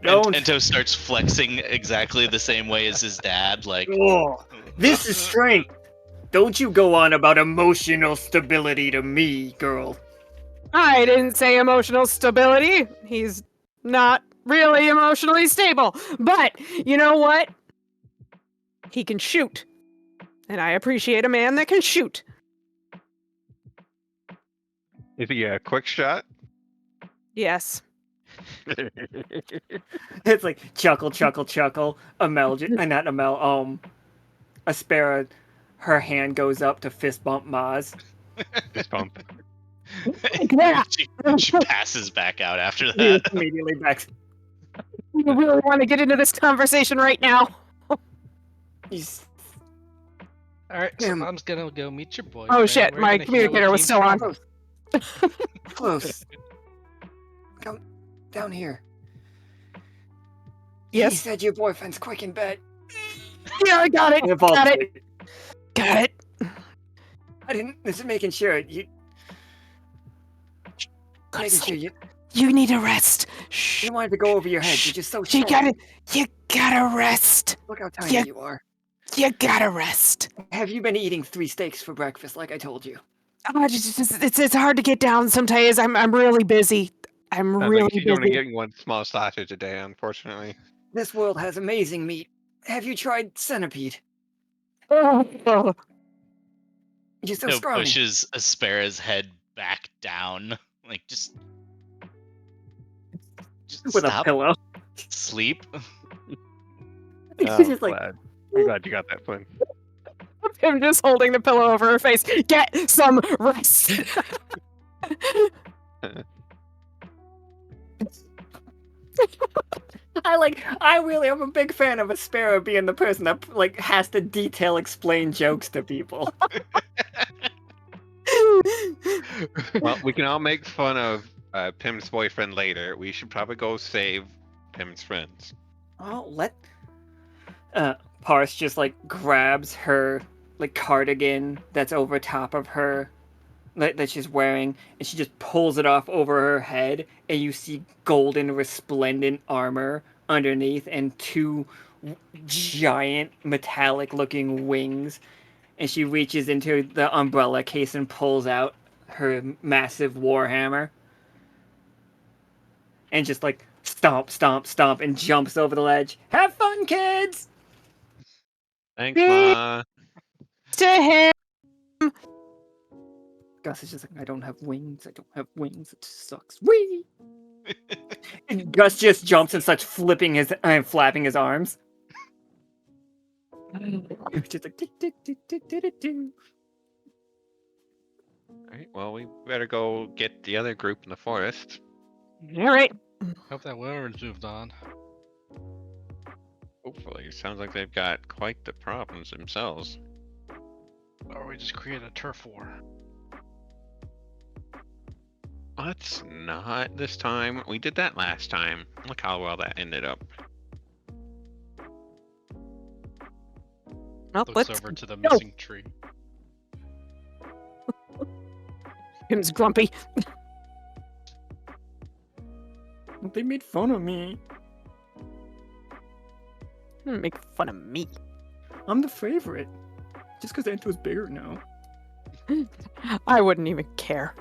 Speaker 1: Don't.
Speaker 3: Ento starts flexing exactly the same way as his dad. Like,
Speaker 1: Oh, this is strength. Don't you go on about emotional stability to me, girl.
Speaker 2: I didn't say emotional stability. He's not really emotionally stable. But you know what? He can shoot. And I appreciate a man that can shoot.
Speaker 5: Is he a quick shot?
Speaker 2: Yes.
Speaker 1: It's like chuckle, chuckle, chuckle. Amel, not Amel. Aspera, her hand goes up to fist bump Mozz.
Speaker 5: Fist bump.
Speaker 2: Yeah.
Speaker 3: she passes back out after that.
Speaker 1: Immediately backs.
Speaker 2: You really want to get into this conversation right now?
Speaker 1: He's
Speaker 6: Alright, so
Speaker 1: Damn.
Speaker 6: Mom's gonna go meet your boy.
Speaker 2: Oh shit, my communicator was still on.
Speaker 1: close. Come down here. He
Speaker 2: Yes.
Speaker 1: said your boyfriend's quick in bed.
Speaker 2: Yeah, I got it. Got it. Got it.
Speaker 1: I didn't. This is making sure you.
Speaker 2: Go to
Speaker 1: Making sure
Speaker 2: sleep.
Speaker 1: you.
Speaker 2: You need a rest. Shh.
Speaker 1: You don't want it to go over your head. You're just so
Speaker 2: You
Speaker 1: short.
Speaker 2: gotta rest.
Speaker 1: Look how tiny
Speaker 2: Yeah.
Speaker 1: you are.
Speaker 2: You gotta rest.
Speaker 1: Have you been eating 3 steaks for breakfast like I told you?
Speaker 2: Oh, it's hard to get down sometimes. I'm really busy. I'm
Speaker 5: Sounds
Speaker 2: really
Speaker 5: like she's only
Speaker 2: busy.
Speaker 5: getting one small sausage a day, unfortunately.
Speaker 1: This world has amazing meat. Have you tried centipede?
Speaker 2: Oh.
Speaker 1: You're so
Speaker 3: Ento
Speaker 1: scrawny.
Speaker 3: pushes Aspera's head back down. Like, just
Speaker 1: With a
Speaker 3: stop.
Speaker 1: pillow.
Speaker 3: Sleep.
Speaker 1: She's
Speaker 5: Oh,
Speaker 1: just like,
Speaker 5: I'm glad you got that, Flynn.
Speaker 2: Him just holding the pillow over her face. Get some rest.
Speaker 1: I really am a big fan of Aspera being the person that like has to detail explain jokes to people.
Speaker 5: Well, we can all make fun of Pim's boyfriend later. We should probably go save Pim's friends.
Speaker 1: Oh, Paris just like grabs her like cardigan that's over top of her that she's wearing, and she just pulls it off over her head, and you see golden resplendent armor underneath and two giant metallic looking wings, and she reaches into the umbrella case and pulls out her massive warhammer and just like stomp stomp stomp and jumps over the ledge. Have fun, kids.
Speaker 5: Thanks, Ma.
Speaker 2: To him.
Speaker 1: Gus is just like, I don't have wings. I don't have wings. It sucks. Wee. And Gus just jumps and starts flapping his arms. Just like, "Do."
Speaker 5: Alright, well, we better go get the other group in the forest.
Speaker 2: All right.
Speaker 6: Hope that wyvern's moved on.
Speaker 5: Hopefully. It sounds like they've got quite the problems themselves.
Speaker 6: Or we just create a turf war.
Speaker 5: Let's not this time. We did that last time. Look how well that ended up.
Speaker 2: Well,
Speaker 6: Looks
Speaker 2: let's.
Speaker 6: over to the
Speaker 2: go.
Speaker 6: missing tree.
Speaker 2: Him's grumpy.
Speaker 1: They made fun of me.
Speaker 2: Make fun of me.
Speaker 1: I'm the favorite. Just because Ento's bigger now.
Speaker 2: I wouldn't even care.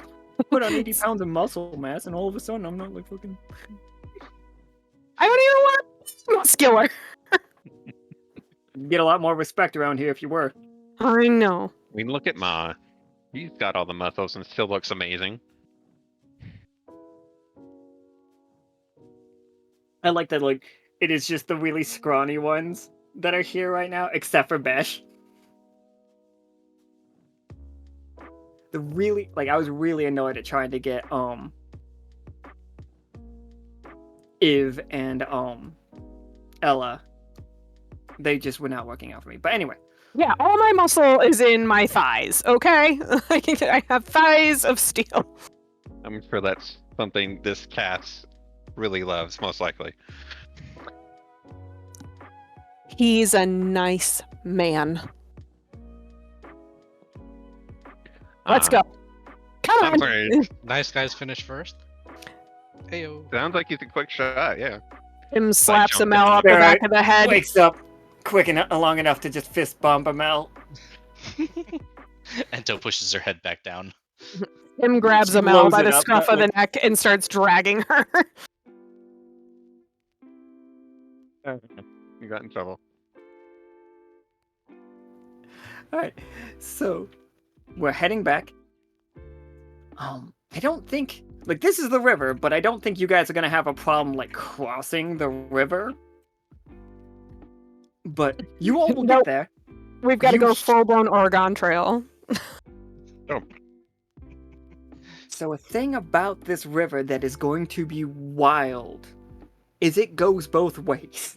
Speaker 1: Put on 80 pounds of muscle mass, and all of a sudden, I'm not like fucking.
Speaker 2: I don't even want to be muscular.
Speaker 1: You'd get a lot more respect around here if you were.
Speaker 2: I know.
Speaker 5: I mean, look at Ma. He's got all the muscles and still looks amazing.
Speaker 1: I like that, like, it is just the really scrawny ones that are here right now, except for Besh. I was really annoyed at trying to get, Iv and, Ella. They just were not working out for me. But anyway.
Speaker 2: Yeah, all my muscle is in my thighs, okay? I have thighs of steel.
Speaker 5: I'm sure that's something this cat really loves, most likely.
Speaker 2: He's a nice man. Let's go. Come
Speaker 5: I'm
Speaker 2: on.
Speaker 5: sorry.
Speaker 6: Nice guys finish first. Heyo.
Speaker 5: Sounds like he's a quick shot, yeah.
Speaker 2: Him slaps
Speaker 5: jumped
Speaker 2: Amel up the
Speaker 1: Alright,
Speaker 2: back of the head.
Speaker 1: Wakes up long enough to just fist bump Amel.
Speaker 3: Ento pushes her head back down.
Speaker 2: Him grabs
Speaker 1: She
Speaker 2: Amel
Speaker 1: blows
Speaker 2: by
Speaker 1: it
Speaker 2: the
Speaker 1: up,
Speaker 2: scruff of the
Speaker 1: like-
Speaker 2: neck and starts dragging her.
Speaker 5: You got in trouble.
Speaker 1: Alright, so we're heading back. I don't think like this is the river, but I don't think you guys are gonna have a problem like crossing the river. But you all will
Speaker 2: Nope.
Speaker 1: get there.
Speaker 2: We've got to
Speaker 1: You
Speaker 2: go
Speaker 1: sh-
Speaker 2: full-blown Oregon Trail.
Speaker 1: So a thing about this river that is going to be wild is it goes both ways.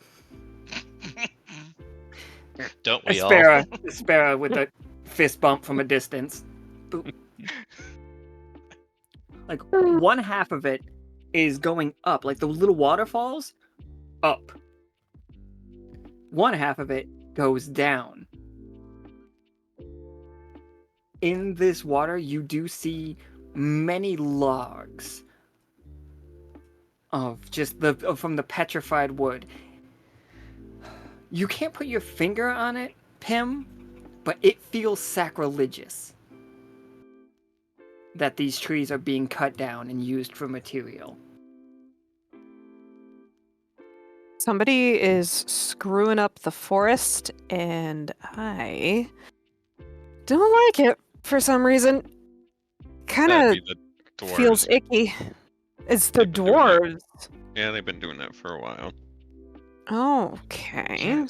Speaker 3: Don't we all?
Speaker 1: Aspera with a fist bump from a distance. Boop. Like one half of it is going up, like the little waterfalls, up. One half of it goes down. In this water, you do see many logs of just from the petrified wood. You can't put your finger on it, Pim, but it feels sacrilegious that these trees are being cut down and used for material.
Speaker 2: Somebody is screwing up the forest, and I don't like it. for some reason kind
Speaker 5: That'd
Speaker 2: of
Speaker 5: be the dwarves.
Speaker 2: feels icky. It's the
Speaker 5: They've been doing that.
Speaker 2: dwarves.
Speaker 5: Yeah, they've been doing that for a while.
Speaker 2: Okay.
Speaker 6: Yeah.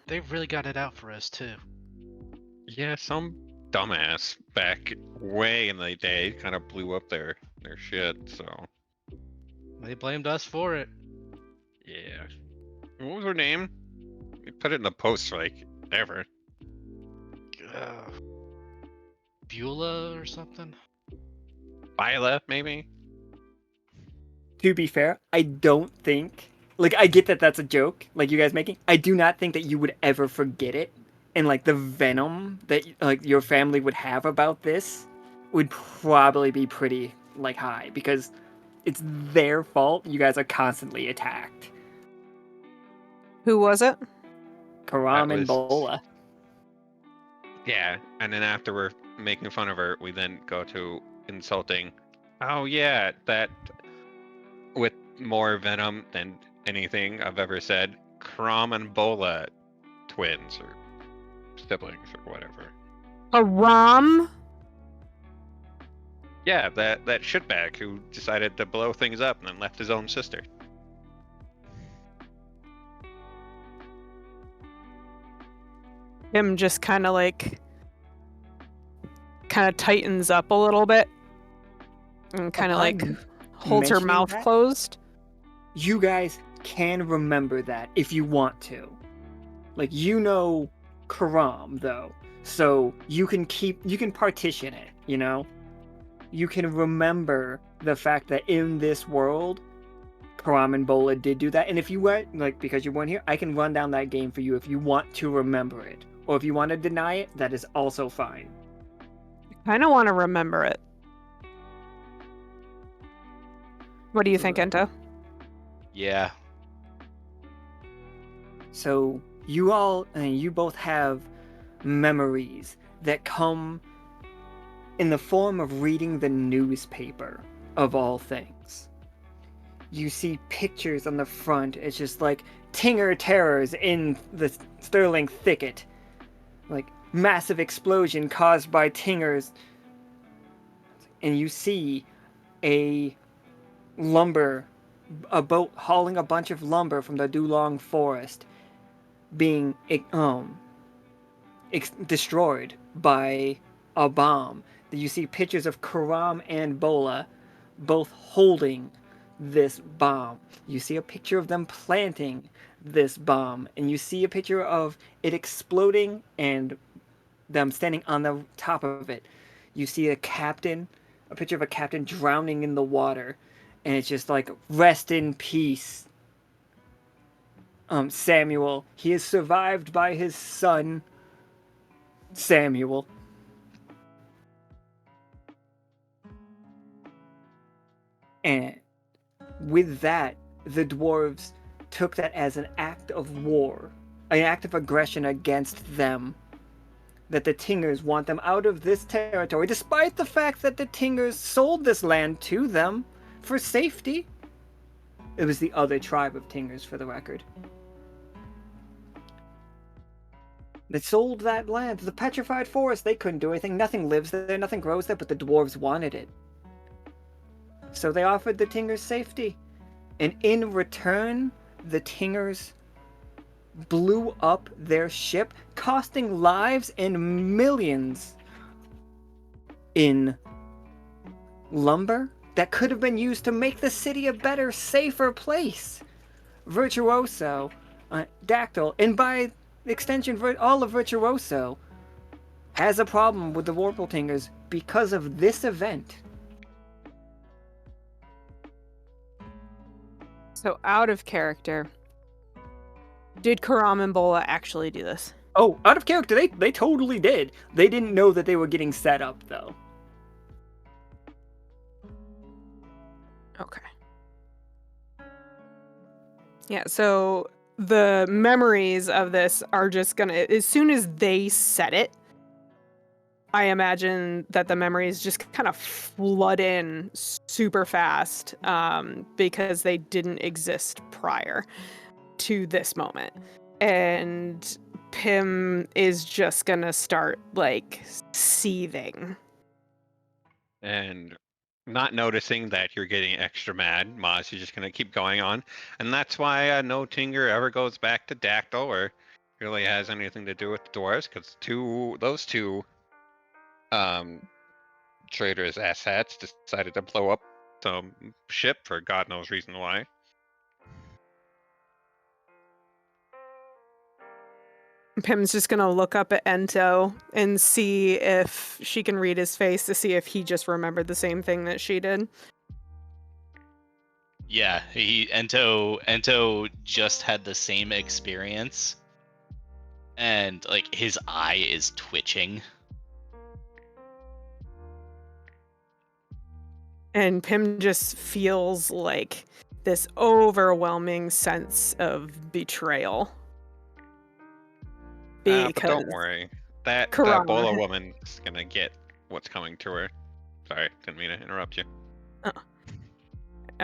Speaker 6: They really got it out for us too.
Speaker 5: Yeah, some dumbass back way in the day kind of blew up their shit. So
Speaker 6: They blamed us for it.
Speaker 5: yeah. What was her name? We put it in the post like ever.
Speaker 6: Beulah or something.
Speaker 5: Viola, maybe.
Speaker 1: To be fair, I don't think, like, I get that that's a joke, like you guys making. I do not think that you would ever forget it, and like the venom that like your family would have about this would probably be pretty like high because it's their fault. You guys are constantly attacked.
Speaker 2: Who was it?
Speaker 1: Karam
Speaker 5: That
Speaker 1: and
Speaker 5: was-
Speaker 1: Bola.
Speaker 5: Yeah, and then after we're making fun of her, we then go to insulting. Oh yeah, that with more venom than anything I've ever said. Crom and Bola twins or siblings or whatever.
Speaker 2: A rom?
Speaker 5: Yeah, that shitbag who decided to blow things up and then left his own sister.
Speaker 2: Him just kind of tightens up a little bit and kind of like
Speaker 1: Upon
Speaker 2: holds her
Speaker 1: mentioning
Speaker 2: mouth
Speaker 1: that,
Speaker 2: closed.
Speaker 1: You guys can remember that if you want to. Like, you know Karam, though. So you can partition it, you know? You can remember the fact that in this world, Karam and Bola did do that. And if you weren't, like, because you weren't here, I can run down that game for you if you want to remember it. Or if you want to deny it, that is also fine.
Speaker 2: Kind of want to remember it. What do you think, Ento?
Speaker 3: Yeah.
Speaker 1: So you both have memories that come in the form of reading the newspaper, of all things. You see pictures on the front. It's just like Tinger terrors in the Sterling thicket. Like massive explosion caused by Tingers. And you see a boat hauling a bunch of lumber from the Dulong forest being destroyed by a bomb. You see pictures of Karam and Bola both holding this bomb. You see a picture of them planting this bomb, and you see a picture of it exploding and them standing on the top of it. You see a picture of a captain drowning in the water, and it's just like, rest in peace, Samuel. He is survived by his son, Samuel. And with that, the dwarves took that as an act of war, an act of aggression against them. That the Tingers want them out of this territory, despite the fact that the Tingers sold this land to them for safety. It was the other tribe of Tingers, for the record. They sold that land to the petrified forest. They couldn't do anything. Nothing lives there, nothing grows there, but the dwarves wanted it. So they offered the Tingers safety. And in return, the Tingers blew up their ship, costing lives and millions in lumber that could have been used to make the city a better, safer place. Virtuoso, Dactyl, and by extension, all of Virtuoso has a problem with the Warpletingers because of this event.
Speaker 2: So out of character, did Karam and Bola actually do this?
Speaker 1: Oh, out of character, they totally did. They didn't know that they were getting set up, though.
Speaker 2: Okay. Yeah, so the memories of this are just gonna, as soon as they said it, I imagine that the memories just kind of flood in super fast because they didn't exist prior to this moment. And Pim is just gonna start like seething.
Speaker 5: And not noticing that you're getting extra mad, Mozz, you're just gonna keep going on. And that's why no Tinger ever goes back to Dactyl or really has anything to do with the dwarves, because those two traders asshats decided to blow up some ship for God knows reason why.
Speaker 2: Pim's just gonna look up at Ento and see if she can read his face to see if he just remembered the same thing that she did.
Speaker 3: Yeah, Ento just had the same experience, and like his eye is twitching.
Speaker 2: And Pim just feels like this overwhelming sense of betrayal.
Speaker 5: But
Speaker 2: Because
Speaker 5: don't worry, that
Speaker 2: Karama
Speaker 5: Bola
Speaker 2: had-
Speaker 5: woman's gonna get what's coming to her. Sorry, didn't mean to interrupt you.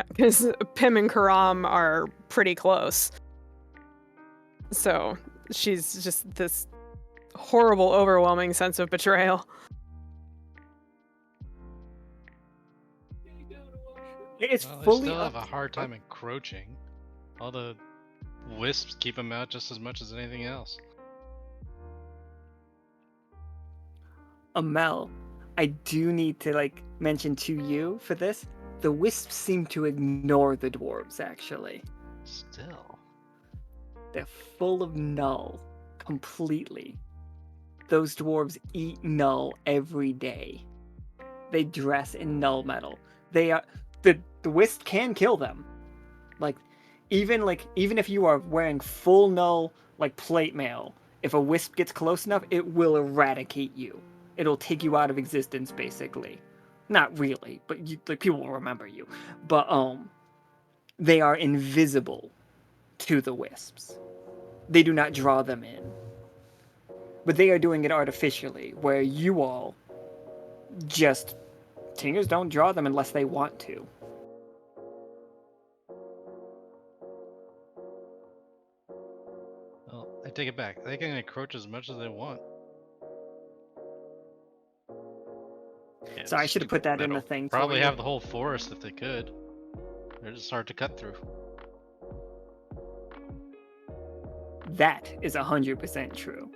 Speaker 2: because Pim and Karam are pretty close. So she's just this horrible, overwhelming sense of betrayal.
Speaker 1: It's
Speaker 6: Well, they
Speaker 1: fully
Speaker 6: still
Speaker 1: up
Speaker 6: have a
Speaker 1: to-
Speaker 6: hard time encroaching. All the wisps keep them out just as much as anything else.
Speaker 1: Amel, I do need to like mention to you for this. The wisps seem to ignore the dwarves. Actually,
Speaker 6: Still.
Speaker 1: they're full of null, completely. Those dwarves eat null every day. They dress in null metal. They are the wisp can kill them. Even if you are wearing full null like plate mail, if a wisp gets close enough, it will eradicate you. It'll take you out of existence, basically. Not really, but people will remember you. But they are invisible to the wisps. They do not draw them in. But they are doing it artificially, where you all just Tingers don't draw them unless they want to.
Speaker 6: Well, I take it back. They can encroach as much as they want.
Speaker 5: Yeah,
Speaker 1: So I should have put that in the
Speaker 5: metal.
Speaker 1: thing.
Speaker 6: Probably
Speaker 1: for you.
Speaker 6: have the whole forest if they could. They're just hard to cut through.
Speaker 1: That is 100% true.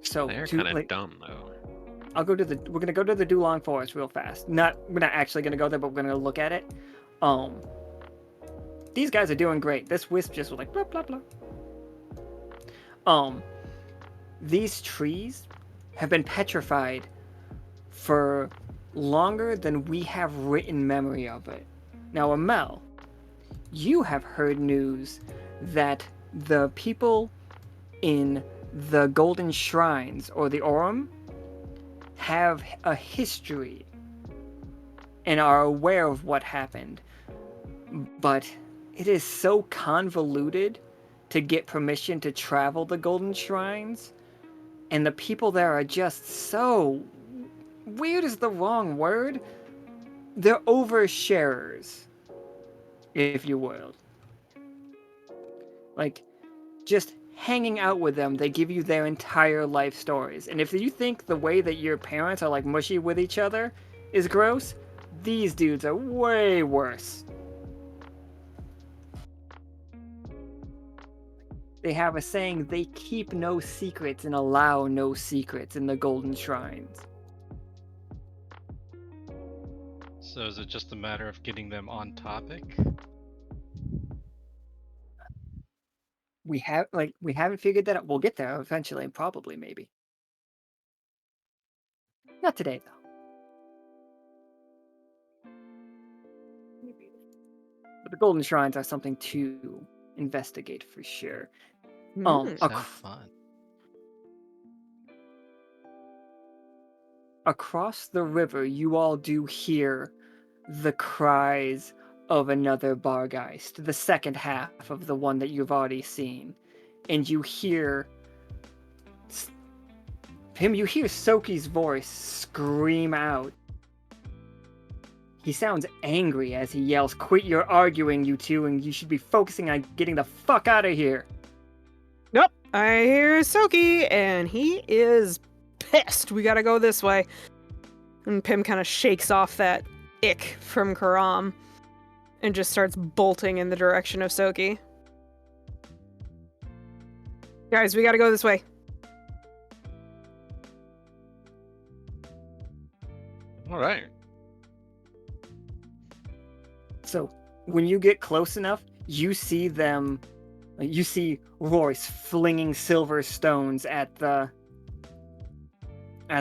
Speaker 1: So
Speaker 5: They're
Speaker 1: to,
Speaker 5: kind of
Speaker 1: like,
Speaker 5: dumb though.
Speaker 1: we're gonna go to the Dulong Forest real fast. We're not actually gonna go there, but we're gonna look at it. These guys are doing great. This wisp just was like blah blah blah. These trees have been petrified for longer than we have written memory of it. Now, Amel, you have heard news that the people in the Golden Shrines or the Aurum have a history and are aware of what happened. But it is so convoluted to get permission to travel the Golden Shrines, and the people there are just so weird is the wrong word. They're oversharers, if you will. Like, just hanging out with them, they give you their entire life stories. And if you think the way that your parents are like mushy with each other is gross, these dudes are way worse. They have a saying, they keep no secrets and allow no secrets in the Golden Shrines.
Speaker 6: So is it just a matter of getting them on topic?
Speaker 1: We haven't figured that out. We'll get there eventually, probably, maybe. Not today, though. But the Golden Shrines are something to investigate for sure.
Speaker 2: Mm.
Speaker 6: Sounds fun.
Speaker 1: Across the river, you all do hear the cries of another Bargeist, the second half of the one that you've already seen. And you hear you hear Soki's voice scream out. He sounds angry as he yells, "Quit your arguing, you two, and you should be focusing on getting the fuck out of here."
Speaker 2: Nope. I hear Soki, and he is pissed. We gotta go this way. And Pim kind of shakes off that ick from Karam and just starts bolting in the direction of Soki. Guys, we gotta go this way.
Speaker 5: All right.
Speaker 1: So when you get close enough, you see them. You see Royce flinging silver stones at the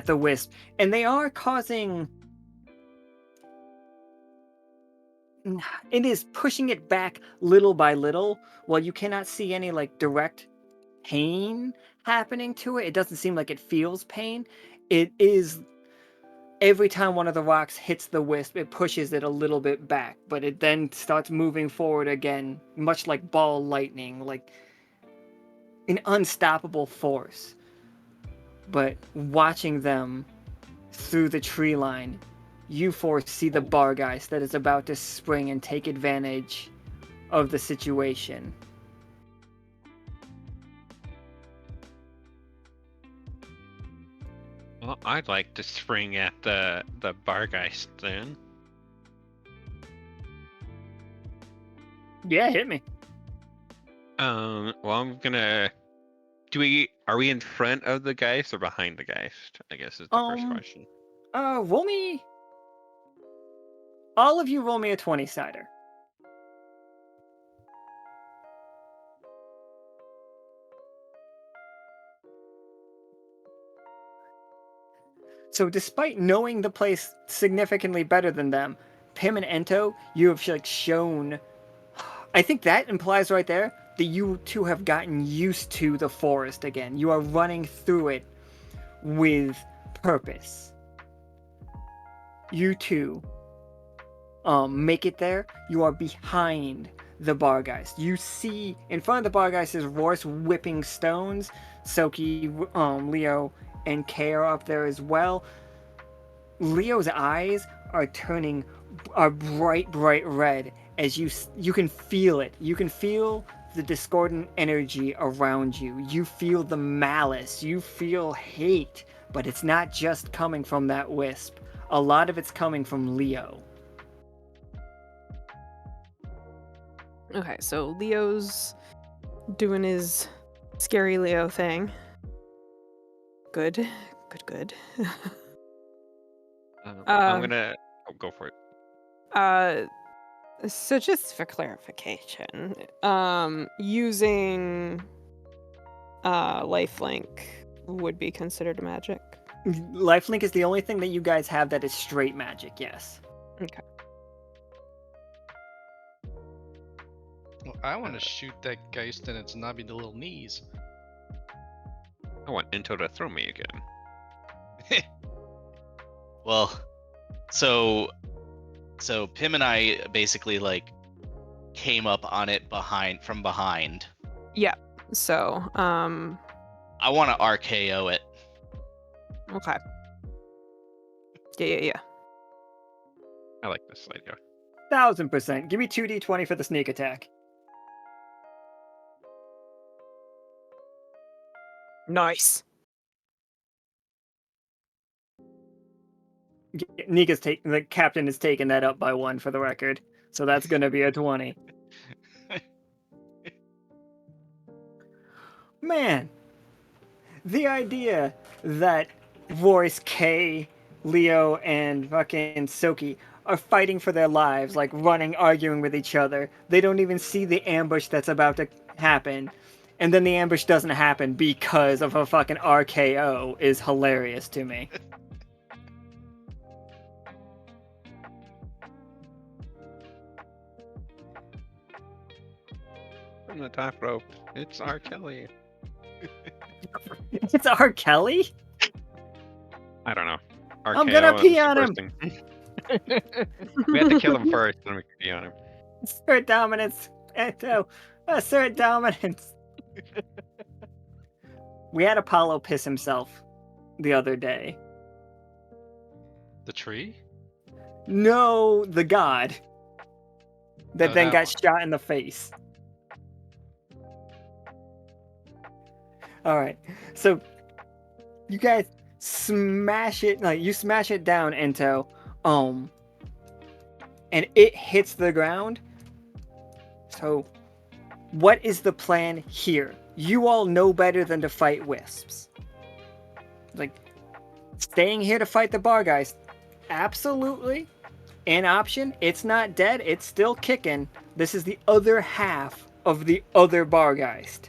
Speaker 1: wisp, and they are causing. It is pushing it back little by little. While you cannot see any like direct pain happening to it, it doesn't seem like it feels pain. It is. Every time one of the rocks hits the wisp, it pushes it a little bit back, but it then starts moving forward again, much like ball lightning, like an unstoppable force. But watching them through the tree line, you foresee the Bargeist that is about to spring and take advantage of the situation.
Speaker 5: Well, I'd like to spring at the Bargeist then.
Speaker 1: Yeah, hit me.
Speaker 5: Well, I'm gonna. Are we in front of the Geist or behind the Geist? I guess is the first question.
Speaker 1: Roll me. All of you roll me a 20-sider. So despite knowing the place significantly better than them, Pim and Ento, you have like shown. I think that implies right there that you two have gotten used to the forest again. You are running through it with purpose. You two make it there. You are behind the Bargeist. You see in front of the Bargeist is Royce whipping stones. Soki, Leo, and Kay are up there as well. Leo's eyes are bright red as you can feel it. You can feel the discordant energy around you. You feel the malice. You feel hate, but it's not just coming from that wisp. A lot of it's coming from Leo.
Speaker 2: Okay, so Leo's doing his scary Leo thing. Good.
Speaker 5: I'm gonna go for it.
Speaker 2: So just for clarification, using lifelink would be considered magic.
Speaker 1: Lifelink is the only thing that you guys have that is straight magic, yes.
Speaker 2: Okay.
Speaker 6: Well, I want to shoot that Geist in its knobby little knees.
Speaker 5: I want Ento to throw me again.
Speaker 3: Well, so Pim and I basically like came up on it from behind.
Speaker 2: Yeah. So,
Speaker 3: I want to RKO it.
Speaker 2: okay. Yeah.
Speaker 5: I like this idea.
Speaker 1: 1000%. Give me 2d20 for the sneak attack.
Speaker 2: Nice.
Speaker 1: The captain is taking that up by 1 for the record. So that's going to be a 20. Man, the idea that Royce, Kay, Leo, and fucking Soki are fighting for their lives, like running, arguing with each other. They don't even see the ambush that's about to happen. And then the ambush doesn't happen because of a fucking RKO is hilarious to me.
Speaker 5: From the top rope, it's R. Kelly.
Speaker 1: It's R. Kelly?
Speaker 5: I don't know.
Speaker 1: I'm gonna pee on him!
Speaker 5: We had to kill him first, then we could pee on him.
Speaker 1: Assert dominance! Ento! Assert dominance! We had Apollo piss himself the other day.
Speaker 6: The tree?
Speaker 1: No, the god. That
Speaker 6: Oh,
Speaker 1: then
Speaker 6: that
Speaker 1: got
Speaker 6: one.
Speaker 1: shot in the face. All right. So you guys smash it, like you smash it down, Ento, and it hits the ground. So what is the plan here? You all know better than to fight wisps. Like, staying here to fight the Bargeist, absolutely an option. It's not dead, it's still kicking. This is the other half of the other Bargeist.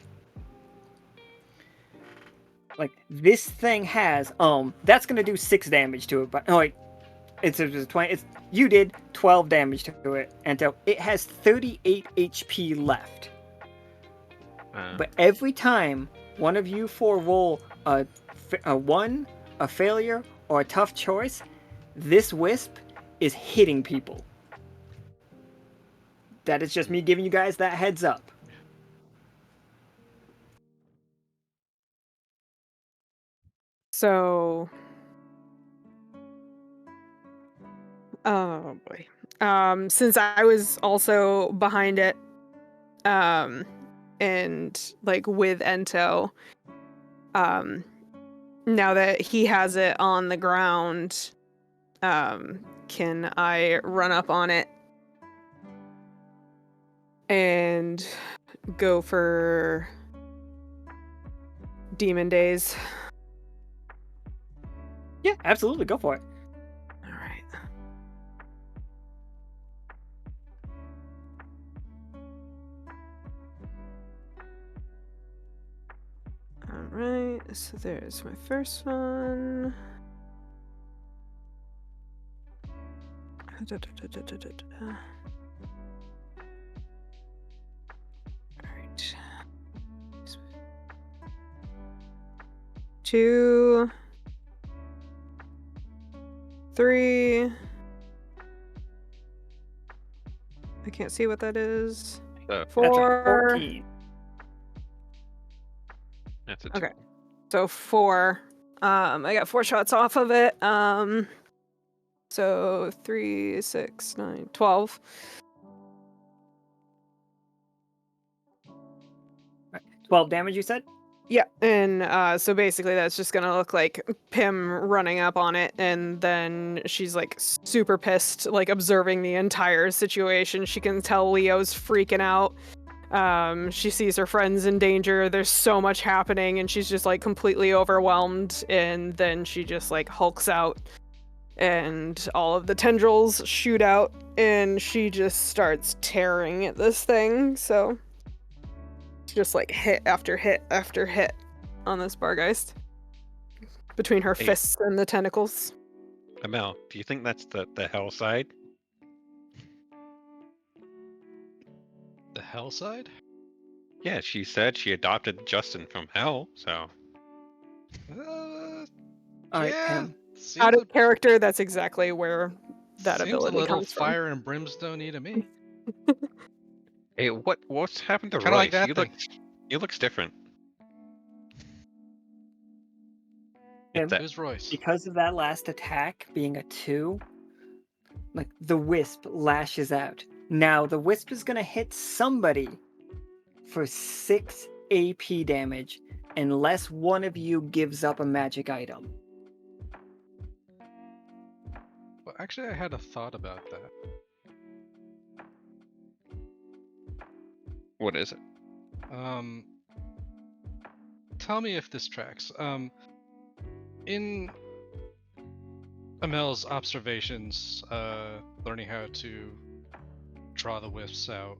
Speaker 1: Like, this thing has, that's gonna do 6 damage to it, but, oh, wait, it's 20, you did 12 damage to it, and so it has 38 HP left. But every time one of you 4 roll a 1, a failure, or a tough choice, this wisp is hitting people. That is just me giving you guys that heads up.
Speaker 2: So, oh boy. Since I was also behind it, and like with Ento, now that he has it on the ground, can I run up on it and go for Demon Days?
Speaker 1: Yeah, absolutely, go for it.
Speaker 2: All right. Alright, so there's my first one. Alright. 2, 3. I can't see what that is.
Speaker 5: So,
Speaker 1: That's a
Speaker 2: 4.
Speaker 1: 14.
Speaker 5: that's a
Speaker 2: Okay. So 4. I got 4 shots off of it. So 3, 6, 9, 12.
Speaker 1: 12 damage, you said?
Speaker 2: Yeah, and so basically that's just gonna look like Pim running up on it, and then she's like super pissed, like observing the entire situation. She can tell Leo's freaking out. She sees her friends in danger. There's so much happening, and she's just like completely overwhelmed. And then she just like hulks out, and all of the tendrils shoot out, and she just starts tearing at this thing. So it's just like hit after hit after hit on this Bargeist between her
Speaker 5: Hey.
Speaker 2: fists and the tentacles.
Speaker 5: Amel, do you think that's the hell side?
Speaker 6: The hell side?
Speaker 5: Yeah, she said she adopted Justin from hell, so
Speaker 6: Uh,
Speaker 1: All right,
Speaker 6: yeah.
Speaker 1: Pim.
Speaker 6: Seems
Speaker 2: Out
Speaker 6: a,
Speaker 2: of character, that's exactly where that
Speaker 6: seems
Speaker 2: ability
Speaker 6: a little
Speaker 2: comes from.
Speaker 6: fire and brimstone-y to me.
Speaker 5: hey, what's happened to
Speaker 6: Kind of like
Speaker 5: Royce?
Speaker 6: that thing.
Speaker 5: He looks different.
Speaker 1: Pim,
Speaker 5: It's that
Speaker 6: Who's Royce?
Speaker 1: because of that last attack being a 2, like the wisp lashes out. Now the wisp is gonna hit somebody for 6 AP damage unless one of you gives up a magic item.
Speaker 6: Well, actually, I had a thought about that.
Speaker 5: what is it?
Speaker 6: Tell me if this tracks. In Amel's observations, learning how to draw the wisps out,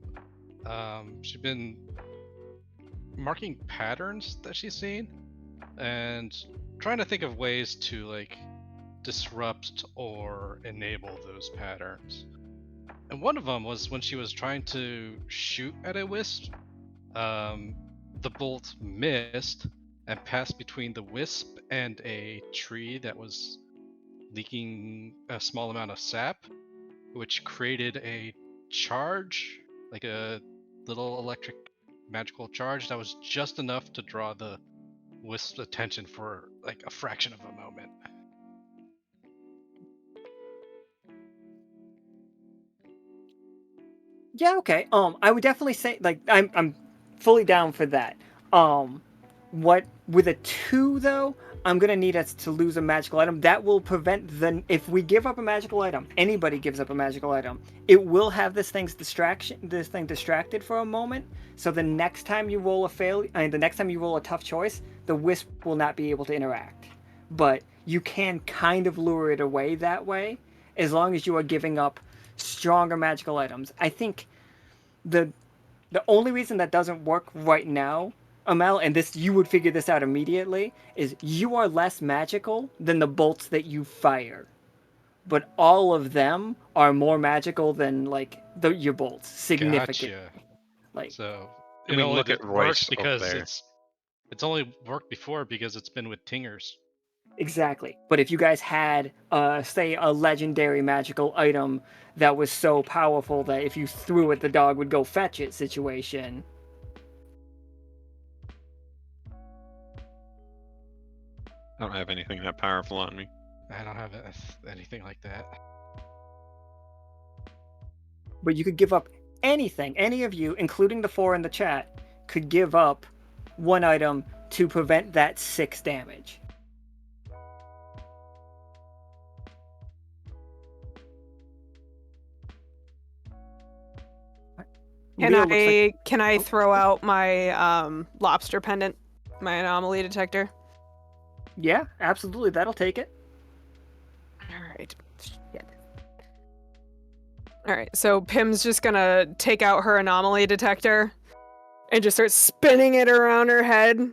Speaker 6: she's been marking patterns that she's seen and trying to think of ways to like disrupt or enable those patterns. And one of them was when she was trying to shoot at a wisp, the bolt missed and passed between the wisp and a tree that was leaking a small amount of sap, which created a charge, like a little electric magical charge that was just enough to draw the wisp's attention for like a fraction of a moment.
Speaker 1: Yeah, okay. I would definitely say like I'm fully down for that. With a 2 though, I'm gonna need us to lose a magical item. That will prevent if we give up a magical item, anybody gives up a magical item, it will have this thing distracted for a moment. So the next time you roll the next time you roll a tough choice, the wisp will not be able to interact. But you can kind of lure it away that way, as long as you are giving up stronger magical items. I think the only reason that doesn't work right now, Amel, and this you would figure this out immediately, is you are less magical than the bolts that you fire. But all of them are more magical than like your bolts, significant.
Speaker 6: Gotcha.
Speaker 1: Like
Speaker 6: So
Speaker 5: I
Speaker 6: it
Speaker 5: mean,
Speaker 6: only
Speaker 5: look at
Speaker 6: works
Speaker 5: Royce over
Speaker 6: because
Speaker 5: there.
Speaker 6: it's only worked before because it's been with Tingers.
Speaker 1: exactly. But if you guys had, say, a legendary magical item that was so powerful that if you threw it, the dog would go fetch it situation.
Speaker 5: I don't have anything that powerful on me.
Speaker 6: I don't have anything like that.
Speaker 1: But you could give up anything. Any of you, including the 4 in the chat, could give up one item to prevent that 6 damage.
Speaker 2: Can
Speaker 1: Leo looks like
Speaker 2: can I throw out my lobster pendant, my anomaly detector?
Speaker 1: yeah, absolutely. That'll take it.
Speaker 2: All right. Shit. All right. So Pim's just gonna take out her anomaly detector and just start spinning it around her head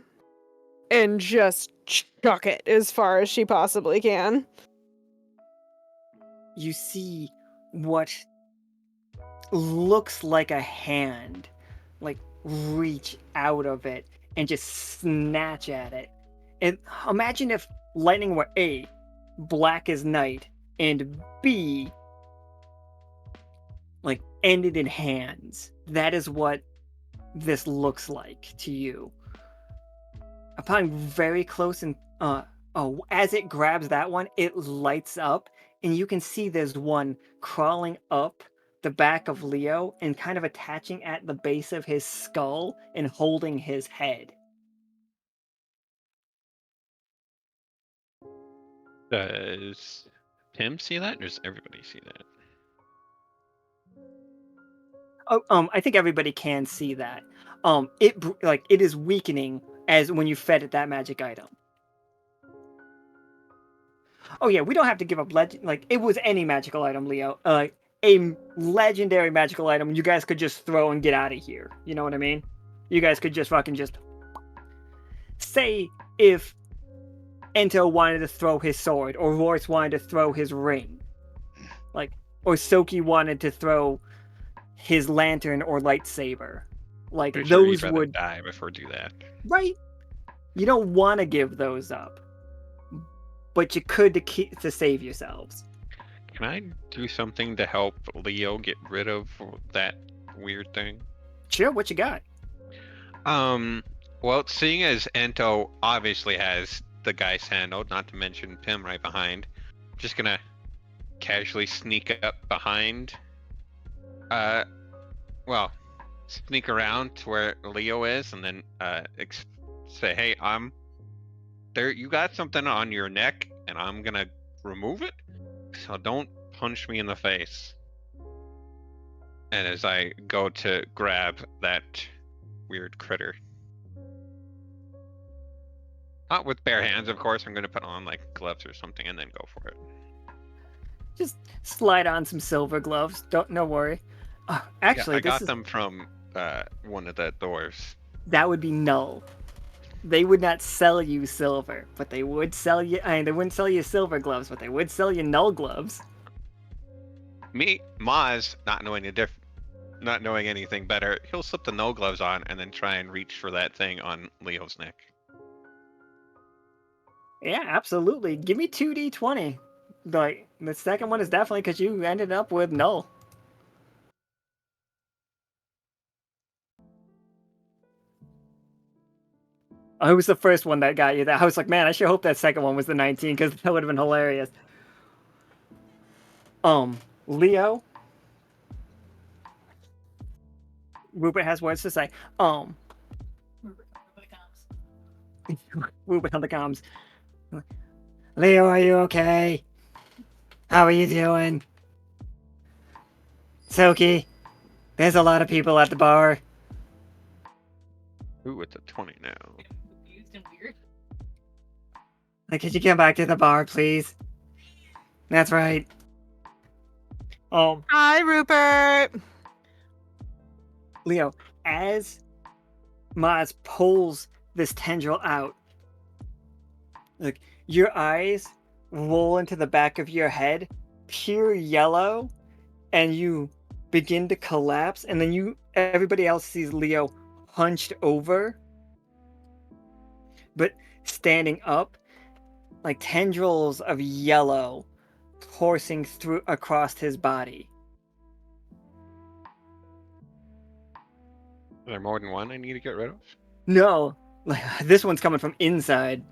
Speaker 2: and just chuck it as far as she possibly can.
Speaker 1: You see what looks like a hand, like reach out of it and just snatch at it. And imagine if lightning were A, black as night, and B, like ended in hands. That is what this looks like to you. Upon very close and as it grabs that one, it lights up, and you can see there's one crawling up the back of Leo and kind of attaching at the base of his skull and holding his head.
Speaker 5: Does Tim see that, or does everybody see that?
Speaker 1: Oh, I think everybody can see that. It is weakening as when you fed it that magic item. Oh yeah, we don't have to give up it was any magical item, Leo. A legendary magical item you guys could just throw and get out of here. You know what I mean? You guys could just fucking just say if Ento wanted to throw his sword, or Royce wanted to throw his ring, or Soki wanted to throw his lantern or lightsaber.
Speaker 5: Pretty sure
Speaker 1: Those
Speaker 5: you'd rather
Speaker 1: would
Speaker 5: die before do that.
Speaker 1: right. You don't want to give those up, but you could to save yourselves.
Speaker 5: Can I do something to help Leo get rid of that weird thing?
Speaker 1: Sure, what you got?
Speaker 5: Well, seeing as Ento obviously has the guy's handled, not to mention Pim right behind, I'm just gonna casually sneak up behind. Sneak around to where Leo is, and then say, "Hey, I'm there. You got something on your neck, and I'm gonna remove it. So don't punch me in the face." And as I go to grab that weird critter, not with bare hands, of course. I'm gonna put on like gloves or something, and then go for it.
Speaker 1: Just slide on some silver gloves. No worry. Actually,
Speaker 5: I got them from one of the dwarves.
Speaker 1: That would be null. They would not sell you silver, but they would sell you. They wouldn't sell you silver gloves, but they would sell you null gloves.
Speaker 5: Me, Mozz, not knowing anything better, he'll slip the null gloves on and then try and reach for that thing on Leo's neck.
Speaker 1: Yeah, absolutely. Give me 2d20. Like the second one is definitely because you ended up with null. I was the first one that got you that. I was like, man, I sure hope that second one was the 19 because that would have been hilarious. Leo. Rupert has words to say.
Speaker 4: Rupert comes.
Speaker 1: Whooping on the comms. Leo, are you okay? How are you doing? Soki, there's a lot of people at the bar.
Speaker 5: Ooh, it's a 20 now.
Speaker 4: Confused and weird.
Speaker 1: Like, could you come back to the bar, please? That's right.
Speaker 2: Hi, Rupert.
Speaker 1: Leo, as Mozz pulls this tendril out, like, your eyes roll into the back of your head, pure yellow, and you begin to collapse, and then everybody else sees Leo hunched over, but standing up, like tendrils of yellow coursing through across his body.
Speaker 5: Are there more than one I need to get rid of?
Speaker 1: No, like, this one's coming from inside.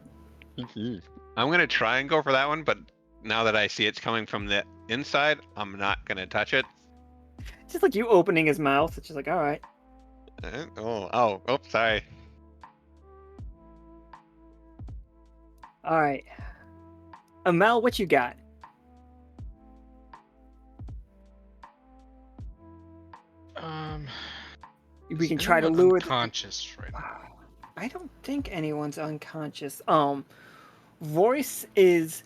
Speaker 5: I'm gonna try and go for that one, but now that I see it's coming from the inside, I'm not gonna touch it.
Speaker 1: Just like you opening his mouth, it's just like, all right.
Speaker 5: Oh, sorry.
Speaker 1: All right. Amel, what you got? We can try to lure the...
Speaker 6: Unconscious right now.
Speaker 1: I don't think anyone's unconscious. Royce is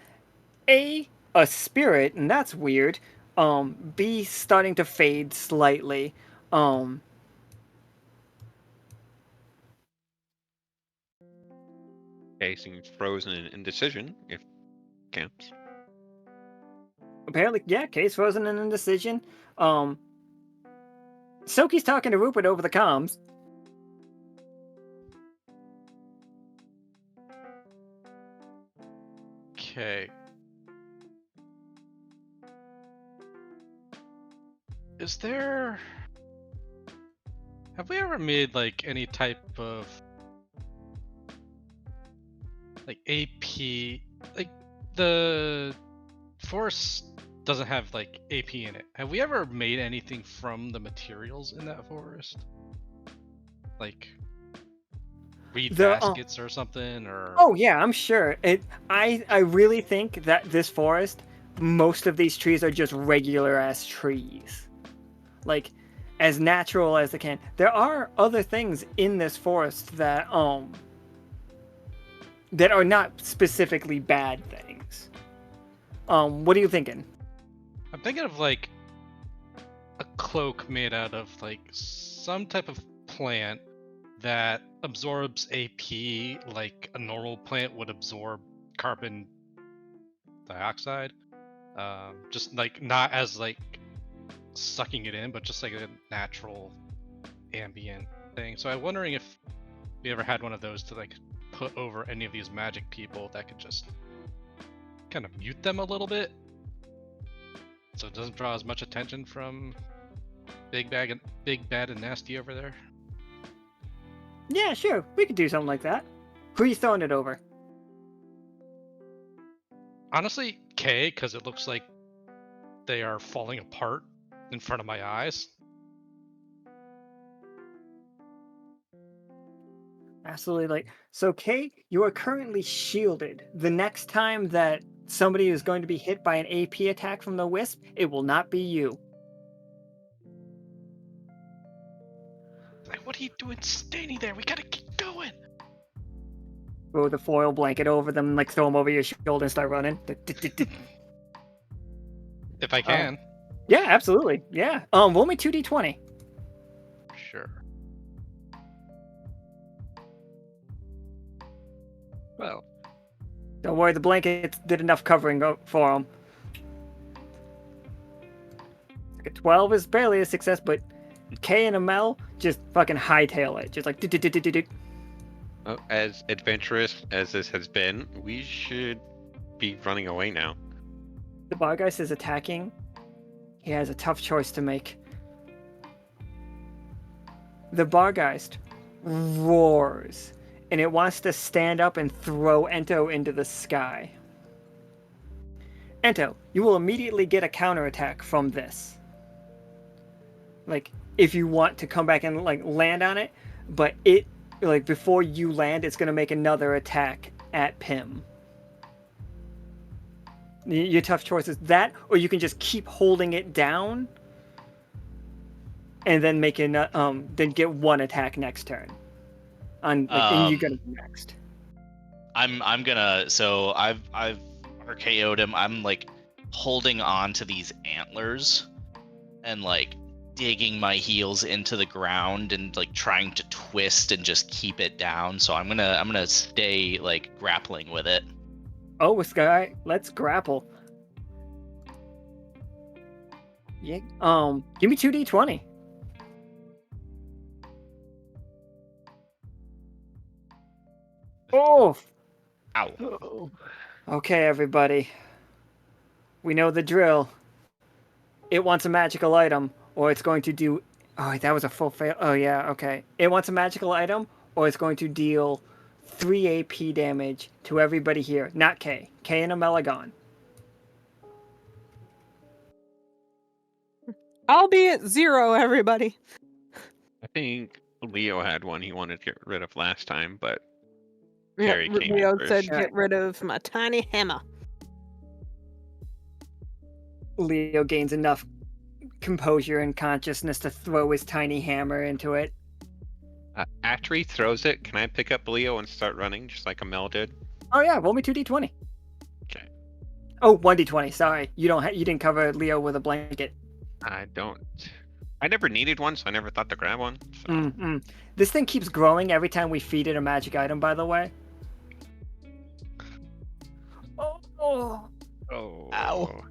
Speaker 1: A, spirit, and that's weird. B, starting to fade slightly.
Speaker 5: Okay, seems frozen in indecision, if counts.
Speaker 1: Apparently, yeah, case frozen in indecision. Soki's talking to Rupert over the comms.
Speaker 6: Okay. Is there... Have we ever made, like, any type of... like, AP... Like, the... forest doesn't have, like, AP in it. Have we ever made anything from the materials in that forest? Like... reed baskets or something, or...
Speaker 1: Oh yeah, I'm sure. I really think that this forest, most of these trees are just regular ass trees. Like, as natural as they can. There are other things in this forest that are not specifically bad things. What are you thinking?
Speaker 6: I'm thinking of, like, a cloak made out of, like, some type of plant that absorbs AP like a normal plant would absorb carbon dioxide. Just, like, not as, like, sucking it in, but just like a natural ambient thing. So I'm wondering if we ever had one of those to, like, put over any of these magic people that could just kind of mute them a little bit, so it doesn't draw as much attention from big bad and nasty over there.
Speaker 1: Yeah, sure. We could do something like that. Who are you throwing it over?
Speaker 6: Honestly, K, because it looks like they are falling apart in front of my eyes.
Speaker 1: Absolutely. Like, so Kay, you are currently shielded. The next time that somebody is going to be hit by an AP attack from the Wisp, it will not be you.
Speaker 6: Like, what are you doing standing there? We gotta keep going.
Speaker 1: Throw the foil blanket over them, like throw them over your shoulder and start running.
Speaker 6: If I can.
Speaker 1: Yeah, absolutely. Yeah. Roll me 2d20.
Speaker 6: Sure.
Speaker 5: Well,
Speaker 1: Don't worry, the blanket did enough covering for them. A 12 is barely a success, but Kay and Amel just fucking hightail it. Just like...
Speaker 5: well, as adventurous as this has been, we should be running away now.
Speaker 1: The Bargeist is attacking. He has a tough choice to make. The Bargeist roars, and it wants to stand up and throw Ento into the sky. Ento, you will immediately get a counterattack from this. Like, if you want to come back and, like, land on it, but it like before you land, it's gonna make another attack at Pim. Your tough choice is that, or you can just keep holding it down, and then then get one attack next turn. And you're gonna be next.
Speaker 3: I'm gonna. So I've RKO'd him. I'm like holding on to these antlers and like digging my heels into the ground and like trying to twist and just keep it down. So I'm gonna stay like grappling with it.
Speaker 1: Oh, Sky, let's grapple. Yeah. Give me 2d20. Oh.
Speaker 3: Ow.
Speaker 1: Okay, everybody. We know the drill. It wants a magical item, or it's going to do. Oh, that was a full fail. Oh yeah, okay. It wants a magical item, or it's going to deal 3 AP damage to everybody here. Not K. K and Amel are gone.
Speaker 2: I'll be at 0, everybody.
Speaker 5: I think Leo had one he wanted to get rid of last time, but
Speaker 2: Yeah,
Speaker 5: Carrie came in
Speaker 2: Leo
Speaker 5: first.
Speaker 2: said get rid of my tiny hammer.
Speaker 1: Leo gains enough composure and consciousness to throw his tiny hammer into it.
Speaker 5: After he throws it, can I pick up Leo and start running just like Amel did?
Speaker 1: Oh yeah, roll me 2d20.
Speaker 5: Okay.
Speaker 1: Oh, 1d20. Sorry, you didn't cover Leo with a blanket.
Speaker 5: I don't. I never needed one, so I never thought to grab one. So.
Speaker 1: This thing keeps growing every time we feed it a magic item, by the way. Oh.
Speaker 5: Oh.
Speaker 3: Ow.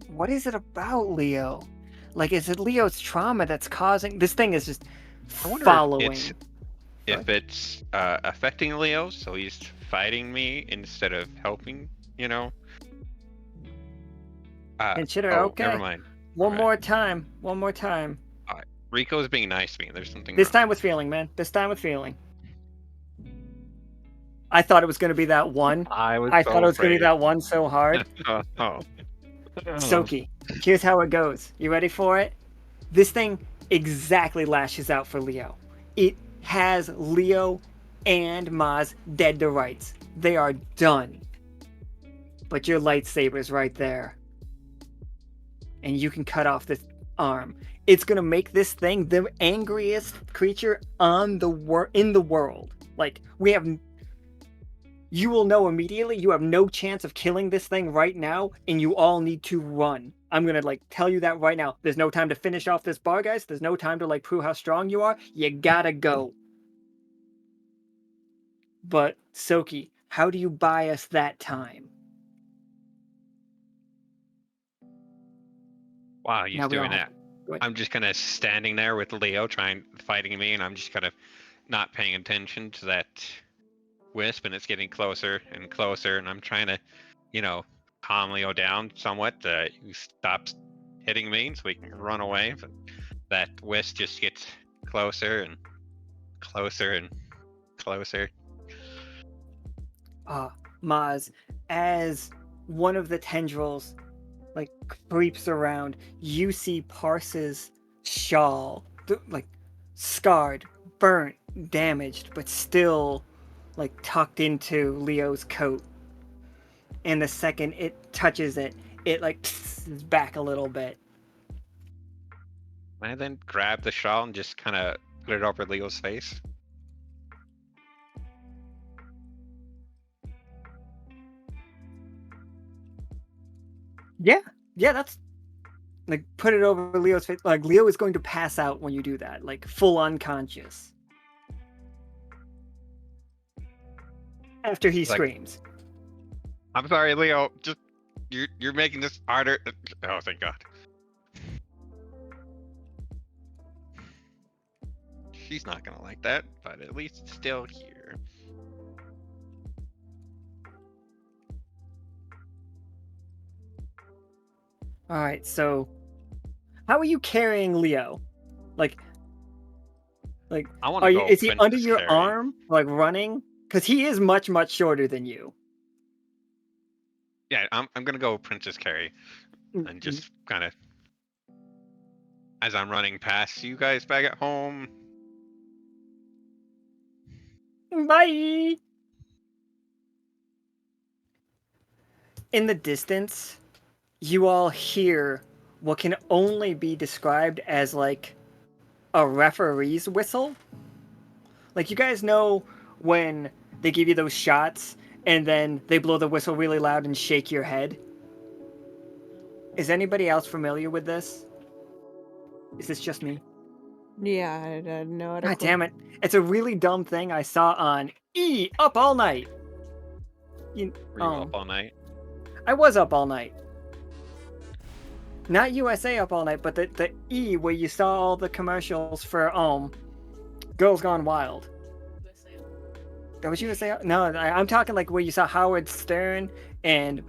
Speaker 1: What is it about Leo? Like, is it Leo's trauma that's causing this thing? Is just following.
Speaker 5: If it's affecting Leo, so he's fighting me instead of helping, you know.
Speaker 1: Consider okay.
Speaker 5: Never mind.
Speaker 1: One more time.
Speaker 5: Rico's being nice to me. There's something.
Speaker 1: This
Speaker 5: wrong.
Speaker 1: time with feeling, man. This time with feeling. I thought it was going to be that one. I thought it was going to be that one so hard. Soki, here's how it goes. You ready for it? This thing exactly lashes out for Leo. It has Leo and Mozz dead to rights. They are done. But your lightsaber's right there. And you can cut off this arm. It's going to make this thing the angriest creature in the world. Like, you will know immediately you have no chance of killing this thing right now, and you all need to run. I'm gonna tell you that right now. There's no time to finish off this bar, guys. There's no time to prove how strong you are. You gotta go. But Soki, how do you buy us that time?
Speaker 5: Wow, he's
Speaker 1: Now we
Speaker 5: doing
Speaker 1: all
Speaker 5: that.
Speaker 1: have-
Speaker 5: I'm just kind of standing there with Leo fighting me, and I'm just kind of not paying attention to that wisp, and it's getting closer and closer, and I'm trying to, calm Leo down somewhat. He stops hitting me so he can run away, but that wisp just gets closer and closer and closer.
Speaker 1: Mozz, as one of the tendrils creeps around, you see Parse's shawl, scarred, burnt, damaged, but still tucked into Leo's coat. And the second it touches it, it is back a little bit.
Speaker 5: I then grab the shawl and just kind of put it over Leo's face.
Speaker 1: Yeah, that's put it over Leo's face. Leo is going to pass out when you do that, full unconscious. After he screams.
Speaker 5: I'm sorry, Leo. Just you're making this harder. Oh, thank God. She's not gonna like that, but at least it's still here.
Speaker 1: All right, so how are you carrying Leo?
Speaker 5: I want to go.
Speaker 1: Is he under
Speaker 5: Princess
Speaker 1: your
Speaker 5: Carrie.
Speaker 1: arm, running? Because he is much, much shorter than you.
Speaker 5: Yeah, I'm gonna go Princess Carrie and just kind of. As I'm running past you guys back at home.
Speaker 1: Bye. In the distance, you all hear what can only be described as like a referee's whistle. Like, you guys know when they give you those shots and then they blow the whistle really loud and shake your head? Is anybody else familiar with this? Is this just me?
Speaker 2: Yeah, I know it.
Speaker 1: God damn it. It's a really dumb thing I saw on Up All Night.
Speaker 5: Were you up all night?
Speaker 1: I was up all night. Not USA Up All Night, but the E where you saw all the commercials for Girls Gone Wild. That was USA? No, I'm talking like where you saw Howard Stern and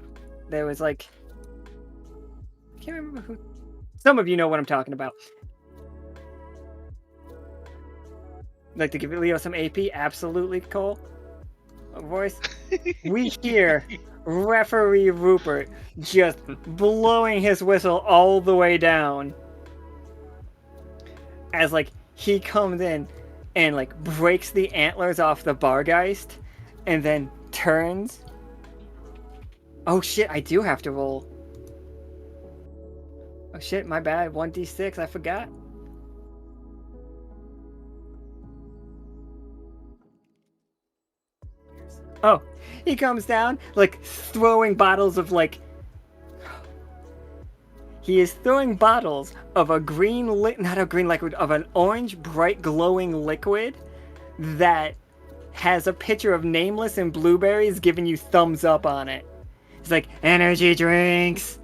Speaker 1: there was like... I can't remember who... Some of you know what I'm talking about. Like to give Leo some AP? Absolutely, Cole. Voice. We hear referee Rupert just blowing his whistle all the way down. As like he comes in and like breaks the antlers off the Bargeist and then turns. Oh shit, I do have to roll. Oh shit, my bad. 1d6, I forgot. Oh, he comes down, like, throwing bottles of, like... He is throwing bottles of a green not a green liquid, of an orange, bright, glowing liquid that has a picture of Nameless and blueberries giving you thumbs up on it. It's like, energy drinks!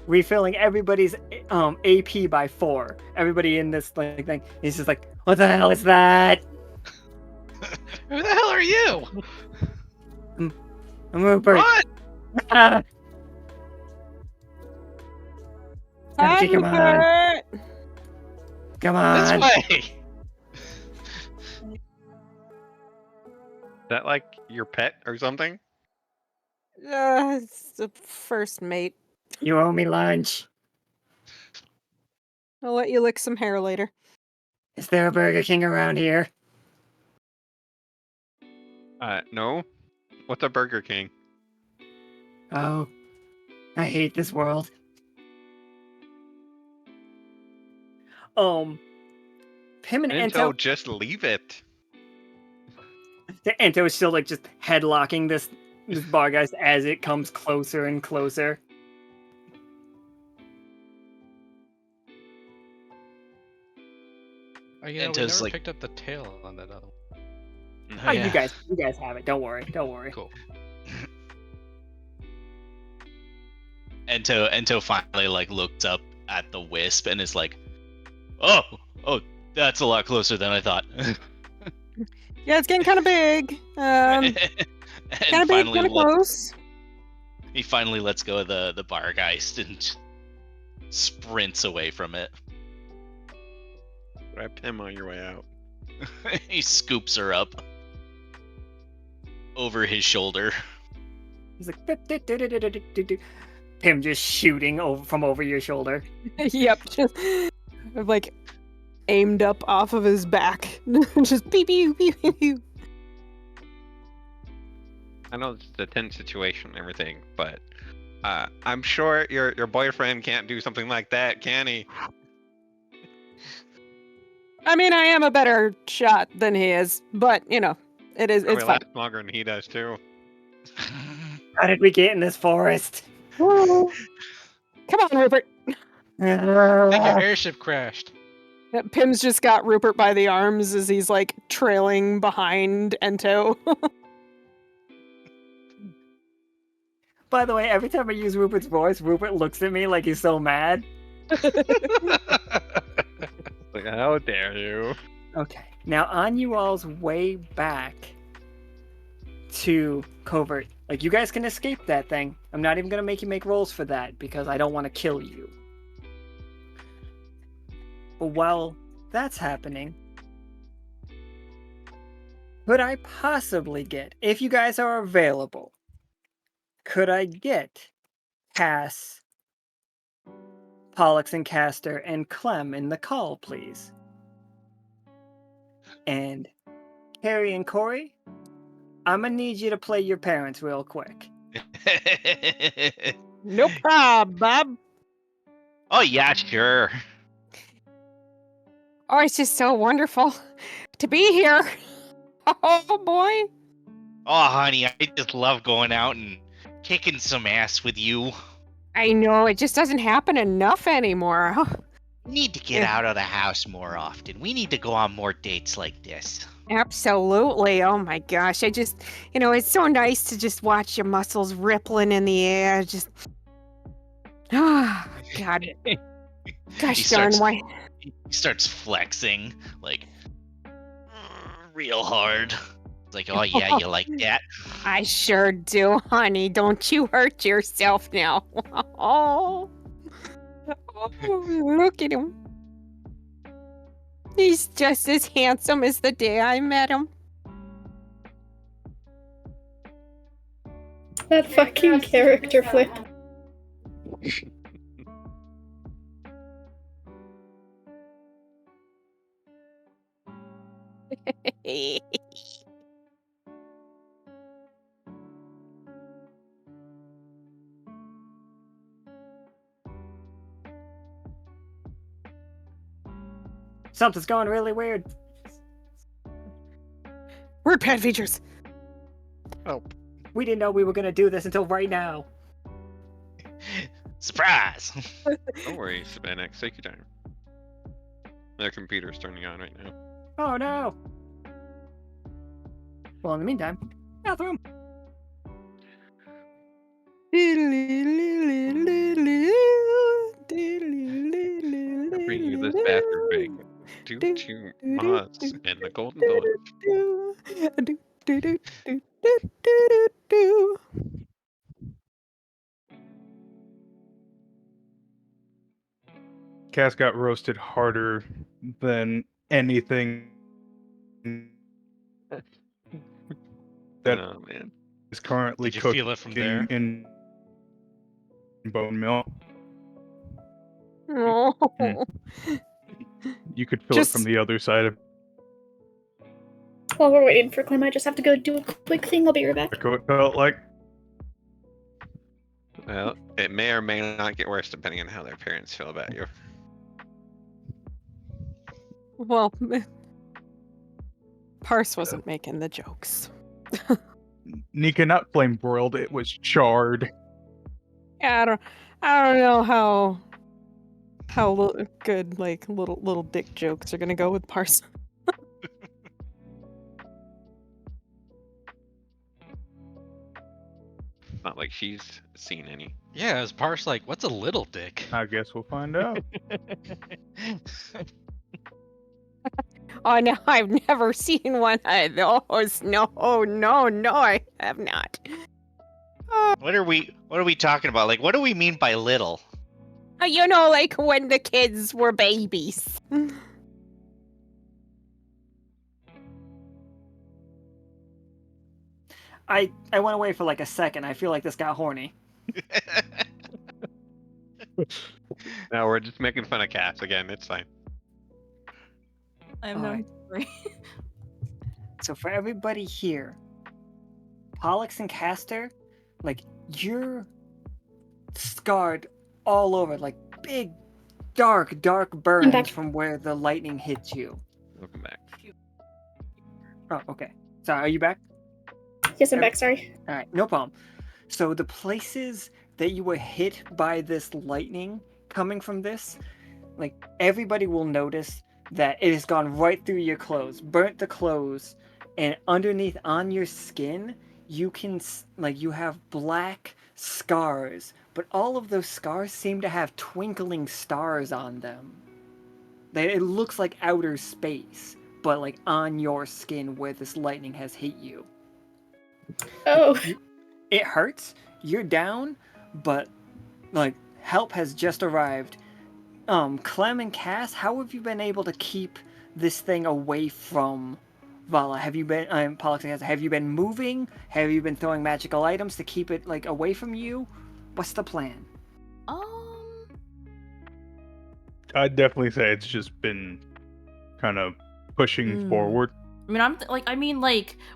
Speaker 1: Refilling everybody's AP by 4. Everybody in this like thing. He's just like, what the hell is that?
Speaker 6: Who the hell are you?
Speaker 1: I'm Rupert.
Speaker 6: Run!
Speaker 1: Ah!
Speaker 2: Hi,
Speaker 1: Energy, come on.
Speaker 2: Rupert!
Speaker 1: Come on.
Speaker 6: This way!
Speaker 5: Is that like your pet or something?
Speaker 2: It's the first mate.
Speaker 1: You owe me lunch.
Speaker 2: I'll let you lick some hair later.
Speaker 1: Is there a Burger King around here?
Speaker 5: No. What's a Burger King?
Speaker 1: Oh, I hate this world. Him and
Speaker 5: Ento,
Speaker 1: Ento.
Speaker 5: just leave it.
Speaker 1: Ento is still like just headlocking this Bargeist as it comes closer and closer.
Speaker 6: Oh, you know, we
Speaker 3: Ento's
Speaker 6: never
Speaker 3: like-
Speaker 6: picked up the tail on that other one.
Speaker 1: Oh, you guys have it. Don't worry. Don't worry.
Speaker 6: Cool.
Speaker 3: Ento finally like looked up at the wisp and is like, oh, that's a lot closer than I thought.
Speaker 2: Yeah, it's getting kind of big.
Speaker 3: And
Speaker 2: Kind of big,
Speaker 3: finally
Speaker 2: kind of close.
Speaker 3: he finally lets go of the Bargeist and sprints away from it.
Speaker 5: Grab him on your way out.
Speaker 3: He scoops her up over his shoulder.
Speaker 1: He's like, "Do-do-do-do-do-do-do." Him just shooting from over your shoulder.
Speaker 2: Yep, just like aimed up off of his back. Just pew pew pew pew pew.
Speaker 5: I know it's a tense situation and everything, but I'm sure your boyfriend can't do something like that, can he?
Speaker 2: I mean, I am a better shot than he is, but you know, it's
Speaker 5: Probably
Speaker 2: fine.
Speaker 5: lasts longer than he does too.
Speaker 1: How did we get in this forest?
Speaker 2: Come on, Rupert.
Speaker 6: I think your airship crashed.
Speaker 2: Pim's just got Rupert by the arms as he's like trailing behind Ento.
Speaker 1: By the way, every time I use Rupert's voice, Rupert looks at me like he's so mad.
Speaker 5: Like, how dare you?
Speaker 1: Okay. Now, on you all's way back to Covert, like, you guys can escape that thing. I'm not even going to make you make rolls for that because I don't want to kill you. But while that's happening, could I possibly get, if you guys are available, could I get past Pollux and Castor and Clem in the call, please. And Carrie and Corey, I'm gonna need you to play your parents real quick.
Speaker 2: No problem, Bob.
Speaker 3: Oh yeah, sure.
Speaker 2: Oh, it's just so wonderful to be here. Oh boy.
Speaker 3: Oh honey, I just love going out and kicking some ass with you.
Speaker 2: I know, it just doesn't happen enough anymore.
Speaker 3: We need to get out of the house more often. We need to go on more dates like this.
Speaker 2: Absolutely. Oh my gosh. I just, it's so nice to just watch your muscles rippling in the air. Just, oh, God. Gosh darn, why?
Speaker 3: He starts flexing, like, real hard. It's like, oh yeah, you like that?
Speaker 2: I sure do, honey. Don't you hurt yourself now. Oh, look at him. He's just as handsome as the day I met him.
Speaker 8: That fucking character flip.
Speaker 1: Something's going really weird.
Speaker 2: WordPad features.
Speaker 5: Oh,
Speaker 1: We didn't know we were gonna do this until right now.
Speaker 3: Surprise!
Speaker 5: don't worry, Sabanex. Take your time. Their computer's turning on right now.
Speaker 1: Oh no. Well, in the meantime, bathroom.
Speaker 5: I'll bring you this bathroom break. To Mozz and the Golden Village.
Speaker 9: Cass got roasted harder than anything that
Speaker 5: Oh man.
Speaker 9: is currently
Speaker 6: Did you
Speaker 9: cooking
Speaker 6: feel it from there?
Speaker 9: in bone mill.
Speaker 2: Oh.
Speaker 9: You could feel it from the other side of
Speaker 8: While we're waiting for Clem, I just have to go do a quick thing. I'll be right back.
Speaker 9: Mexico, it felt like.
Speaker 5: Well, it may or may not get worse depending on how their parents feel about you.
Speaker 2: Well, Parse wasn't making the jokes.
Speaker 9: Nika, not flame broiled, it was charred.
Speaker 2: Yeah, I don't know how good like little dick jokes are gonna go with Parse.
Speaker 5: Not like she's seen any.
Speaker 6: Yeah, is Parse like, what's a little dick?
Speaker 9: I guess we'll find out.
Speaker 2: Oh no, I've never seen one of those. No, I have not.
Speaker 3: What are we talking about? Like, what do we mean by little?
Speaker 2: Like when the kids were babies.
Speaker 1: I went away for like a second. I feel like this got horny.
Speaker 5: No, we're just making fun of Cass again. It's fine.
Speaker 4: I have no
Speaker 1: Alright.
Speaker 4: story.
Speaker 1: So for everybody here, Pollux and Castor, like, you're scarred all over, like big, dark burns
Speaker 8: back.
Speaker 1: from where the lightning hits you.
Speaker 5: Welcome back.
Speaker 1: Oh, okay. Sorry, are you back?
Speaker 8: Yes, I'm back. Sorry.
Speaker 1: All right, no problem. So the places that you were hit by this lightning coming from this, like, everybody will notice that it has gone right through your clothes, burnt the clothes, and underneath on your skin, you can, like, you have black scars, but all of those scars seem to have twinkling stars on them. It looks like outer space, but like on your skin where this lightning has hit you.
Speaker 8: Oh.
Speaker 1: It hurts, you're down, but like help has just arrived. Clem and Cass, how have you been able to keep this thing away from Vala? Have you been, Pollux and Cass, have you been moving? Have you been throwing magical items to keep it like away from you? What's the plan?
Speaker 9: I'd definitely say it's just been kind of pushing forward.
Speaker 4: I mean,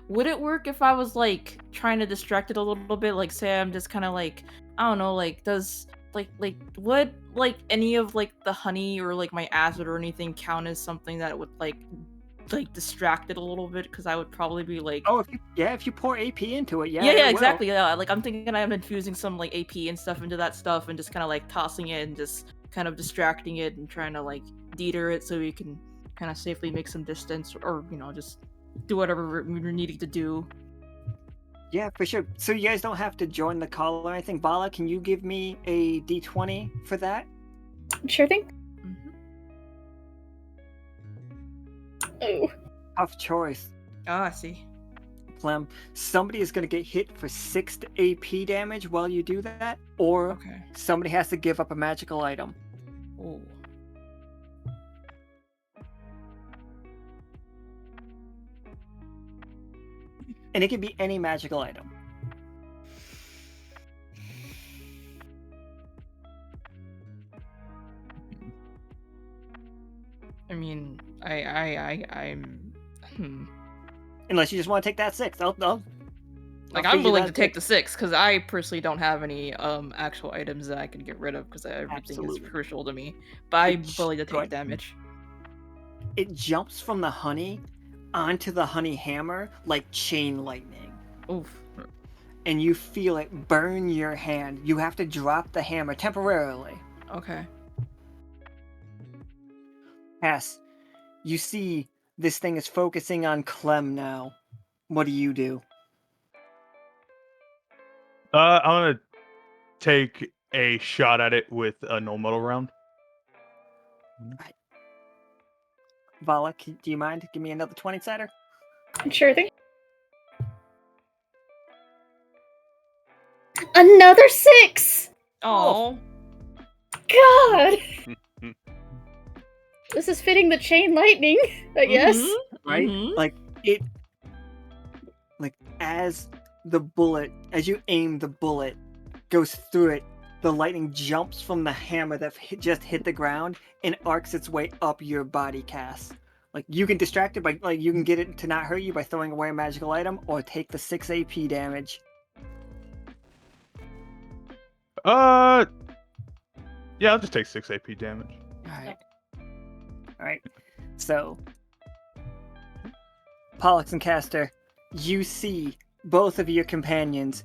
Speaker 4: would it work if I was like trying to distract it a little bit? Like, say I'm just kind of like, I don't know, like, does would like any of like the honey or like my acid or anything count as something that would like distract it a little bit? Because I would probably be like,
Speaker 1: Oh, if you pour AP into it, yeah.
Speaker 4: yeah,
Speaker 1: it will.
Speaker 4: exactly. Yeah, like I'm thinking I'm infusing some like AP and stuff into that stuff and just kind of like tossing it and just kind of distracting it and trying to like deter it so we can kind of safely make some distance or just do whatever we're needing to do.
Speaker 1: Yeah, for sure. So you guys don't have to join the call or anything. Bala, can you give me a D20 for that?
Speaker 8: Sure thing.
Speaker 4: Mm-hmm.
Speaker 8: Oh.
Speaker 1: Tough choice.
Speaker 4: Oh, I see.
Speaker 1: Clem, somebody is going to get hit for 6 AP damage while you do that, or
Speaker 4: Okay.
Speaker 1: somebody has to give up a magical item.
Speaker 4: Oh.
Speaker 1: And it can be any magical item.
Speaker 4: I mean, I'm.
Speaker 1: Unless you just want to take that 6. I'll
Speaker 4: Like,
Speaker 1: I'll
Speaker 4: I'm
Speaker 1: figure
Speaker 4: willing
Speaker 1: that
Speaker 4: to take
Speaker 1: out.
Speaker 4: the 6 because I personally don't have any actual items that I can get rid of because everything
Speaker 1: Absolutely.
Speaker 4: is crucial to me. But I'm
Speaker 1: It's
Speaker 4: willing to take
Speaker 1: good.
Speaker 4: damage.
Speaker 1: It jumps from the honey onto the honey hammer like chain lightning.
Speaker 4: Oof.
Speaker 1: And you feel it burn your hand. You have to drop the hammer temporarily.
Speaker 4: Okay.
Speaker 1: Cass, you see this thing is focusing on Clem now. What do you do?
Speaker 9: I'm gonna take a shot at it with a no metal round.
Speaker 1: Vala, do you mind? Give me another 20-sider.
Speaker 8: Sure thing. Another 6!
Speaker 4: Oh.
Speaker 8: God! This is fitting the chain lightning, I guess.
Speaker 1: Right?
Speaker 4: Mhm.
Speaker 1: Like as you aim the bullet goes through it, the lightning jumps from the hammer that just hit the ground and arcs its way up your body, Cass. Like, you can distract it by, like, you can get it to not hurt you by throwing away a magical item, or take the 6 AP damage.
Speaker 9: Yeah, I'll just take 6 AP damage.
Speaker 1: Alright. So, Pollux and Castor, you see both of your companions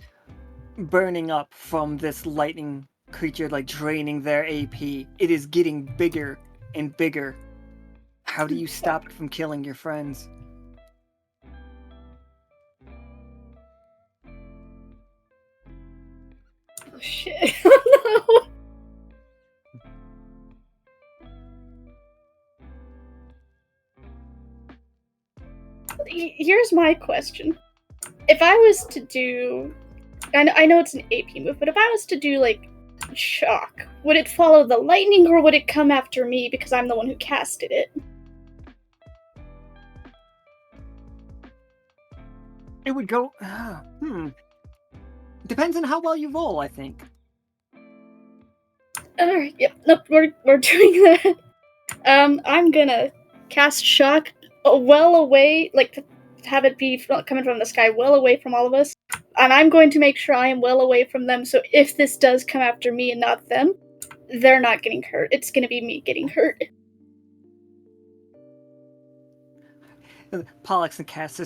Speaker 1: burning up from this lightning creature, like draining their AP. It is getting bigger and bigger. How do you stop it from killing your friends?
Speaker 8: Oh shit. Oh no. Here's my question. If I was to do... I know it's an AP move, but if I was to do, like, shock, would it follow the lightning, or would it come after me because I'm the one who casted it?
Speaker 1: It would go... Depends on how well you roll, I think.
Speaker 8: Alright, yep, nope, we're doing that. I'm gonna cast shock well away, like, to have it be coming from the sky well away from all of us. And I'm going to make sure I am well away from them, so if this does come after me and not them, they're not getting hurt. It's gonna be me getting hurt.
Speaker 1: Pollux and Castor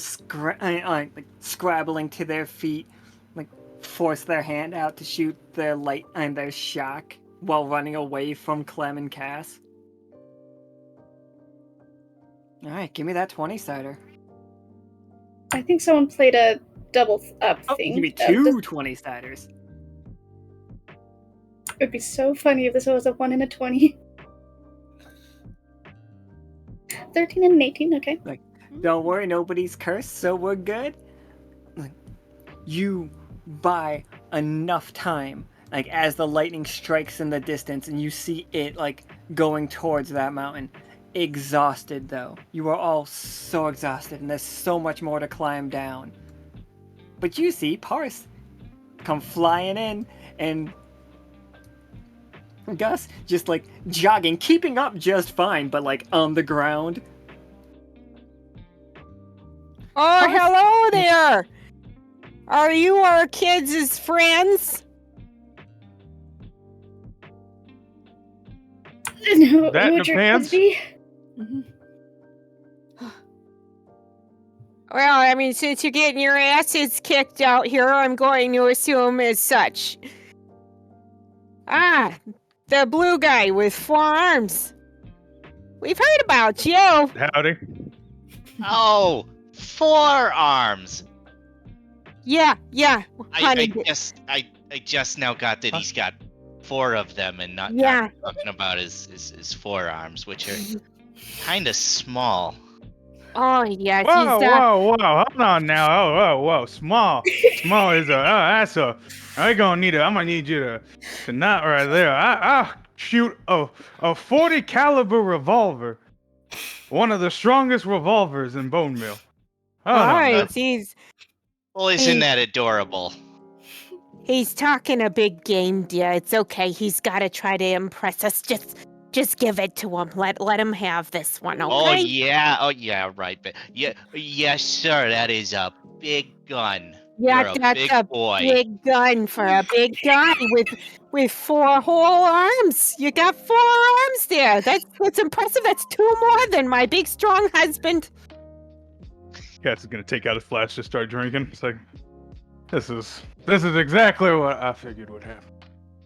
Speaker 1: scrabbling to their feet, like, force their hand out to shoot their light and their shock while running away from Clem and Cass. Alright, give me that 20-sider.
Speaker 8: I think someone played a double up thing.
Speaker 1: Give me 2 20-siders.
Speaker 8: It would be so funny if this was a 1 and a 20. 13 and an 18, okay.
Speaker 1: Don't worry, nobody's cursed, so we're good. Like, you buy enough time, like, as the lightning strikes in the distance and you see it, like, going towards that mountain. Exhausted, though. You are all so exhausted, and there's so much more to climb down. But you see Parse come flying in, and Gus just like jogging, keeping up just fine, but like on the ground.
Speaker 2: Oh, hello there! Are you our kids' friends?
Speaker 8: Who
Speaker 9: That
Speaker 8: would your
Speaker 9: depends.
Speaker 8: kids be?
Speaker 2: Well, I mean, since you're getting your asses kicked out here, I'm going to assume as such. Ah, the blue guy with 4 arms. We've heard about you.
Speaker 9: Howdy.
Speaker 3: Oh, 4 arms.
Speaker 2: Yeah,
Speaker 3: I
Speaker 2: honey.
Speaker 3: just now got that he's got 4 of them, and not
Speaker 2: Yeah.
Speaker 3: talking about his forearms, which are kind of small.
Speaker 2: Oh, yes,
Speaker 9: Whoa,
Speaker 2: he's
Speaker 9: whoa, hold on now. Whoa. Small is that's a. I'm gonna need you to not right there. I'll shoot a 40 caliber revolver, one of the strongest revolvers in Bone Mill. Hold
Speaker 2: all
Speaker 9: on
Speaker 2: right.
Speaker 9: now.
Speaker 3: Well, isn't that adorable?
Speaker 2: He's talking a big game, dear. It's okay. He's got to try to impress us. Just give it to him. Let him have this one, okay?
Speaker 3: Oh yeah, right. But yes, sir. That is a big gun.
Speaker 2: Yeah,
Speaker 3: You're a
Speaker 2: that's
Speaker 3: big
Speaker 2: a
Speaker 3: boy.
Speaker 2: big gun for a big guy with 4 whole arms. You got 4 arms there. That's impressive. That's 2 more than my big strong husband.
Speaker 9: Cass is gonna take out his flask to start drinking. It's like, this is exactly what I figured would happen.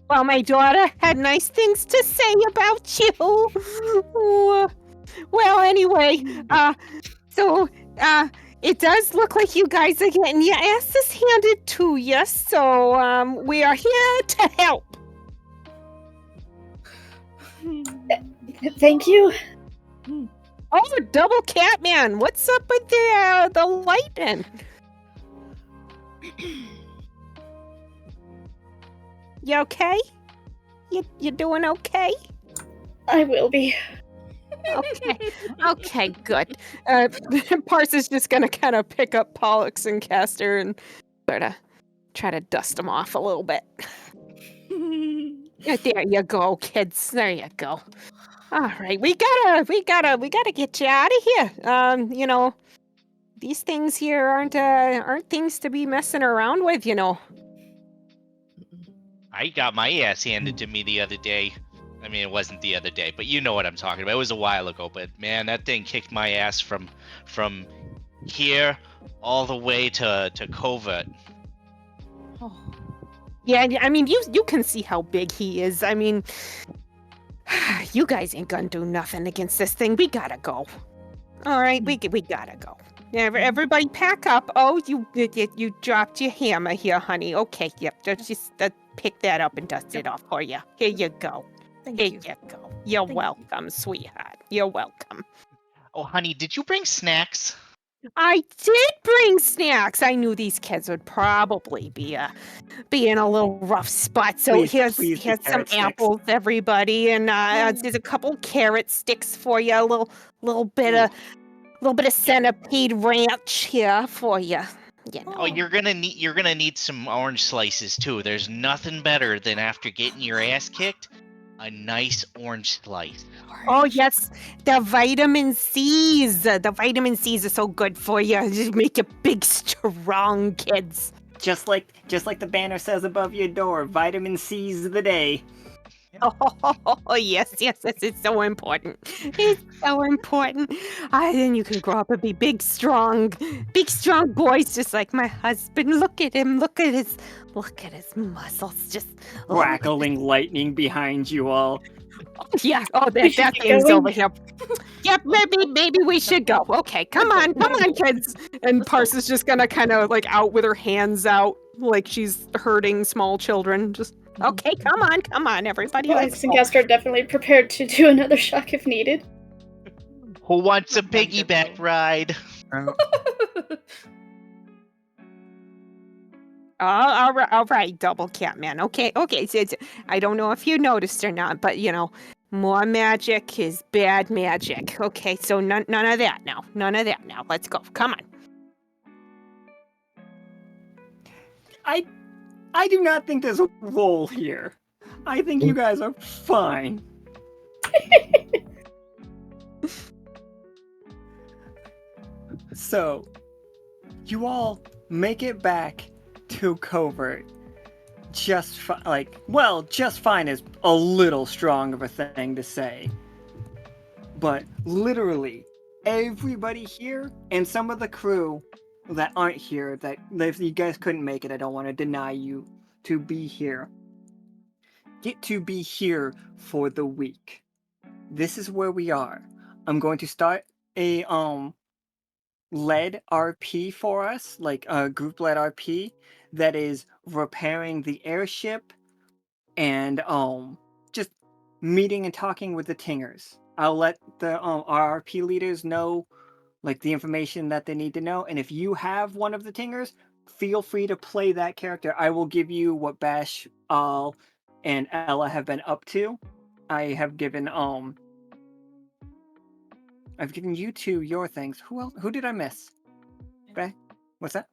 Speaker 2: Well, my daughter had nice things to say about you. Well, anyway, so it does look like you guys are getting your asses handed to you, so we are here to help.
Speaker 8: Thank you.
Speaker 2: Oh, double Catman, what's up with the lighting? You okay? You doing okay?
Speaker 8: I will be.
Speaker 2: Okay, good. Parse is just gonna kind of pick up Pollux and Castor and sort of try to dust them off a little bit. There you go, kids. There you go. All right, we gotta get you out of here. You know, these things here aren't things to be messing around with. You know.
Speaker 3: I got my ass handed to me the other day. I mean, it wasn't the other day, but you know what I'm talking about. It was a while ago, but man, that thing kicked my ass from here all the way to Covert.
Speaker 2: Oh. Yeah, I mean, you can see how big he is. I mean, you guys ain't gonna do nothing against this thing. We gotta go. All right, we gotta go. Everybody pack up. Oh, you dropped your hammer here, honey. Okay, yep. Just pick that up and dust it off for you. Here you go. Here you go. You're welcome, sweetheart. You're welcome.
Speaker 3: Oh, honey, did you bring snacks?
Speaker 2: I did bring snacks. I knew these kids would probably be in a little rough spot. So here's
Speaker 1: the
Speaker 2: some
Speaker 1: carrot sticks.
Speaker 2: apples, everybody, and there's a couple carrot sticks for you. A little bit of centipede ranch here for you. You know.
Speaker 3: Oh, you're gonna need some orange slices too. There's nothing better than after getting your ass kicked, a nice orange slice.
Speaker 2: Oh yes, the vitamin C's. The vitamin C's are so good for you. Just make you big, strong kids.
Speaker 1: Just like the banner says above your door, vitamin C's the day.
Speaker 2: Oh yes, it's so important. It's so important. Then you can grow up and be big, strong boys, just like my husband. Look at him. Look at his muscles. Just
Speaker 1: Crackling lightning behind you all.
Speaker 2: Yeah. Oh, that thing's over here. Yep. Maybe we should go. Okay. Come on, kids. And Parse is just gonna kind of like out with her hands out, like she's herding small children. Just okay. Come on, everybody.
Speaker 8: Alex and Castor are definitely prepared to do another shock if needed.
Speaker 3: Who wants a piggyback ride?
Speaker 2: All right, double Catman. Okay. So I don't know if you noticed or not, but you know, more magic is bad magic. Okay, so none of that now. None of that now. Let's go. Come on.
Speaker 1: I do not think there's a role here. I think you guys are fine. So, you all make it back to Covert. Just just fine is a little strong of a thing to say. But literally, everybody here and some of the crew that aren't here, that if you guys couldn't make it, I don't want to deny you to be here, get to be here for the week. This is where we are. I'm going to start a led RP for us, like a group led RP that is repairing the airship and just meeting and talking with the Tingers. I'll let the our RP leaders know like the information that they need to know, and if you have one of the Tingers, feel free to play that character. I will give you what Bash, Al, and Ella have been up to. I have given I've given you two your things. Who else? Who did I miss? Okay. What's that?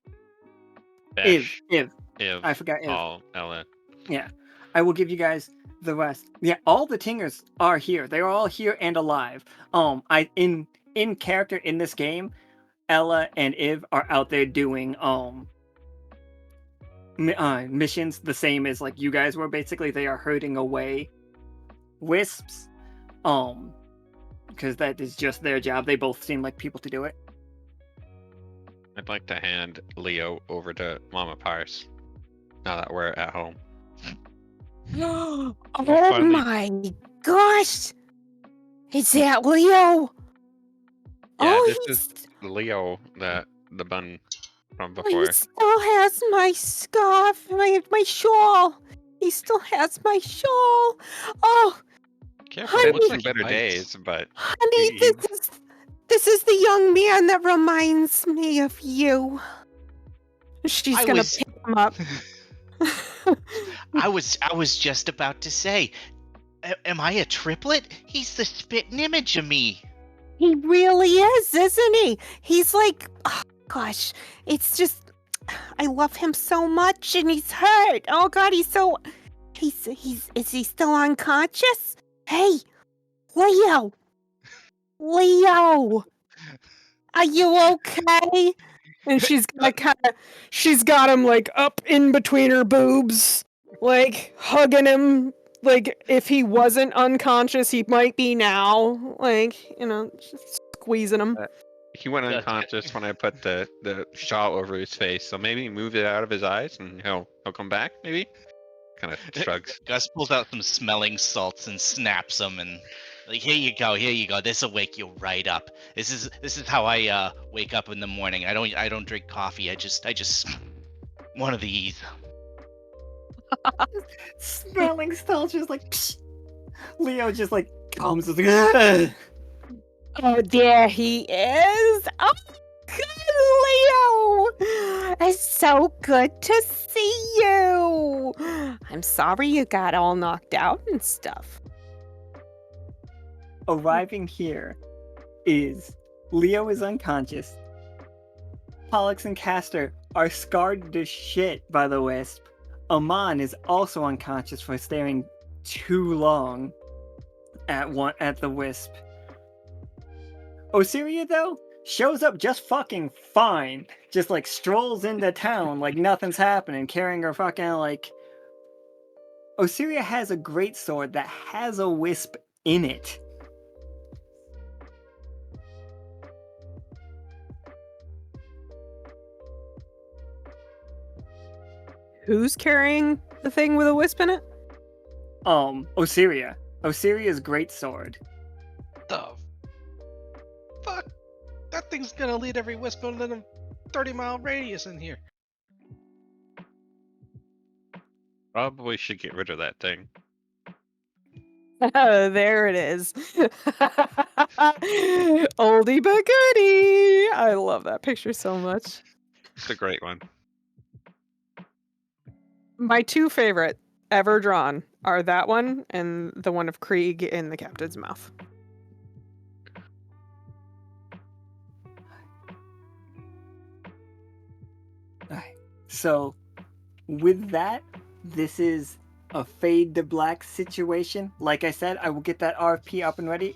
Speaker 5: Bash,
Speaker 1: Iv.
Speaker 5: Iv,
Speaker 1: I forgot Iv.
Speaker 5: Paul, Ella.
Speaker 1: Yeah. I will give you guys the rest. Yeah, all the Tingers are here. They're all here and alive. I in character in this game, Ella and Iv are out there doing missions the same as like you guys were. Basically, they are herding away wisps. Because that is just their job. They both seem like people to do it.
Speaker 5: I'd like to hand Leo over to Mama Parse now that we're at home.
Speaker 2: Oh
Speaker 5: finally-
Speaker 2: my gosh! Is that Leo?
Speaker 5: Yeah,
Speaker 2: oh,
Speaker 5: this
Speaker 2: he's,
Speaker 5: is Leo, the bun from
Speaker 2: oh,
Speaker 5: before.
Speaker 2: he still has my scarf, my shawl. He still has my shawl. Oh,
Speaker 5: Careful,
Speaker 2: honey,
Speaker 5: it looks like
Speaker 6: Looks like
Speaker 5: better
Speaker 6: he bites.
Speaker 5: days, but
Speaker 2: honey,
Speaker 5: you-
Speaker 2: this is the young man that reminds me of you. She's
Speaker 3: I
Speaker 2: gonna
Speaker 3: was-
Speaker 2: pick him up.
Speaker 3: I was just about to say, am I a triplet? He's the spitting image of me.
Speaker 2: He really is, isn't he? He's like, oh, gosh, it's just, I love him so much, and he's hurt. Oh God, is he still unconscious? Hey, Leo, are you okay? And she's got him like up in between her boobs, like hugging him. Like if he wasn't unconscious, he might be now. Like, just squeezing him.
Speaker 5: he went
Speaker 3: That's
Speaker 5: unconscious when I put the shawl over his face. So maybe move it out of his eyes and he'll come back. Maybe. Kind of shrugs.
Speaker 3: Gus pulls out some smelling salts and snaps them, and like, here you go. This'll wake you right up. This is how I wake up in the morning. I don't drink coffee. I just one of these.
Speaker 1: Smelling salts, just like psh. Leo just like comes with like,
Speaker 2: Oh, there he is. Oh, good, Leo. It's so good to see you. I'm sorry you got all knocked out and stuff.
Speaker 1: Arriving here is Leo is unconscious. Pollux and Castor are scarred to shit by the wisp. Amon is also unconscious for staring too long at the wisp. Osiria, though, shows up just fucking fine. Just like strolls into town like nothing's happening, carrying her fucking like. Osiria has a great sword that has a wisp in it.
Speaker 2: Who's carrying the thing with a wisp in it?
Speaker 1: Osiria. Osiria's great sword.
Speaker 6: The fuck? That thing's gonna lead every wisp within a 30-mile radius in here.
Speaker 5: Probably should get rid of that thing.
Speaker 2: Oh, there it is. Oldie but goodie. I love that picture so much.
Speaker 5: It's a great one.
Speaker 2: My two favorite ever drawn are that one and the one of Krieg in the captain's mouth.
Speaker 1: Alright. So, with that, this is a fade to black situation. Like I said, I will get that RP up and ready.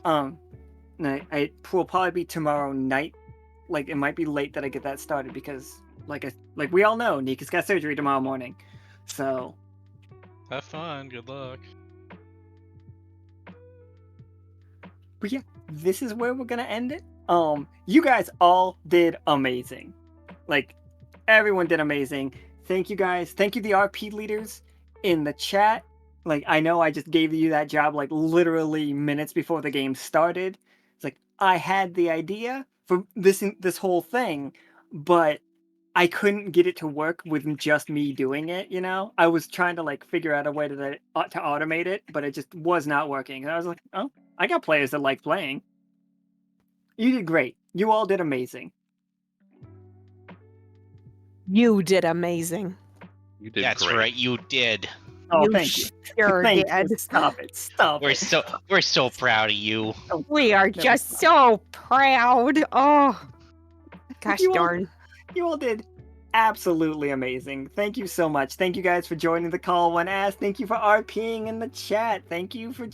Speaker 1: It will probably be tomorrow night. Like it might be late that I get that started because, like we all know, Nika's got surgery tomorrow morning. So
Speaker 6: Have fun. Good luck.
Speaker 1: but yeah, this is where we're gonna end it. You guys all did amazing. Like, everyone did amazing. Thank you guys. Thank you, the RP leaders in the chat. Like, I know I just gave you that job like literally minutes before the game started. It's like I had the idea for this whole thing, but I couldn't get it to work with just me doing it. You know, I was trying to like figure out a way to automate it, but it just was not working. And I was like, oh, I got players that like playing. You did great. You all did amazing.
Speaker 2: You did amazing.
Speaker 5: You did
Speaker 3: That's
Speaker 5: great.
Speaker 3: right, you did.
Speaker 1: Oh,
Speaker 2: You
Speaker 1: thank you.
Speaker 2: sure
Speaker 1: Thank
Speaker 2: did.
Speaker 1: you. Stop it. Stop
Speaker 3: We're
Speaker 1: it.
Speaker 3: so proud of you.
Speaker 2: We are
Speaker 1: Never
Speaker 2: just
Speaker 1: stop.
Speaker 2: so proud. Oh, gosh
Speaker 1: You all-
Speaker 2: darn.
Speaker 1: You all did absolutely amazing. Thank you so much. Thank you guys for joining the call when asked. Thank you for RPing in the chat. Thank you for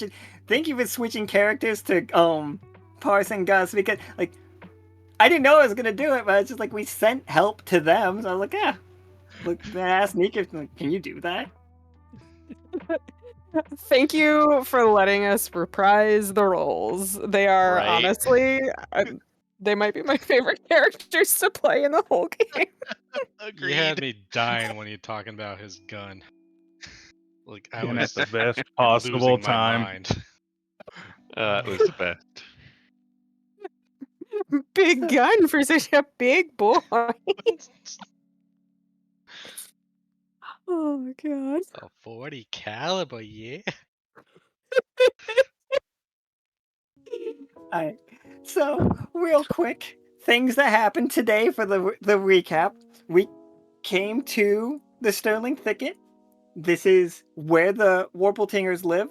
Speaker 1: switching characters to Parse and Gus, because like I didn't know I was gonna do it, but it's just like we sent help to them. So I was like, yeah. Look, I asked Nika, like, can you do that?
Speaker 2: Thank you for letting us reprise the roles. They are
Speaker 3: Right?
Speaker 2: honestly, they might be my favorite characters to play in the whole game.
Speaker 6: You had
Speaker 3: Agreed.
Speaker 6: me dying when you talking about his gun. Like I
Speaker 9: And at
Speaker 6: was
Speaker 9: the best possible
Speaker 6: losing my
Speaker 9: time.
Speaker 6: mind.
Speaker 5: It was the best.
Speaker 2: Big gun for such a big boy. Oh my god.
Speaker 6: A 40 caliber, yeah.
Speaker 1: Alright. So, real quick, things that happened today for the recap. We came to the Sterling Thicket. This is where the Warpletingers live.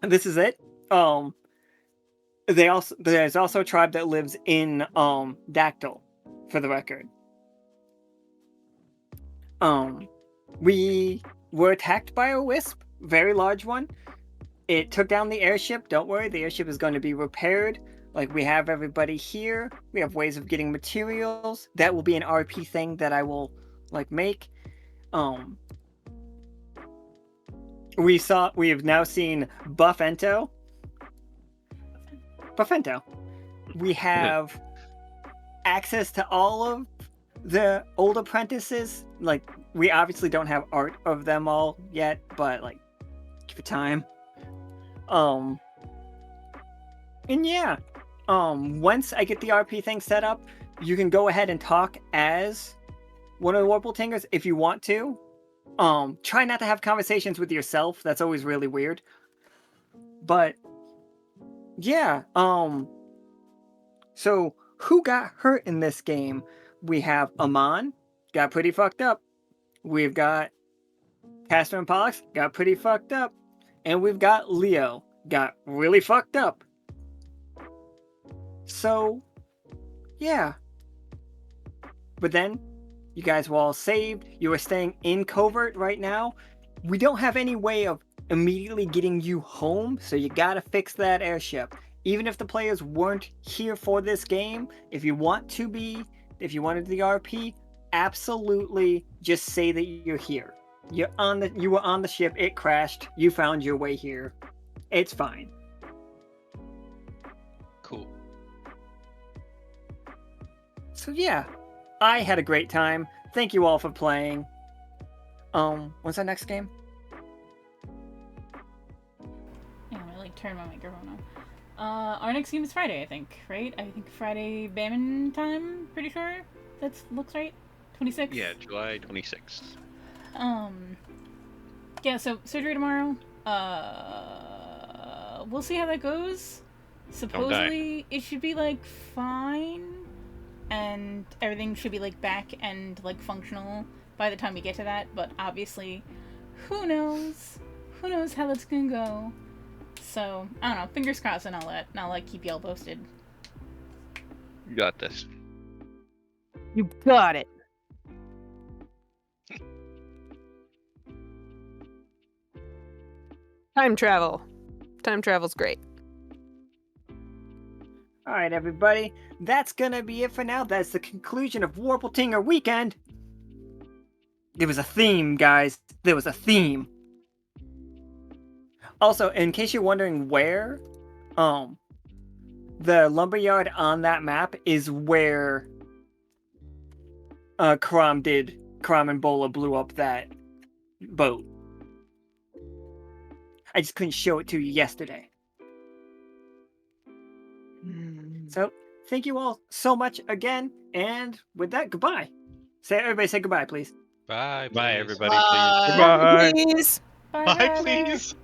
Speaker 1: And this is it. There's also a tribe that lives in Dactyl, for the record. We were attacked by a wisp, very large one. It took down the airship. Don't worry, the airship is going to be repaired. Like, we have everybody here. We have ways of getting materials. That will be an RP thing that I will like make. We have now seen Buff Ento. We have access to all of the old apprentices. Like, we obviously don't have art of them all yet, but like, give it time. And yeah, once I get the RP thing set up, you can go ahead and talk as one of the Warpletingers if you want to. Try not to have conversations with yourself. That's always really weird. But yeah, so who got hurt in this game? We have Amon, got pretty fucked up. We've got Castor and Pollux, got pretty fucked up. And we've got Leo, got really fucked up. So, yeah. But then, you guys were all saved. You are staying in covert right now. We don't have any way of immediately getting you home, so you gotta fix that airship. Even if the players weren't here for this game, if you wanted the RP, absolutely just say that you're here. You were on the ship, it crashed, you found your way here. It's fine.
Speaker 3: Cool.
Speaker 1: So yeah, I had a great time. Thank you all for playing. When's our next game?
Speaker 4: Yeah, I like turn my microphone on. Our next game is Friday, I think, right? I think Friday Bammon time, pretty sure. That looks right. 26th?
Speaker 5: Yeah, July 26th.
Speaker 4: Yeah, so surgery tomorrow. We'll see how that goes. Supposedly it should be like fine, and everything should be like back and like functional by the time we get to that. But obviously, who knows? Who knows how that's gonna go? So I don't know. Fingers crossed, and I'll like keep y'all posted.
Speaker 5: You got this.
Speaker 2: You got it. Time travel. Time travel's great.
Speaker 1: All right, everybody. That's gonna be it for now. That's the conclusion of Warbletinger Weekend. There was a theme, guys. There was a theme. Also, in case you're wondering where, the lumberyard on that map is where Karam and Bola blew up that boat. I just couldn't show it to you yesterday. So, thank you all so much again, and with that, goodbye. Everybody say goodbye, please.
Speaker 6: Bye.
Speaker 5: Bye,
Speaker 6: please.
Speaker 5: everybody. Please.
Speaker 9: Goodbye.
Speaker 2: Please.
Speaker 3: Bye, please.